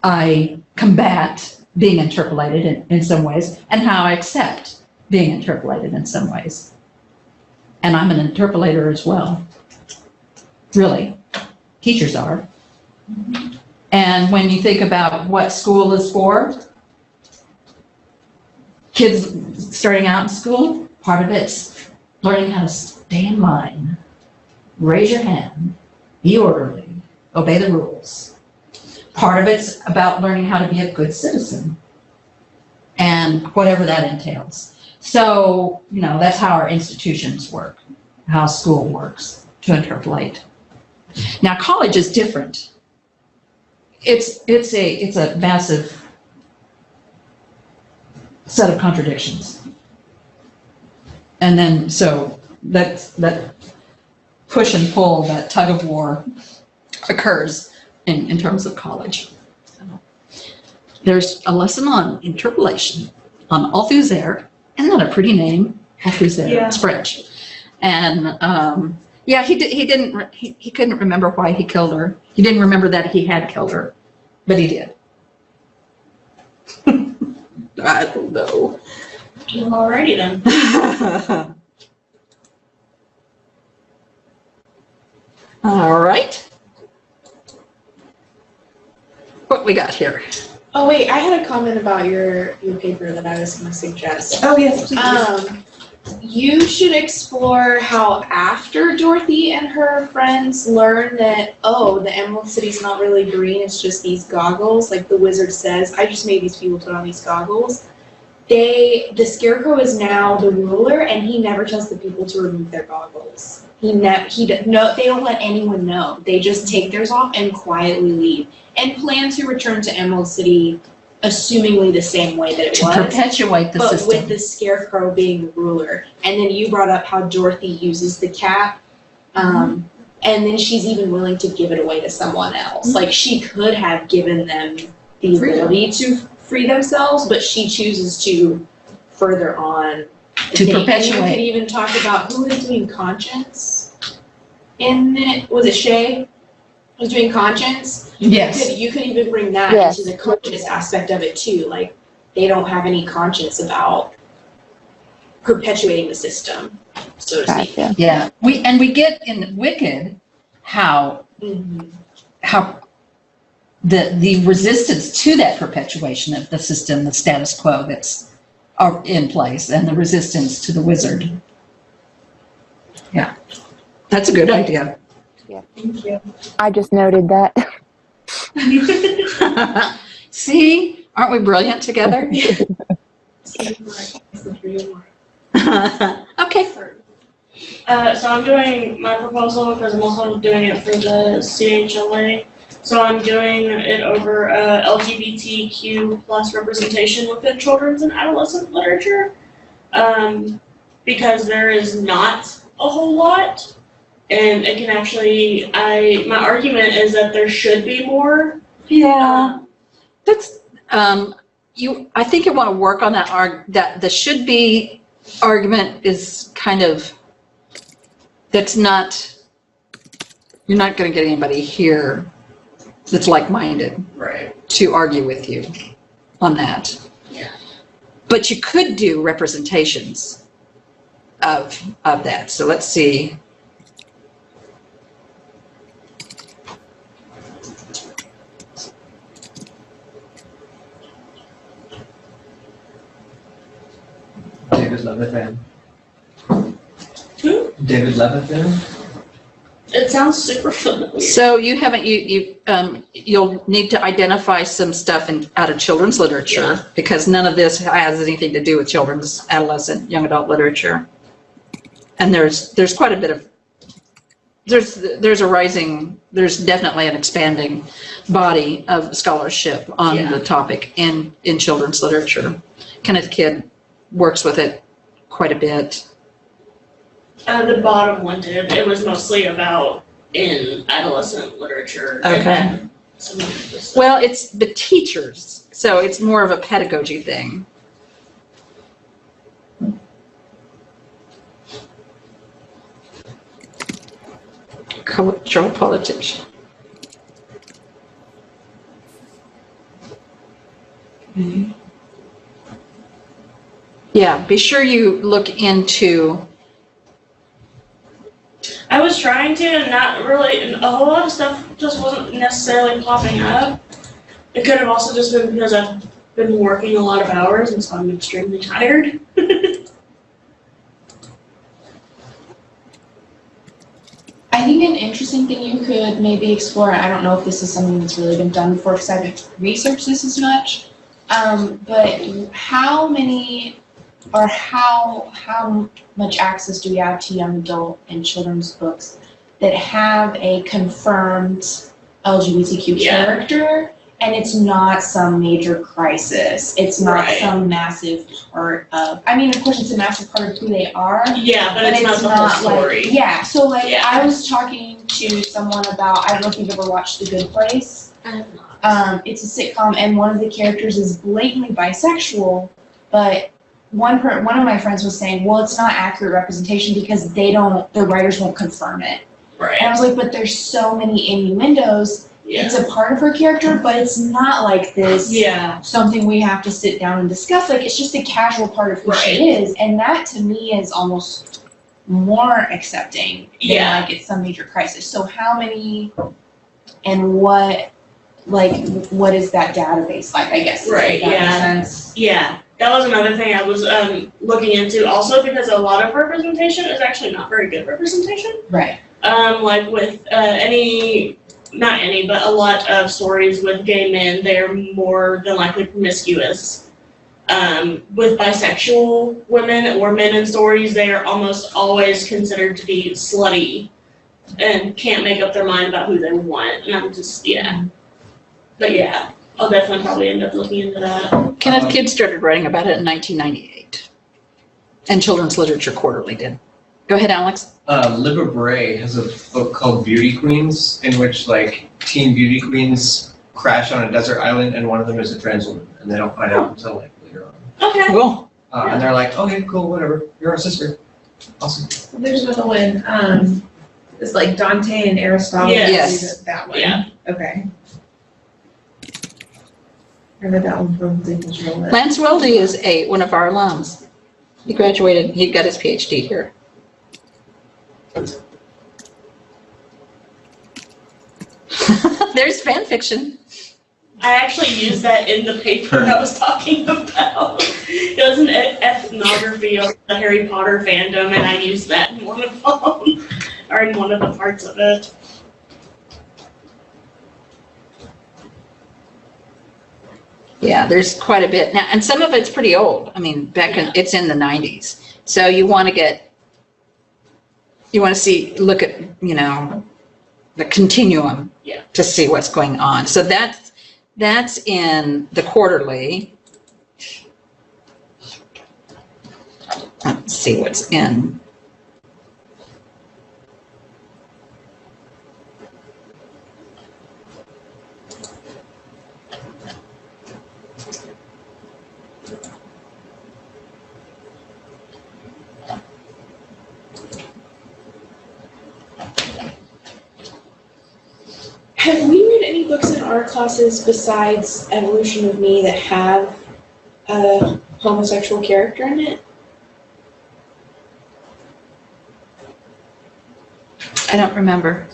S1: I combat being interpolated in some ways, and how I accept being interpolated in some ways. And I'm an interpolator as well. Really, teachers are. And when you think about what school is for, kids starting out in school, part of it's learning how to stay in line, raise your hand, be orderly, obey the rules. Part of it's about learning how to be a good citizen, and whatever that entails. So, you know, that's how our institutions work, how school works to interpolate. Now, college is different. It's a massive set of contradictions. And then, so that push and pull, that tug of war occurs in terms of college. So, there's a lesson on interpolation on Althusser. Isn't that a pretty name? Althusser,
S5: Yeah.
S1: It's French. And yeah, he couldn't remember why he killed her. He didn't remember that he had killed her, but he did. I don't know.
S5: Alrighty then.
S1: All right. What we got here?
S9: Oh wait, I had a comment about your paper that I was going to suggest.
S6: Oh, yes, please.
S9: You should explore how after Dorothy and her friends learn that, oh, the Emerald City's not really green, it's just these goggles, like the wizard says, I just made these people put on these goggles. The Scarecrow is now the ruler, and he never tells the people to remove their goggles. They don't let anyone know. They just take theirs off and quietly leave, and plan to return to Emerald City, assumingly the same way that it
S1: To
S9: was.
S1: perpetuate the
S9: But
S1: system.
S9: with the Scarecrow being the ruler. And then you brought up how Dorothy uses the cap. And then she's even willing to give it away to someone else. Like, she could have given them the ability to free themselves, but she chooses to further on.
S1: To
S9: And you
S1: perpetuate.
S9: could even talk about who was doing Conscience in it. Was it Shay? Was doing Conscience?
S1: Yes.
S9: You could even bring that
S3: Yes.
S9: into the conscious aspect of it too. Like, they don't have any conscience about perpetuating the system, so to speak.
S3: Gotcha.
S1: Yeah. We get in Wicked how the resistance to that perpetuation of the system, the status quo that's in place, and the resistance to the wizard. Yeah. That's a good idea.
S5: Thank you.
S3: I just noted that.
S1: See, aren't we brilliant together? Okay.
S5: So I'm doing my proposal because I'm also doing it for the CHLA. So I'm doing it over LGBTQ plus representation within children's and adolescent literature. Because there is not a whole lot. And it can actually, my argument is that there should be more.
S1: Yeah. That's, I think you want to work on that the should be argument is kind of, you're not going to get anybody here that's like-minded
S5: Right.
S1: to argue with you on that.
S5: Yeah.
S1: But you could do representations of that. So let's see.
S4: David Levithan.
S5: Who?
S4: David Levithan?
S5: It sounds super familiar.
S1: So you haven't, you'll need to identify some stuff out of children's literature,
S5: Yeah.
S1: because none of this has anything to do with children's, adolescent, young adult literature. And there's quite a bit of, there's definitely an expanding body of scholarship on
S5: Yeah.
S1: the topic in children's literature. Kenneth Kidd works with it quite a bit.
S5: The bottom one did. It was mostly about in adolescent literature.
S1: Okay.
S5: And then some of the stuff.
S1: Well, it's the teachers, so it's more of a pedagogy thing. Cultural politics. Okay. Yeah, be sure you look into,
S5: I was trying to, and not really, and a whole lot of stuff just wasn't necessarily popping up. It could have also just been because I've been working a lot of hours, and so I'm extremely tired.
S12: I think an interesting thing you could maybe explore, I don't know if this is something that's really been done before because I haven't researched this as much, but how many or how much access do we have to young adult and children's books that have a confirmed LGBTQ
S5: Yeah.
S12: character, and it's not some major crisis, it's not
S5: Right.
S12: some massive part of, I mean, of course it's a massive part of who they are,
S5: Yeah, but it's not the whole story.
S12: like, yeah, so like
S5: Yeah.
S12: I was talking to someone about, I don't know if you've ever watched The Good Place.
S5: I have not.
S12: It's a sitcom and one of the characters is blatantly bisexual, but one of my friends was saying, well, it's not accurate representation because the writers won't confirm it.
S5: Right.
S12: And I was like, but there's so many innuendos.
S5: Yeah.
S12: It's a part of her character, but it's not like this.
S5: Yeah.
S12: Something we have to sit down and discuss. Like, it's just a casual part of who
S5: Right.
S12: she is. And that to me is almost more accepting than
S5: Yeah.
S12: like it's some major crisis. So how many and what is that database like, I guess?
S5: Right,
S12: Does that make
S5: yeah.
S12: sense?
S5: Yeah. That was another thing I was looking into also, because a lot of representation is actually not very good representation.
S12: Right.
S5: Like with not any, but a lot of stories with gay men, they're more than likely promiscuous. With bisexual women or men in stories, they are almost always considered to be slutty and can't make up their mind about who they want. And I'm just, yeah. But yeah, I'll definitely probably end up looking into that.
S1: Kenneth Kidd started writing about it in 1998. And Children's Literature Quarterly did. Go ahead, Alex.
S4: Libba Bray has a book called Beauty Queens, in which like teen beauty queens crash on a desert island, and one of them is a trans woman, and they don't find out until like later on.
S5: Okay.
S1: Cool.
S4: And they're like, okay, cool, whatever. You're our sister. Awesome.
S6: There's another one, it's like Dante and Aristotle.
S1: Yes.
S6: That one.
S5: Yeah.
S6: Okay. I read that one from Lincoln's Roll.
S1: Lance Weldy is one of our alums. He graduated, he got his PhD here. There's fan fiction.
S5: I actually used that in the paper I was talking about. It was an ethnography of the Harry Potter fandom, and I used that in one of them, or in one of the parts of it.
S1: Yeah, there's quite a bit now, and some of it's pretty old. I mean, it's in the 90s. So you want to get You want to look at, the continuum.
S11: Yeah.
S1: To see what's going on. So that's in the quarterly. Let's see what's in.
S12: Have we read any books in our classes besides Evolution of Me that have a homosexual character in it?
S1: I don't remember.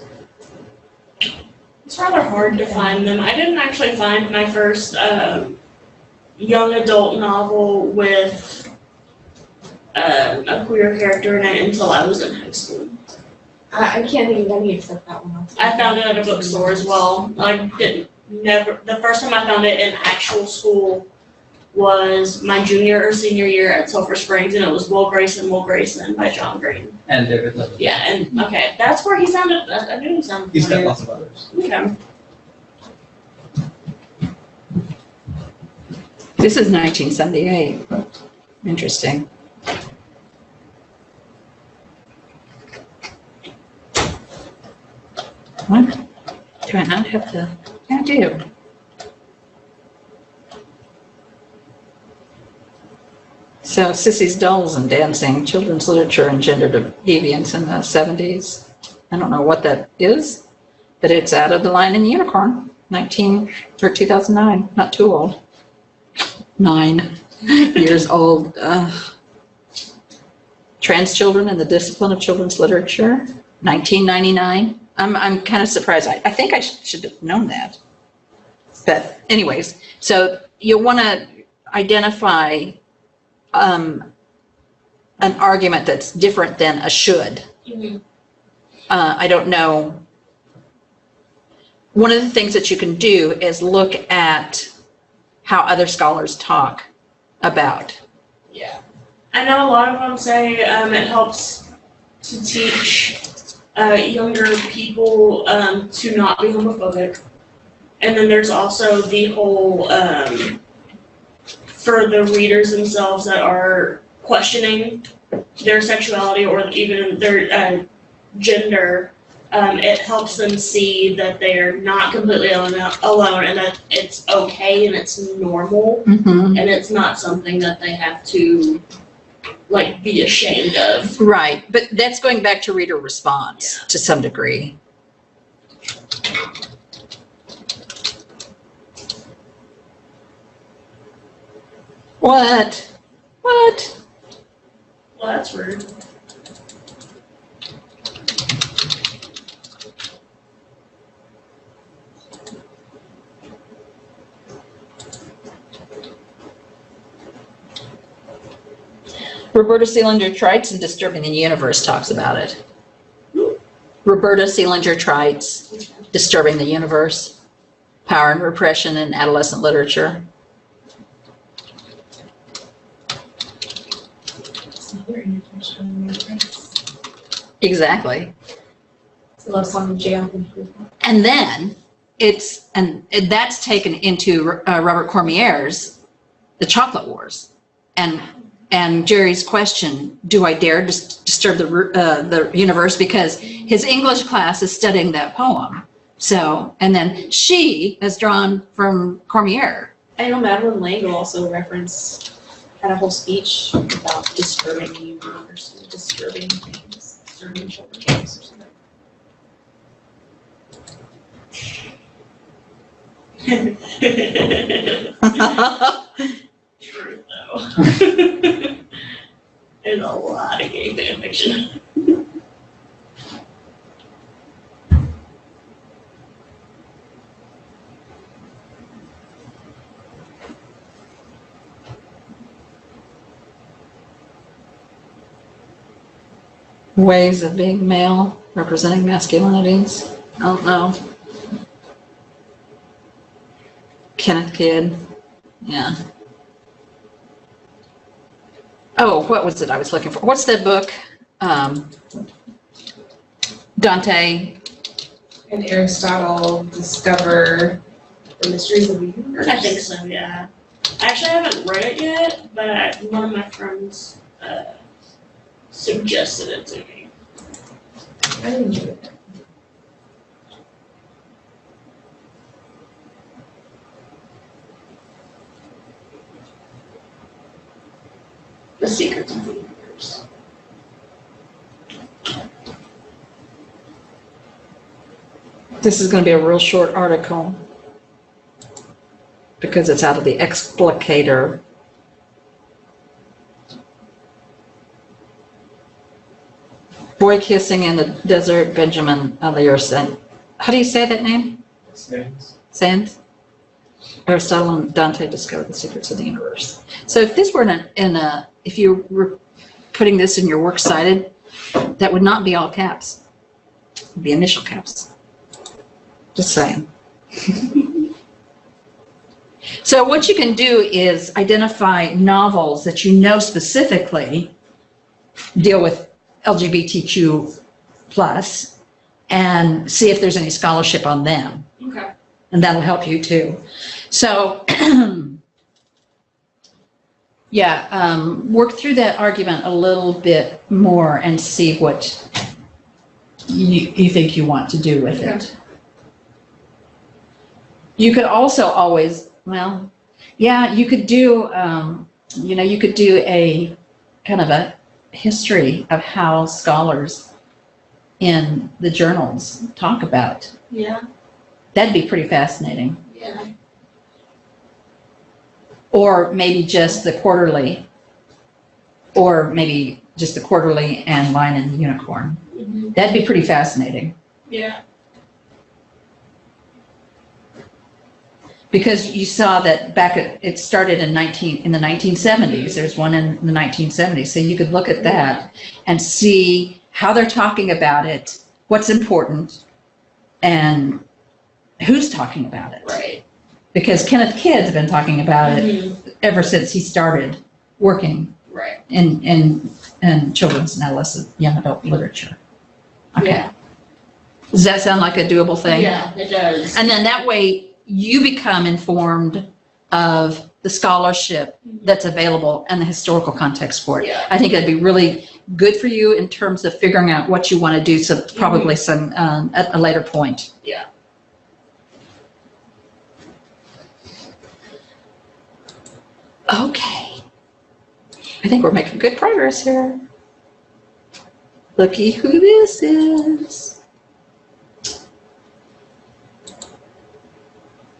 S11: It's rather hard to find them. I didn't actually find my first young adult novel with a queer character in it until I was in high school.
S12: I can't think of any except that one.
S11: I found it at a bookstore as well. The first time I found it in actual school was my junior or senior year at Sulphur Springs, and it was Will Grayson by John Green.
S4: And David Levy.
S11: Yeah, and okay, that's where he sounded, I knew he sounded
S4: He's got
S11: familiar.
S4: lots of others.
S11: Okay.
S1: This is 1978. Interesting. What? Do I not have the? I do. So Sissy's Dolls and Dancing, Children's Literature and Gender Deviance in the 70s. I don't know what that is, but it's Out of the Lion and the Unicorn, 2009, not too old. 9 years old. Trans Children and the Discipline of Children's Literature, 1999. I'm kind of surprised. I think I should have known that. But anyways, so you'll want to identify an argument that's different than a should.
S11: Mhm.
S1: I don't know. One of the things that you can do is look at how other scholars talk about.
S11: Yeah. I know a lot of them say it helps to teach younger people to not be homophobic. And then there's also the whole, for the readers themselves that are questioning their sexuality or even their gender, it helps them see that they're not completely alone and that it's okay and it's normal
S1: Mm-hmm.
S11: and it's not something that they have to be ashamed of.
S1: Right, but that's going back to reader response to some degree. What? What?
S11: Well, that's rude.
S1: Roberta Seelinger Trites in Disturbing the Universe talks about it. Roberta Seelinger Trites, Disturbing the Universe, Power and Repression in Adolescent Literature. Exactly. And then that's taken into Robert Cormier's The Chocolate Wars. And Jerry's question, do I dare disturb the universe? Because his English class is studying that poem. So, and then she is drawn from Cormier.
S9: I know Madeline Lang also had a whole speech about disturbing the universe, disturbing things, disturbing children's books or something.
S11: True, though. There's a lot of gay fan fiction.
S1: Ways of being male, representing masculinities. I don't know. Kenneth Kidd. Yeah. Oh, what was it I was looking for? What's that book? Dante,
S6: And Aristotle discover the mysteries of the universe.
S11: I think so, yeah. I actually haven't read it yet, but one of my friends suggested it to me.
S6: I enjoyed it.
S11: The Secrets of the Universe.
S1: this is going to be a real short article because it's out of the Explicator. Boy Kissing in the Desert, Benjamin Elias. How do you say that name? Sands? Aristotle and Dante discovered the secrets of the universe. So if this were if you were putting this in your works cited, that would not be all caps. It would be initial caps. Just saying. So what you can do is identify novels that you know specifically deal with LGBTQ plus and see if there's any scholarship on them.
S11: Okay.
S1: And that'll help you too. So, yeah, work through that argument a little bit more and see what you think you want to do with it. You could also always, well, yeah, you could do, you could do a kind of a history of how scholars in the journals talk about.
S11: Yeah.
S1: That'd be pretty fascinating.
S11: Yeah.
S1: Or maybe just the quarterly, or maybe just the quarterly and Lion and the Unicorn.
S11: Mm-hmm.
S1: That'd be pretty fascinating.
S11: Yeah.
S1: Because you saw that it started in the 1970s. There's one in the 1970s. So you could look at that and see how they're talking about it, what's important, and who's talking about it.
S11: Right.
S1: Because Kenneth Kidd's been talking about it ever since he started working
S11: Right.
S1: in children's and adolescent young adult literature. Okay.
S11: Yeah.
S1: Does that sound like a doable thing?
S11: Yeah, it does.
S1: And then that way you become informed of the scholarship that's available and the historical context for it.
S11: Yeah.
S1: I think that'd be really good for you in terms of figuring out what you want to do. So probably some at a later point.
S11: Yeah.
S1: Okay. I think we're making good progress here. Looky who this is.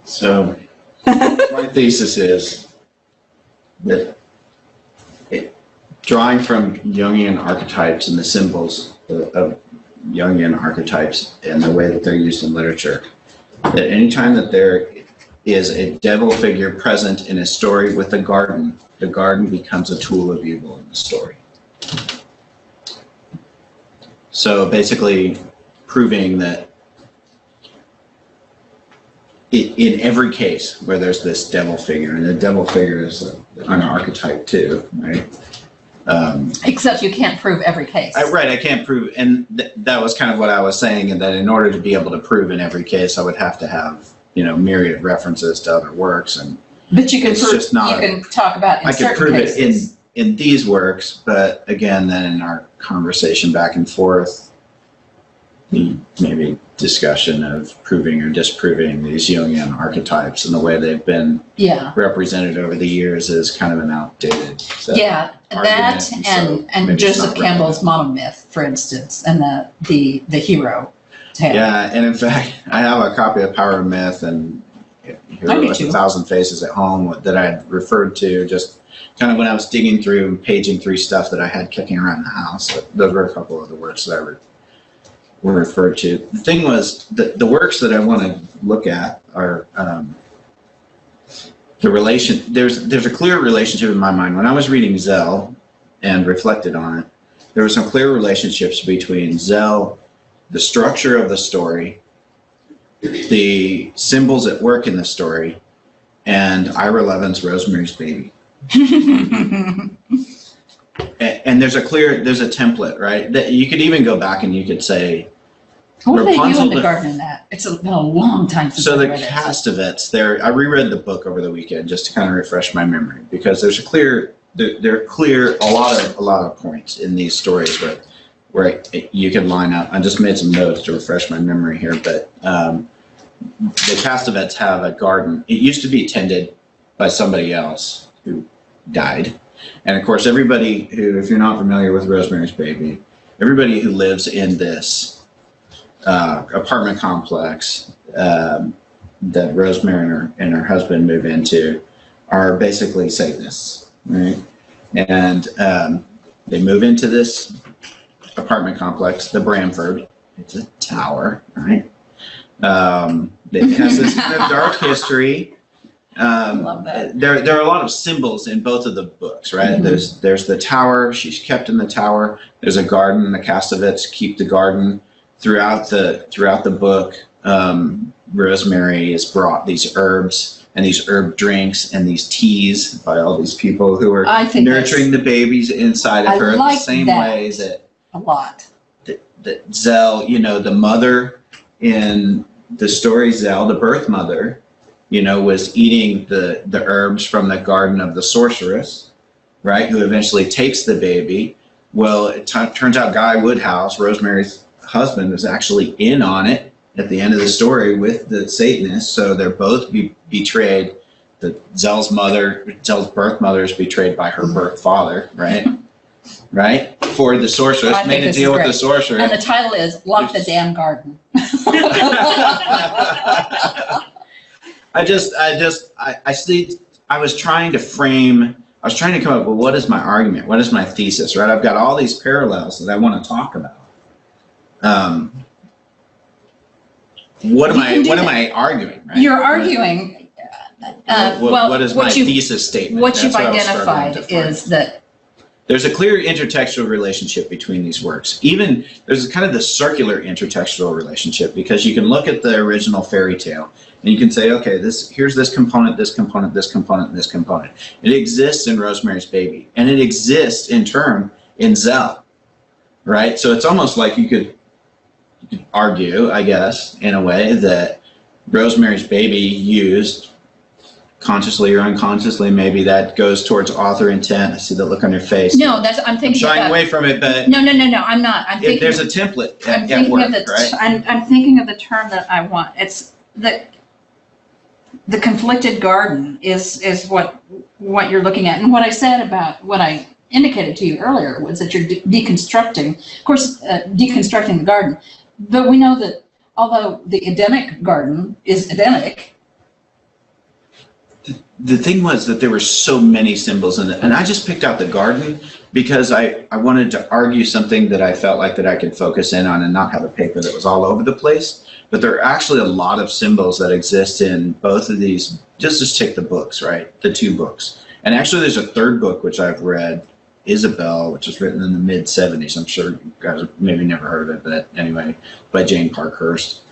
S7: So my thesis is that drawing from Jungian archetypes and the symbols of Jungian archetypes and the way that they're used in literature, that anytime that there is a devil figure present in a story with the garden becomes a tool of evil in the story. So basically proving that in every case where there's this devil figure, and the devil figure is an archetype too, right?
S1: Except you can't prove every case.
S7: Right, I can't prove, and that was kind of what I was saying, and that in order to be able to prove in every case, I would have to have, myriad references to other works, and
S1: But you can
S7: it's
S1: prove,
S7: just not-
S1: you can talk about in
S7: I could
S1: certain
S7: prove
S1: cases.
S7: it in these works, but again, then in our conversation back and forth, the maybe discussion of proving or disproving these Jungian archetypes and the way they've been
S1: Yeah,
S7: represented over the years is kind of an outdated set.
S1: yeah, that
S7: argument, and so
S1: and
S7: maybe it's
S1: Joseph
S7: not
S1: Campbell's monomyth, for instance, and the hero tale.
S7: Yeah, and in fact, I have a copy of Power of Myth and
S1: I do
S7: Hero with
S1: too.
S7: 1,000 Faces at home that I had referred to just kind of when I was digging through and paging through stuff that I had kicking around the house. Those were a couple of the works that were referred to. The thing was, the works that I want to look at are the relation. There's a clear relationship in my mind. When I was reading Zell and reflected on it, there were some clear relationships between Zell, the structure of the story, the symbols at work in the story, and Ira Levin's Rosemary's Baby. And there's a template, right? That you could even go back and you could say,
S1: What do they do in
S7: Rapunzel
S1: the
S7: the-
S1: garden in that? It's been a long time since
S7: So
S1: I
S7: the
S1: read it.
S7: Castavets, I reread the book over the weekend just to kind of refresh my memory, because there are clear a lot of points in these stories where you can line up. I just made some notes to refresh my memory here, but the Castavets have a garden. It used to be tended by somebody else who died, and of course, everybody who, if you're not familiar with Rosemary's Baby, everybody who lives in this apartment complex that Rosemary and her husband move into are basically Satanists, right? And they move into this apartment complex, the Bramford. It's a tower, right? It has this kind of dark history.
S1: Love that.
S7: There are a lot of symbols in both of the books, right?
S1: Mhm.
S7: There's the tower. She's kept in the tower. There's a garden. The Castavets keep the garden. Throughout the book, Rosemary has brought these herbs and these herb drinks and these teas by all these people who are
S1: I think
S7: nurturing the babies inside
S1: I
S7: of her
S1: like
S7: the same
S1: that.
S7: way that
S1: a lot.
S7: Zell, the mother in the story, Zell, the birth mother, was eating the herbs from the garden of the sorceress, right? Who eventually takes the baby. Well, it turns out Guy Woodhouse, Rosemary's husband, was actually in on it at the end of the story with the Satanists. So they're both betrayed. Zell's birth mother is betrayed by her birth father, right? Right? For the sorceress,
S1: I think
S7: made a
S1: this
S7: deal
S1: is
S7: with the
S1: great.
S7: sorceress.
S1: And the title is Lock the Damn Garden.
S7: I was trying to come up with what is my argument? What is my thesis, right? I've got all these parallels that I want to talk about. What am I arguing, right?
S1: You're arguing,
S7: what is my
S1: what you've-
S7: thesis statement?
S1: What you've
S7: That's what I was struggling
S1: identified
S7: to find.
S1: is that
S7: There's a clear intertextual relationship between these works. Even there's kind of this circular intertextual relationship, because you can look at the original fairy tale and you can say, okay, here's this component, this component, this component, and this component. It exists in Rosemary's Baby, and it exists in turn in Zell, right? So it's almost like you could argue, I guess, in a way, that Rosemary's Baby used, consciously or unconsciously, maybe that goes towards author intent. I see the look on your face.
S1: no, I'm
S7: I'm
S1: thinking
S7: shying
S1: about.
S7: away from it, but
S1: No, I'm not. I'm
S7: if
S1: thinking.
S7: there's a template
S1: I'm
S7: at
S1: thinking
S7: work,
S1: of the.
S7: right?
S1: I'm thinking of the term that I want. It's the conflicted garden is what you're looking at, and what I said about what I indicated to you earlier was that you're deconstructing, of course, deconstructing the garden, but we know that although the Edenic garden is Edenic.
S7: The thing was that there were so many symbols in it, and I just picked out the garden because I wanted to argue something that I felt like that I could focus in on and not have a paper that was all over the place. But there are actually a lot of symbols that exist in both of these. Just take the books, right? The two books. And actually there's a third book which I've read, Isabel, which was written in the mid-70s. I'm sure you guys have maybe never heard of it, but anyway, by Jane Parkhurst.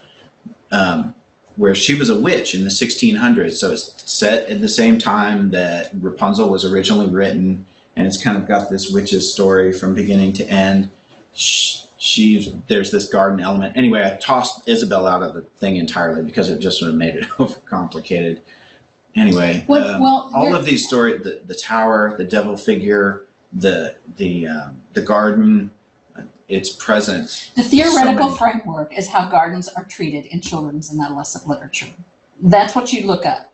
S7: Where she was a witch in the 1600s. So it's set in the same time that Rapunzel was originally written, and it's kind of got this witch's story from beginning to end. There's this garden element. Anyway, I tossed Isabel out of the thing entirely because it just would have made it overcomplicated. Anyway, all of these stories, the tower, the devil figure, the garden, it's present.
S1: The theoretical framework is how gardens are treated in children's and adolescent literature. That's what you look up.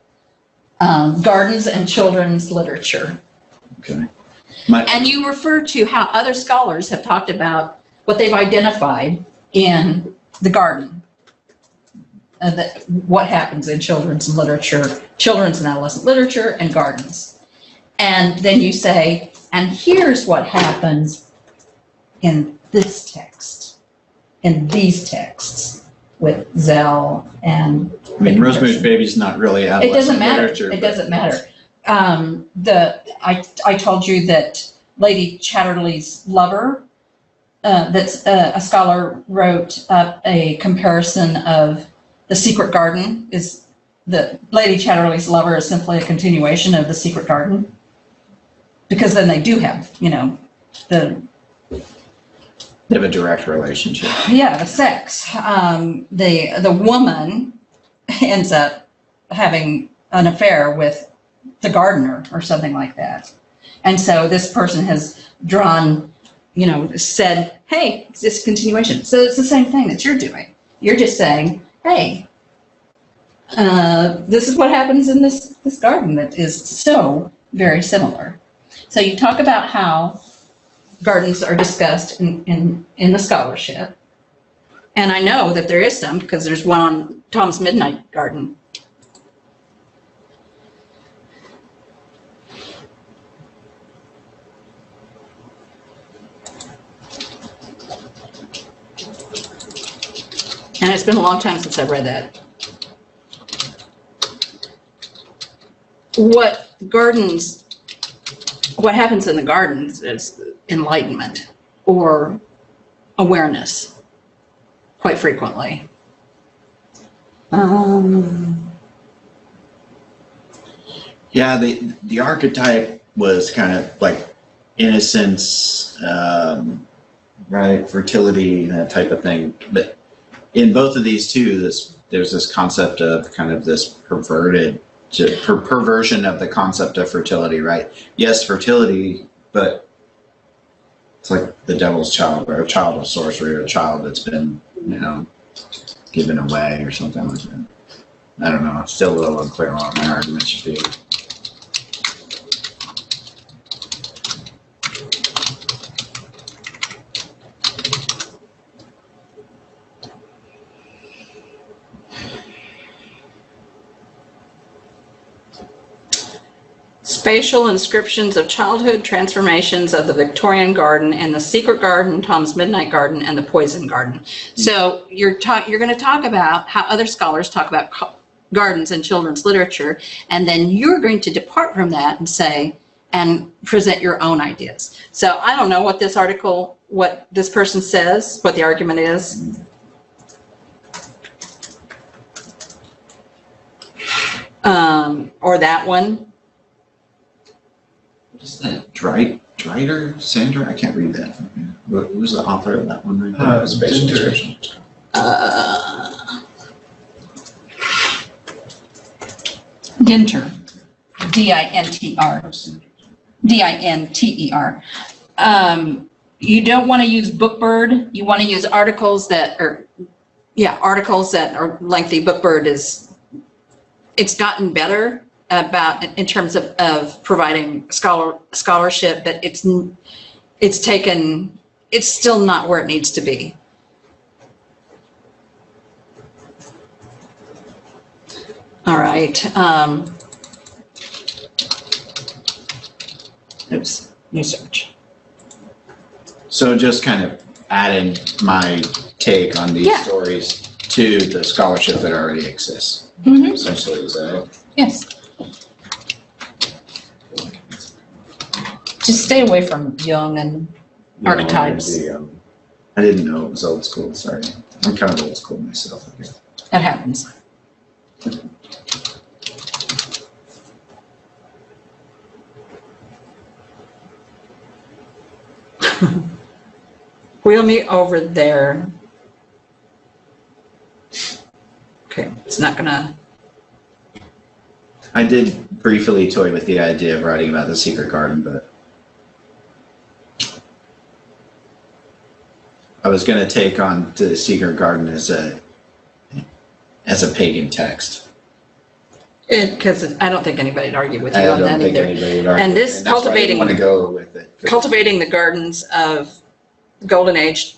S1: Gardens and children's literature.
S7: Okay.
S1: And you refer to how other scholars have talked about what they've identified in the garden. What happens in children's literature, children's and adolescent literature, and gardens. And then you say, and here's what happens in this text, in these texts, with Zell and.
S7: I mean, Rosemary's Baby's not really adolescent
S1: It doesn't matter.
S7: literature.
S1: It doesn't matter. I told you that Lady Chatterley's Lover, a scholar wrote up a comparison of The Secret Garden. Is the Lady Chatterley's Lover is simply a continuation of The Secret Garden, because then they do have,
S7: They have a direct relationship.
S1: Yeah, the sex. The woman ends up having an affair with the gardener or something like that. And so this person has drawn, said, hey, it's this continuation. So it's the same thing that you're doing. You're just saying, hey, this is what happens in this garden that is so very similar. So you talk about how gardens are discussed in the scholarship. And I know that there is some because there's one on Tom's Midnight Garden. And it's been a long time since I've read that. What happens in the gardens is enlightenment or awareness, quite frequently.
S7: Yeah, the archetype was kind of like innocence, right, fertility, that type of thing. But in both of these two, there's this concept of kind of this perversion of the concept of fertility, right? Yes, fertility, but it's like the devil's child, or a child of sorcery, or a child that's been, given away or something like that. I don't know. It's still a little unclear on what my argument should be.
S1: Spatial inscriptions of childhood transformations of the Victorian garden and the secret garden, Tom's Midnight Garden, and the poison garden. So you're going to talk about how other scholars talk about gardens in children's literature, and then you're going to depart from that and say, and present your own ideas. So I don't know what this article, what this person says, what the argument is. Or that one.
S7: What's that? Dreiter? Sandra? I can't read that. Who's the author of that one right there? Spatial description.
S1: Dinter. D-I-N-T-R. D-I-N-T-E-R. You don't want to use Bookbird. You want to use articles that are lengthy. Bookbird it's gotten better about in terms of providing scholarship, but it's still not where it needs to be. All right. Oops, new search.
S7: So just kind of adding my take on these stories to the scholarship that already exists.
S1: Mm-hmm.
S7: Essentially, is that it?
S1: Yes. Just stay away from Jung and archetypes.
S7: I didn't know it was old school, sorry. I'm kind of old school myself, I guess.
S1: That happens. Wheel me over there. Okay, it's not gonna.
S7: I did briefly toy with the idea of writing about the secret garden, but I was going to take on the secret garden as a pagan text.
S1: Because I don't think anybody'd argue with you on that either. And this cultivating the gardens of Golden Age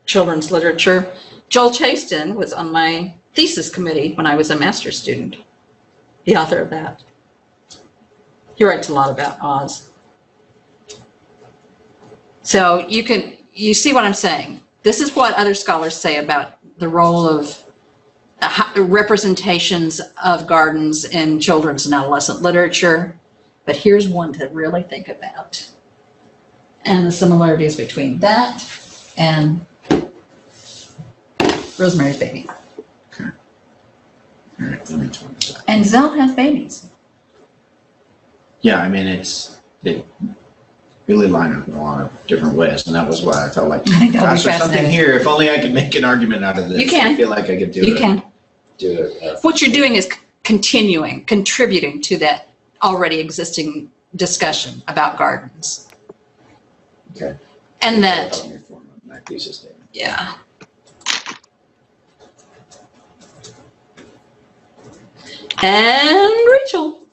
S1: children's literature. Joel Chaston was on my thesis committee when I was a master's student, the author of that. He writes a lot about Oz. So you see what I'm saying. This is what other scholars say about the role of representations of gardens in children's and adolescent literature. But here's one to really think about. And the similarities between that and Rosemary's Baby.
S7: Okay. All right, let me try that.
S1: And Zell has babies.
S7: Yeah, I mean, really line up in a lot of different ways, and that was why I felt like,
S1: I think that'll be
S7: gosh, there's something
S1: fascinating.
S7: here. If only I could make an argument out of this.
S1: You can.
S7: I feel like I could do
S1: You
S7: it.
S1: can.
S7: Do it.
S1: What you're doing is contributing to that already existing discussion about gardens.
S7: Okay.
S1: And that,
S7: Help me form my thesis statement.
S1: yeah. And Rachel.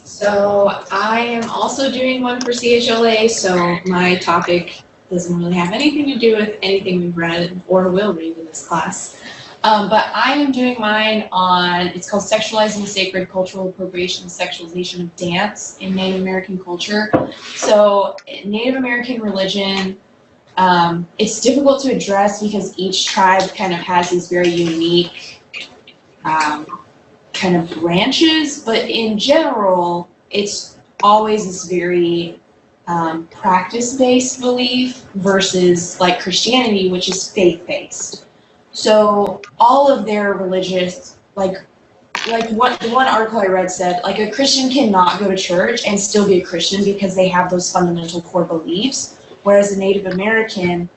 S12: So I am also doing one for CHLA, so my topic doesn't really have anything to do with anything we've read or will read in this class. But I am doing mine on, it's called Sexualizing Sacred Cultural Appropriation and Sexualization of Dance in Native American Culture. So Native American religion, it's difficult to address because each tribe kind of has these very unique kind of branches, but in general, it's always this very practice-based belief versus like Christianity, which is faith-based. So all of their religious, like what the one article I read said, like a Christian cannot go to church and still be a Christian because they have those fundamental core beliefs, whereas a Native American,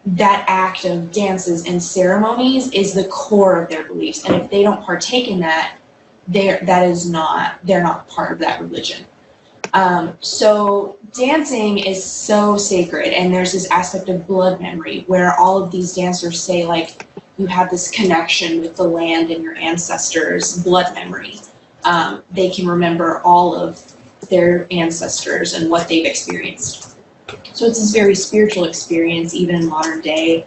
S12: that act of dances and ceremonies is the core of their beliefs, and if they don't partake in that, they're not part of that religion. So dancing is so sacred, and there's this aspect of blood memory where all of these dancers say like you have this connection with the land and your ancestors' blood memory. They can remember all of their ancestors and what they've experienced. So it's this very spiritual experience, even in modern day.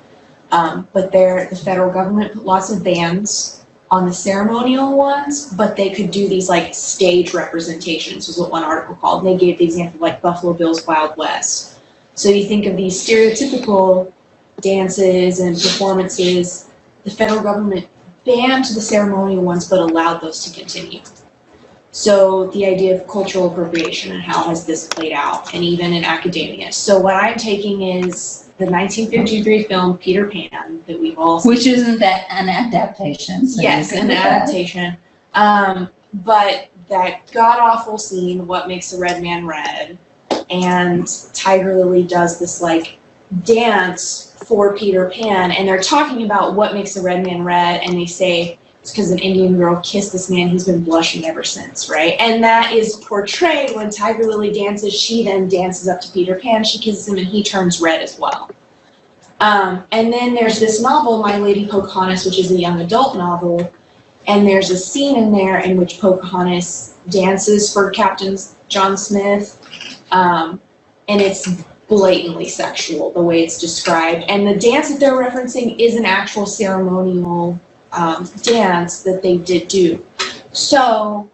S12: But the federal government put lots of bans on the ceremonial ones, but they could do these like stage representations, was what one article called. And they gave the example of like Buffalo Bill's Wild West. So you think of these stereotypical dances and performances, the federal government banned the ceremonial ones, but allowed those to continue. So the idea of cultural appropriation and how has this played out, and even in academia. So what I'm taking is the 1953 film Peter Pan that we've all seen.
S1: Which isn't that an adaptation? So
S12: Yes,
S1: you
S12: an
S1: can-
S12: adaptation. But that god-awful scene, What Makes a Red Man Red, and Tiger Lily does this like dance for Peter Pan, and they're talking about what makes a red man red, and they say it's because an Indian girl kissed this man who's been blushing ever since, right? And that is portrayed when Tiger Lily dances. She then dances up to Peter Pan, she kisses him, and he turns red as well. And then there's this novel, My Lady Pocahontas, which is a young adult novel, and there's a scene in there in which Pocahontas dances for Captain John Smith, and it's blatantly sexual, the way it's described. And the dance that they're referencing is an actual ceremonial dance that they did do. So,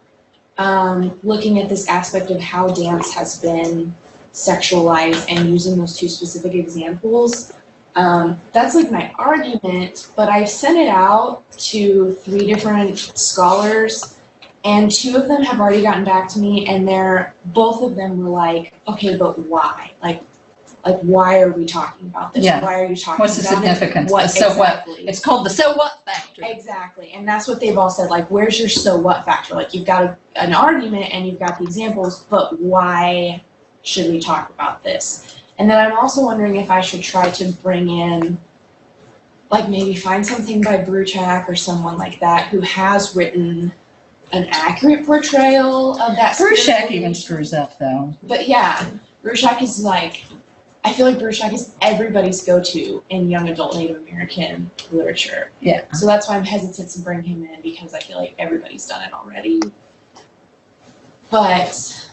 S12: looking at this aspect of how dance has been sexualized and using those two specific examples, that's like my argument, but I've sent it out to 3 different scholars, and 2 of them have already gotten back to me, and both of them were like, okay, but why? Like why are we talking about this?
S1: Yeah.
S12: Why are you talking
S1: What's the
S12: about it?
S1: significance?
S12: What
S1: The so
S12: exactly?
S1: what? It's called the so what factor.
S12: Exactly, and that's what they've all said, like, where's your so what factor? Like, you've got an argument and you've got the examples, but why should we talk about this? And then I'm also wondering if I should try to bring in, like, maybe find something by Bruchak or someone like that who has written an accurate portrayal of that.
S1: Bruchak even screws up though.
S12: But yeah, Bruchak is like, I feel like Bruchak is everybody's go-to in young adult Native American literature.
S1: Yeah.
S12: So that's why I'm hesitant to bring him in, because I feel like everybody's done it already. But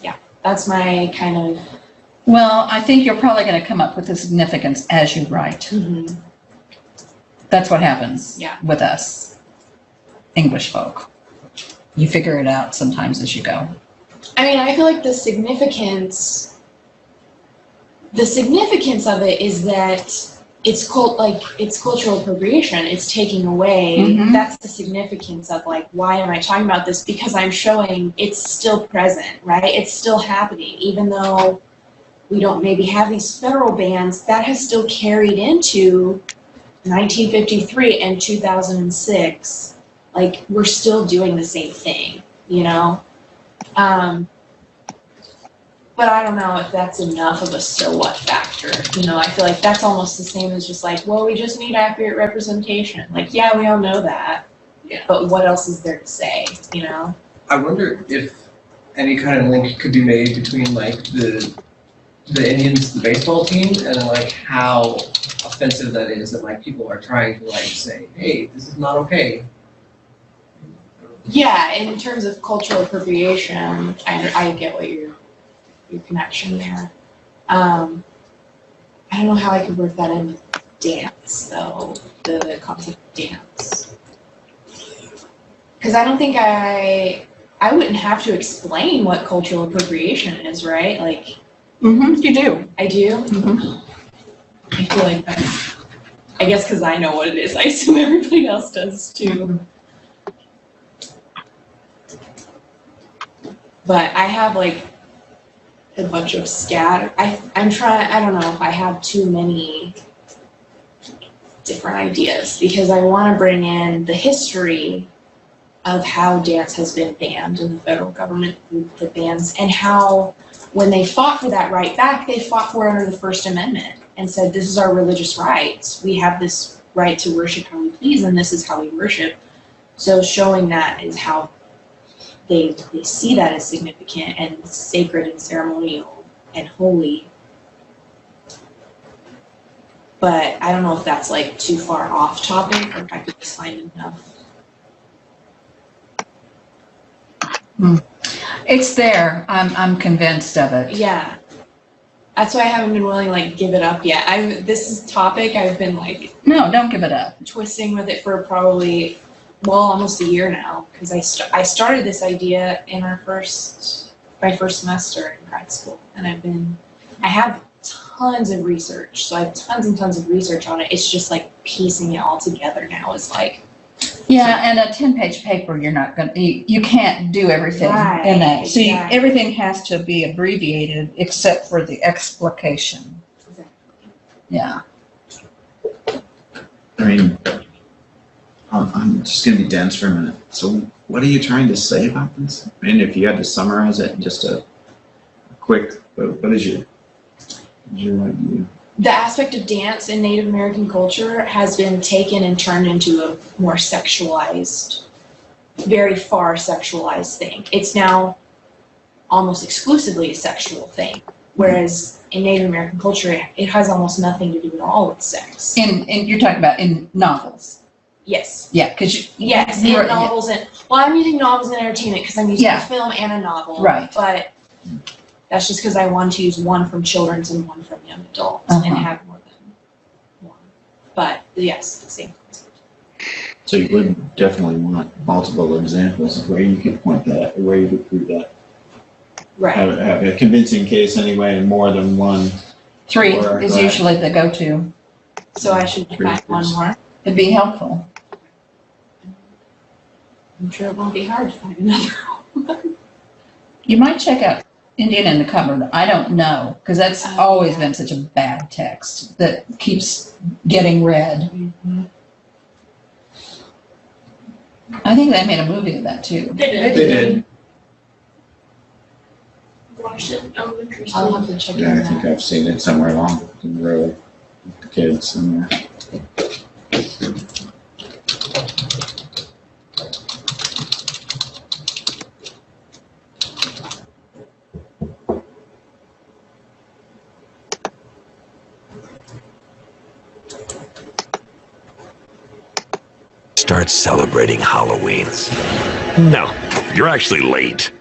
S12: yeah, that's my kind of.
S1: Well, I think you're probably going to come up with the significance as you write.
S12: Mm-hmm.
S1: That's what happens
S12: Yeah.
S1: with us, English folk. You figure it out sometimes as you go.
S12: I mean, I feel like the significance of it is that it's cultural appropriation. It's taking away.
S1: Mhm.
S12: That's the significance of, like, why am I talking about this? Because I'm showing it's still present, right? It's still happening, even though we don't maybe have these federal bans. That has still carried into 1953 and 2006. Like, we're still doing the same thing, you know? But I don't know if that's enough of a so what factor. You know, I feel like that's almost the same as just like, well, we just need accurate representation. Like, yeah, we all know that.
S11: Yeah.
S12: But what else is there to say, you know?
S4: I wonder if any kind of link could be made between like the Indians, the baseball team, and like how offensive that is, that like people are trying to like say, hey, this is not okay.
S12: Yeah, in terms of cultural appropriation, I get what your connection there. I don't know how I could work that in with dance, though, the concept of dance. Because I don't think I wouldn't have to explain what cultural appropriation is, right? Like,
S1: You do.
S12: I do? I feel like I guess because I know what it is, I assume everybody else does too. But I have like a bunch of I'm trying, I don't know if I have too many different ideas because I want to bring in the history of how dance has been banned in the federal government that bans, and how when they fought for that right back, they fought for it under the First Amendment and said, this is our religious rights. We have this right to worship how we please, and this is how we worship. So showing that is how they see that as significant and sacred and ceremonial and holy. But I don't know if that's like too far off topic or if I could just find enough.
S1: It's there. I'm convinced of it.
S12: Yeah. That's why I haven't been willing to like give it up yet. This is topic I've been like
S1: No, don't give it up.
S12: twisting with it for probably almost a year now, because I started this idea in my first semester in grad school, and I have tons of research, so I have tons and tons of research on it. It's just like piecing it all together now is like,
S1: Yeah, and a 10-page paper, you're not gonna, you can't do everything
S12: Right,
S1: in that. So
S12: exactly.
S1: everything has to be abbreviated except for the explication. Yeah.
S7: I mean, I'm just gonna be dense for a minute. So what are you trying to say about this? I mean, if you had to summarize it in just a quick, what is your idea?
S12: the aspect of dance in Native American culture has been taken and turned into a more sexualized, very far sexualized thing. It's now almost exclusively a sexual thing, whereas in Native American culture, it has almost nothing to do at all with sex.
S1: And you're talking about in novels.
S12: Yes.
S1: Yeah, because
S12: Yes,
S1: You're-
S12: in novels and, well, I'm using novels and entertainment because I'm using
S1: Yeah.
S12: a film and a novel.
S1: Right.
S12: But that's just because I wanted to use one from children's and one from young adults and have more than one. But yes, the same concept.
S7: So you would definitely want multiple examples of where you could point that, where you could prove that.
S12: Right.
S7: Have a convincing case anyway, and more than one.
S1: 3
S7: Or-
S1: is
S7: right.
S1: usually the go-to.
S12: So I should find one more.
S1: It'd be helpful.
S12: I'm sure it won't be hard to find another one.
S1: You might check out Indian in the Cupboard. I don't know, because that's always been such a bad text that keeps getting read. I think they made a movie of that too.
S11: They did.
S4: They did.
S11: Watched it in elementary
S12: I'll
S11: school.
S12: have to check it
S7: Yeah, I
S12: out.
S7: think I've seen it somewhere along the road with the kids somewhere.
S13: Start celebrating Halloween. No, you're actually late.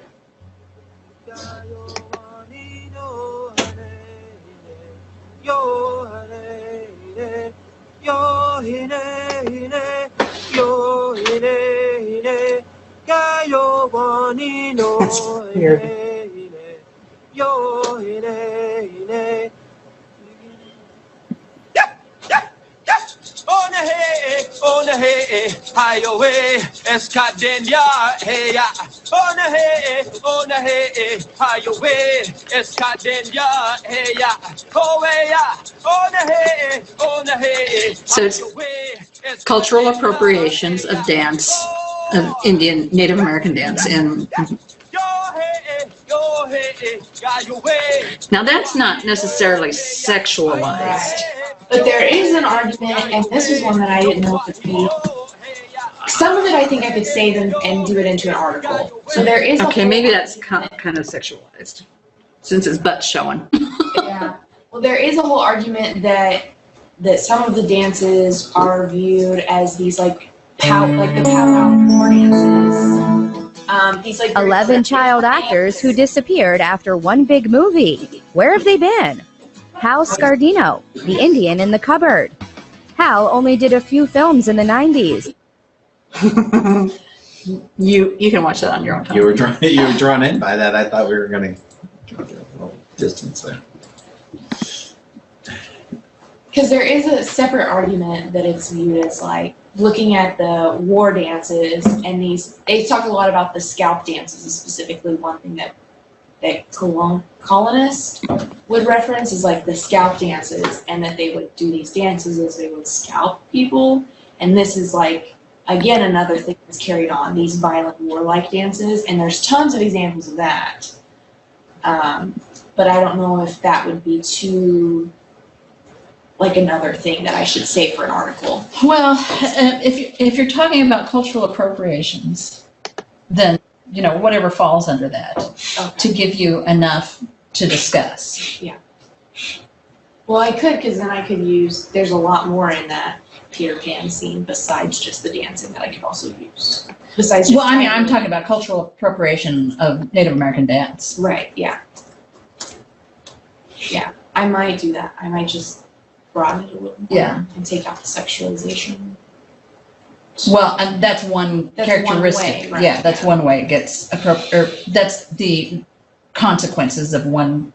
S12: That's weird.
S1: So it's cultural appropriations of dance, of Indian, Native American dance in Now, that's not necessarily sexualized.
S12: But there is an argument, and this was one that I didn't know if it would be. Some of it I think I could save and do it into an article. So there is.
S1: Okay, maybe that's kind of sexualized, since his butt's showing.
S12: Yeah. Well, there is a whole argument that some of the dances are viewed as these like the powwow floor dances. These like
S14: 11 child actors who disappeared after one big movie. Where have they been? Hal Scardino, the Indian in the cupboard. Hal only did a few films in the 90s.
S1: You can watch that on your own time.
S7: You were drawn in by that. I thought we were going to go a little distance there.
S12: Because there is a separate argument that it's viewed as like looking at the war dances and they talk a lot about the scalp dances is specifically one thing that colonists would reference is like the scalp dances, and that they would do these dances as they would scalp people. And this is like, again, another thing that's carried on, these violent warlike dances, and there's tons of examples of that. But I don't know if that would be too, like another thing that I should say for an article.
S1: Well, if you're talking about cultural appropriations, then, you know, whatever falls under that, to give you enough to discuss.
S12: Yeah. Well, I could, because then I could use, there's a lot more in that Peter Pan scene besides just the dancing that I could also use. Besides just
S1: I'm talking about cultural appropriation of Native American dance.
S12: Right, yeah. Yeah, I might do that. I might just broaden it a little more and take out the sexualization.
S1: Well, and that's one characteristic.
S12: One way, right?
S1: Yeah, that's one way it gets that's the consequences of one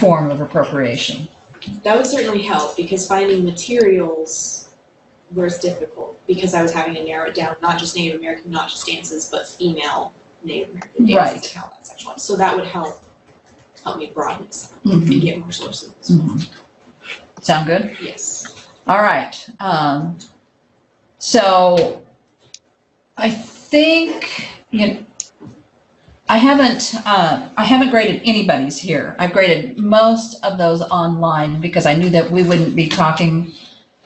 S1: form of appropriation.
S9: That would certainly help, because finding materials was difficult, because I was having to narrow it down, not just Native American, not just dances, but female Native American dances.
S1: Right.
S9: And how that's sexualized. So that would help me broaden this and get more sources as well.
S1: Sound good?
S9: Yes.
S1: All right. So I think, I haven't graded anybody's here. I've graded most of those online because I knew that we wouldn't be talking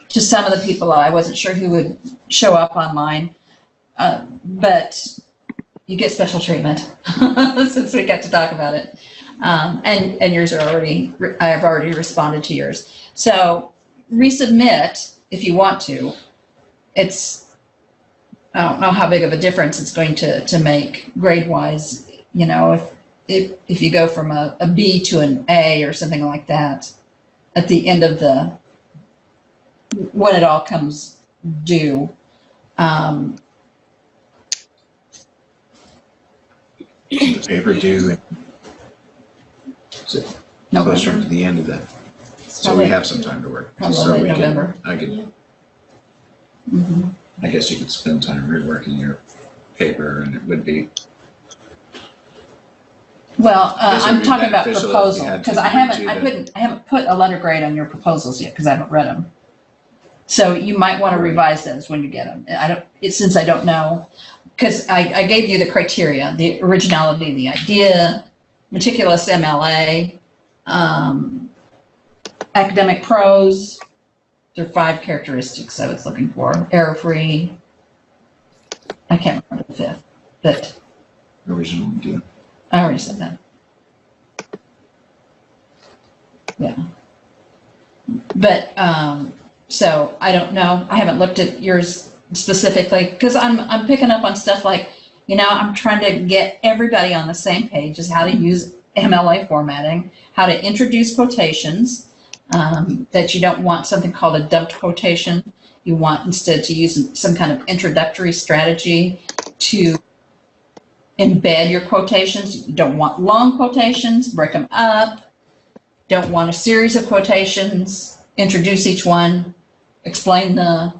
S1: to some of the people. I wasn't sure who would show up online, but you get special treatment since we got to talk about it. And yours are I've already responded to yours. So resubmit if you want to. I don't know how big of a difference it's going to make grade-wise. You know, if you go from a B to an A or something like that at the end of when it all comes due.
S7: The paper due. Closer to the end of that. So we have some time to work. So we
S1: November.
S7: I guess you could spend time reworking your paper, and it would be.
S1: Well, I'm talking about
S7: beneficial if you
S1: proposal,
S7: had
S1: because
S7: to
S1: I
S7: do
S1: haven't put a letter grade on your proposals yet because I haven't read them. So you might want to revise those when you get them. Since I don't know, because I gave you the criteria: the originality, the idea, meticulous MLA, academic prose. There are 5 characteristics I was looking for. Error-free. I can't remember the 5th, but
S7: original idea.
S1: I already said that. Yeah. But, so I don't know. I haven't looked at yours specifically because I'm picking up on stuff like, I'm trying to get everybody on the same page as how to use MLA formatting, how to introduce quotations, that you don't want something called a dumped quotation. You want instead to use some kind of introductory strategy to embed your quotations. You don't want long quotations, break them up. Don't want a series of quotations, introduce each one, explain the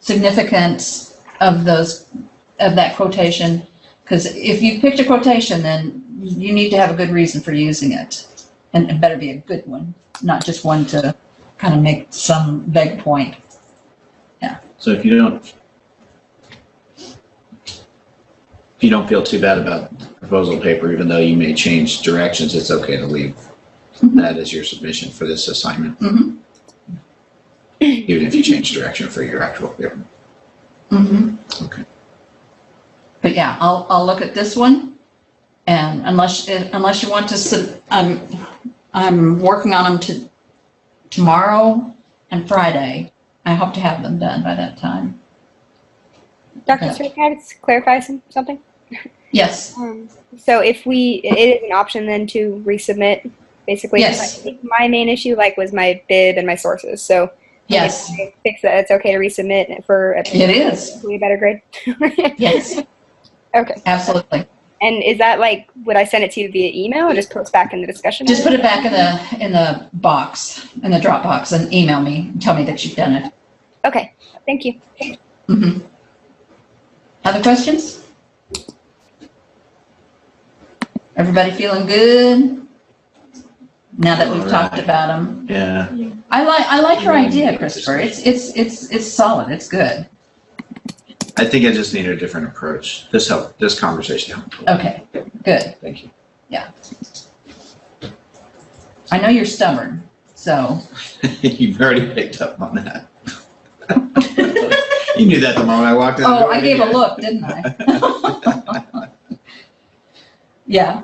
S1: significance of that quotation. Because if you picked a quotation, then you need to have a good reason for using it. And it better be a good one, not just one to kind of make some vague point. Yeah.
S7: So if you don't feel too bad about proposal paper, even though you may change directions, it's okay to leave that as your submission for this assignment.
S1: Mhm.
S7: Even if you change direction for your actual paper.
S1: Mhm.
S7: Okay.
S1: But yeah, I'll look at this one, and unless you want to, I'm working on them tomorrow and Friday. I hope to have them done by that time.
S2: Dr.
S1: Okay.
S2: Stewart, can I just clarify something?
S1: Yes.
S2: So if it is an option then to resubmit, basically.
S1: Yes.
S2: I think my main issue was my bib and my sources. So
S1: Yes.
S2: if I fix that, it's okay to resubmit for
S1: It is.
S2: a better grade.
S1: Yes.
S2: Okay.
S1: Absolutely.
S2: And is that would I send it to you via email or just post back in the discussion?
S1: Just put it back in the box, in the drop box, and email me and tell me that you've done it.
S2: Okay. Thank you.
S1: Mm-hmm. Other questions? Everybody feeling good? Now that we've talked about them.
S7: Yeah.
S1: I like your idea, Christopher. It's solid. It's good.
S7: I think I just need a different approach. This conversation helped.
S1: Okay, good.
S7: Thank you.
S1: Yeah. I know you're stubborn, so.
S7: You've already picked up on that. You knew that the moment I walked in.
S1: Oh, I gave a look, didn't I? Yeah.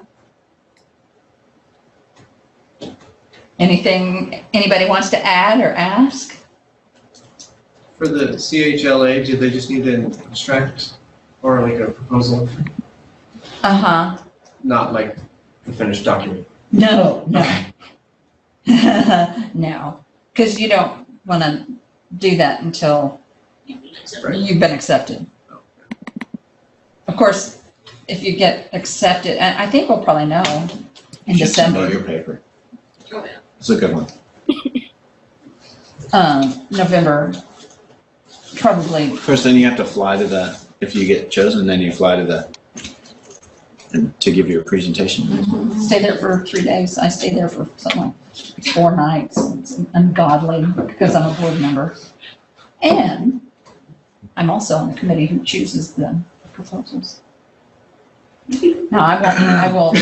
S1: Anything anybody wants to add or ask?
S4: For the CHLA, do they just need an abstract or like a proposal,
S1: Uh-huh.
S4: not like the finished document?
S1: No. No, because you don't want to do that until you've been accepted. Of course, if you get accepted, and I think we'll probably know in
S7: You should send out
S1: December.
S7: your paper.
S11: Oh, yeah.
S7: It's a good one.
S1: November, probably.
S7: Of course, then you have to fly to if you get chosen, then you fly to to give your presentation.
S1: Stay there for 3 days. I stay there for something like 4 nights. It's ungodly because I'm a board member. And I'm also on the committee who chooses the proposals. No, I will,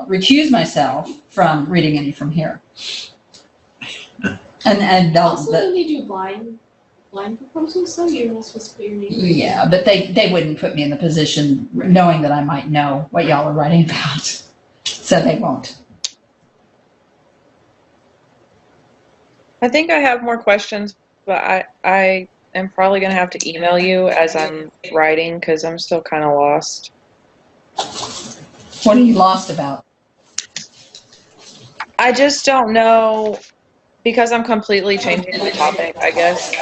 S1: recuse myself from reading any from here. And
S5: Also, they do blind proposals, so you're not supposed to put your name.
S1: yeah, but they wouldn't put me in the position knowing that I might know what y'all are writing about. So they won't.
S8: I think I have more questions, but I am probably going to have to email you as I'm writing because I'm still kind of lost.
S1: What are you lost about?
S8: I just don't know because I'm completely changing the topic, I guess.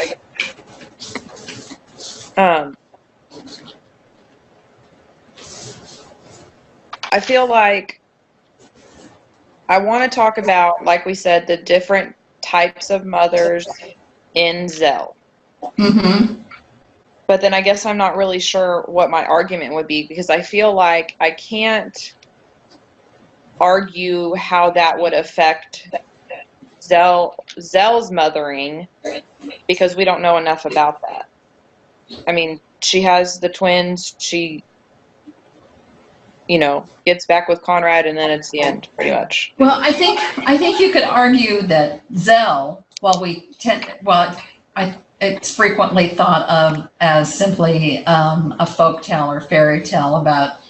S8: I feel like I want to talk about, like we said, the different types of mothers in Zell.
S1: Mm-hmm.
S8: But then I guess I'm not really sure what my argument would be because I feel like I can't argue how that would affect Zell's mothering because we don't know enough about that. I mean, she has the twins, she, gets back with Conrad and then it's the end, pretty much.
S1: Well, I think you could argue that Zell, it's frequently thought of as simply a folk tale or fairy tale about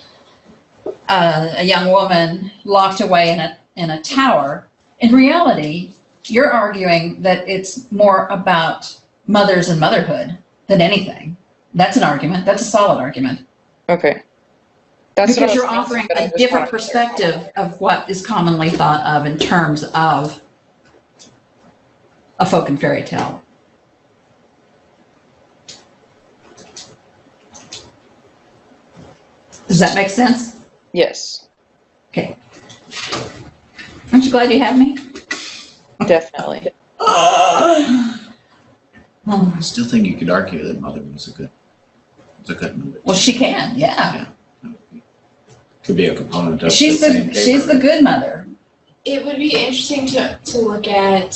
S1: a young woman locked away in a tower. In reality, you're arguing that it's more about mothers and motherhood than anything. That's an argument. That's a solid argument.
S8: Okay.
S1: Because you're offering a different perspective of what is commonly thought of in terms of a folk and fairy tale. Does that make sense?
S8: Yes.
S1: Okay. Aren't you glad you have me?
S8: Definitely.
S7: I still think you could argue that Mother was a good movie.
S1: Well, she can, yeah.
S7: Could be a component of
S1: She's the good mother.
S12: It would be interesting to look at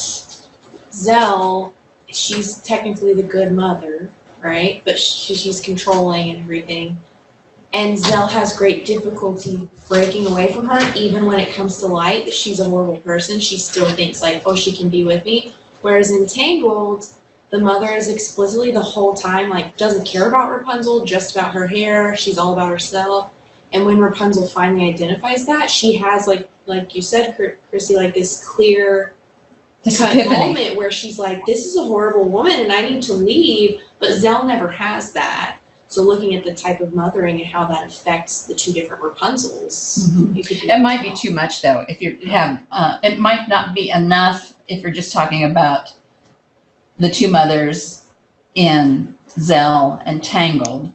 S12: Zell. She's technically the good mother,
S9: right? But she's controlling and everything. And Zell has great difficulty breaking away from her, even when it comes to light. If she's a horrible person, she still thinks like, oh, she can be with me. Whereas in Tangled, the mother is explicitly the whole time like doesn't care about Rapunzel, just about her hair. She's all about herself. And when Rapunzel finally identifies that, she has like you said, Chrissy, like this clear cut moment where she's like, this is a horrible woman and I need to leave. But Zell never has that. So looking at the type of mothering and how that affects the two different Rapunzels,
S1: it might be too much though. If you have, it might not be enough if you're just talking about the two mothers in Zell and Tangled,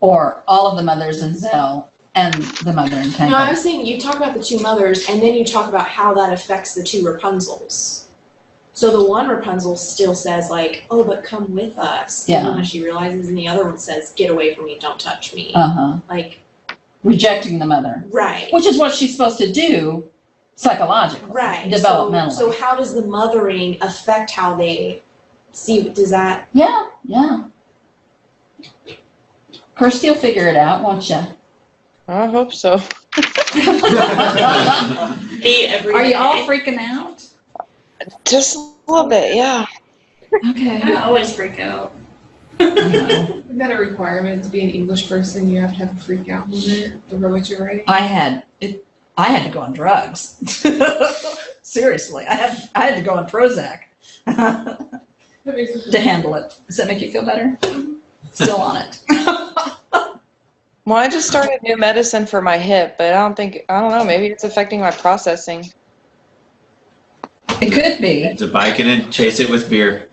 S1: or all of the mothers in Zell and the mother in Tangled.
S9: No, I was saying you talk about the two mothers and then you talk about how that affects the two Rapunzels. So the one Rapunzel still says like, oh, but come with us.
S1: Yeah.
S9: When she realizes, and the other one says, get away from me, don't touch me. Like
S1: rejecting the mother.
S9: Right.
S1: Which is what she's supposed to do psychologically.
S9: Right.
S1: Developmentally.
S9: So how does the mothering affect how they see, does that?
S1: Yeah. Kirsty will figure it out, won't you?
S8: I hope so.
S1: Are you all freaking out?
S8: Just a little bit, yeah.
S1: Okay.
S5: I always freak out.
S6: Isn't that a requirement to be an English person? You have to have a freak out moment over what you're writing?
S1: I had to go on drugs. Seriously, I had to go on Prozac to handle it. Does that make you feel better? Still on it.
S8: Well, I just started new medicine for my hip, but I don't know, maybe it's affecting my processing.
S1: It could be.
S7: It's a Vicodin and chase it with beer.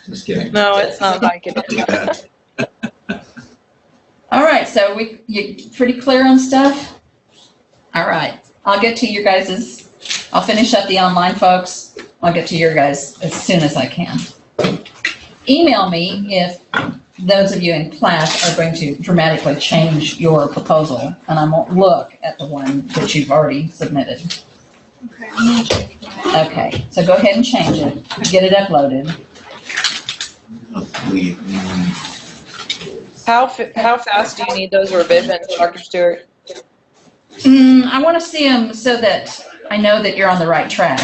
S7: Just kidding.
S8: No, it's not Vicodin.
S1: All right, so you pretty clear on stuff? All right, I'll get to your guys's, I'll finish up the online folks. I'll get to your guys as soon as I can. Email me if those of you in class are going to dramatically change your proposal, and I won't look at the one that you've already submitted.
S5: Okay, I'm gonna check that.
S1: Okay, so go ahead and change it, get it uploaded.
S8: How fast do you need those revisions, Dr. Stewart?
S1: I want to see them so that I know that you're on the right track.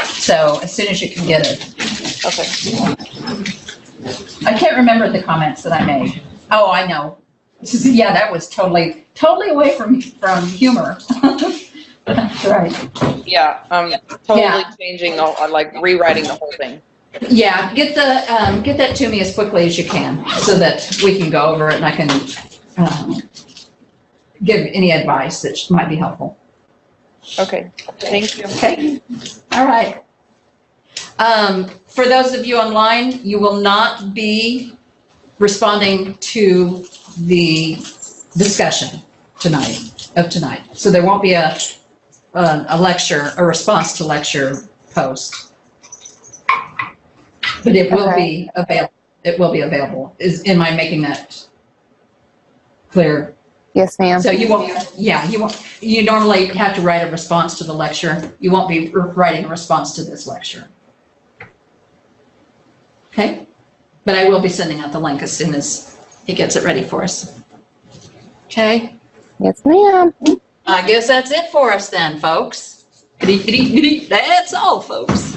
S1: So as soon as you can get it.
S8: Okay.
S1: I can't remember the comments that I made. Oh, I know. Yeah, that was totally away from humor. Right.
S8: Yeah, totally changing, like rewriting the whole thing.
S1: Yeah, get that to me as quickly as you can so that we can go over it and I can give any advice that might be helpful.
S8: Okay, thank you.
S1: Okay, all right. For those of you online, you will not be responding to the discussion tonight. So there won't be a lecture, a response to lecture post. But it will be available. It will be available. Am I making that clear?
S3: Yes, ma'am.
S1: So you won't, you normally have to write a response to the lecture. You won't be writing a response to this lecture. Okay? But I will be sending out the link as soon as he gets it ready for us. Okay?
S3: Yes, ma'am.
S1: I guess that's it for us then, folks. That's all, folks.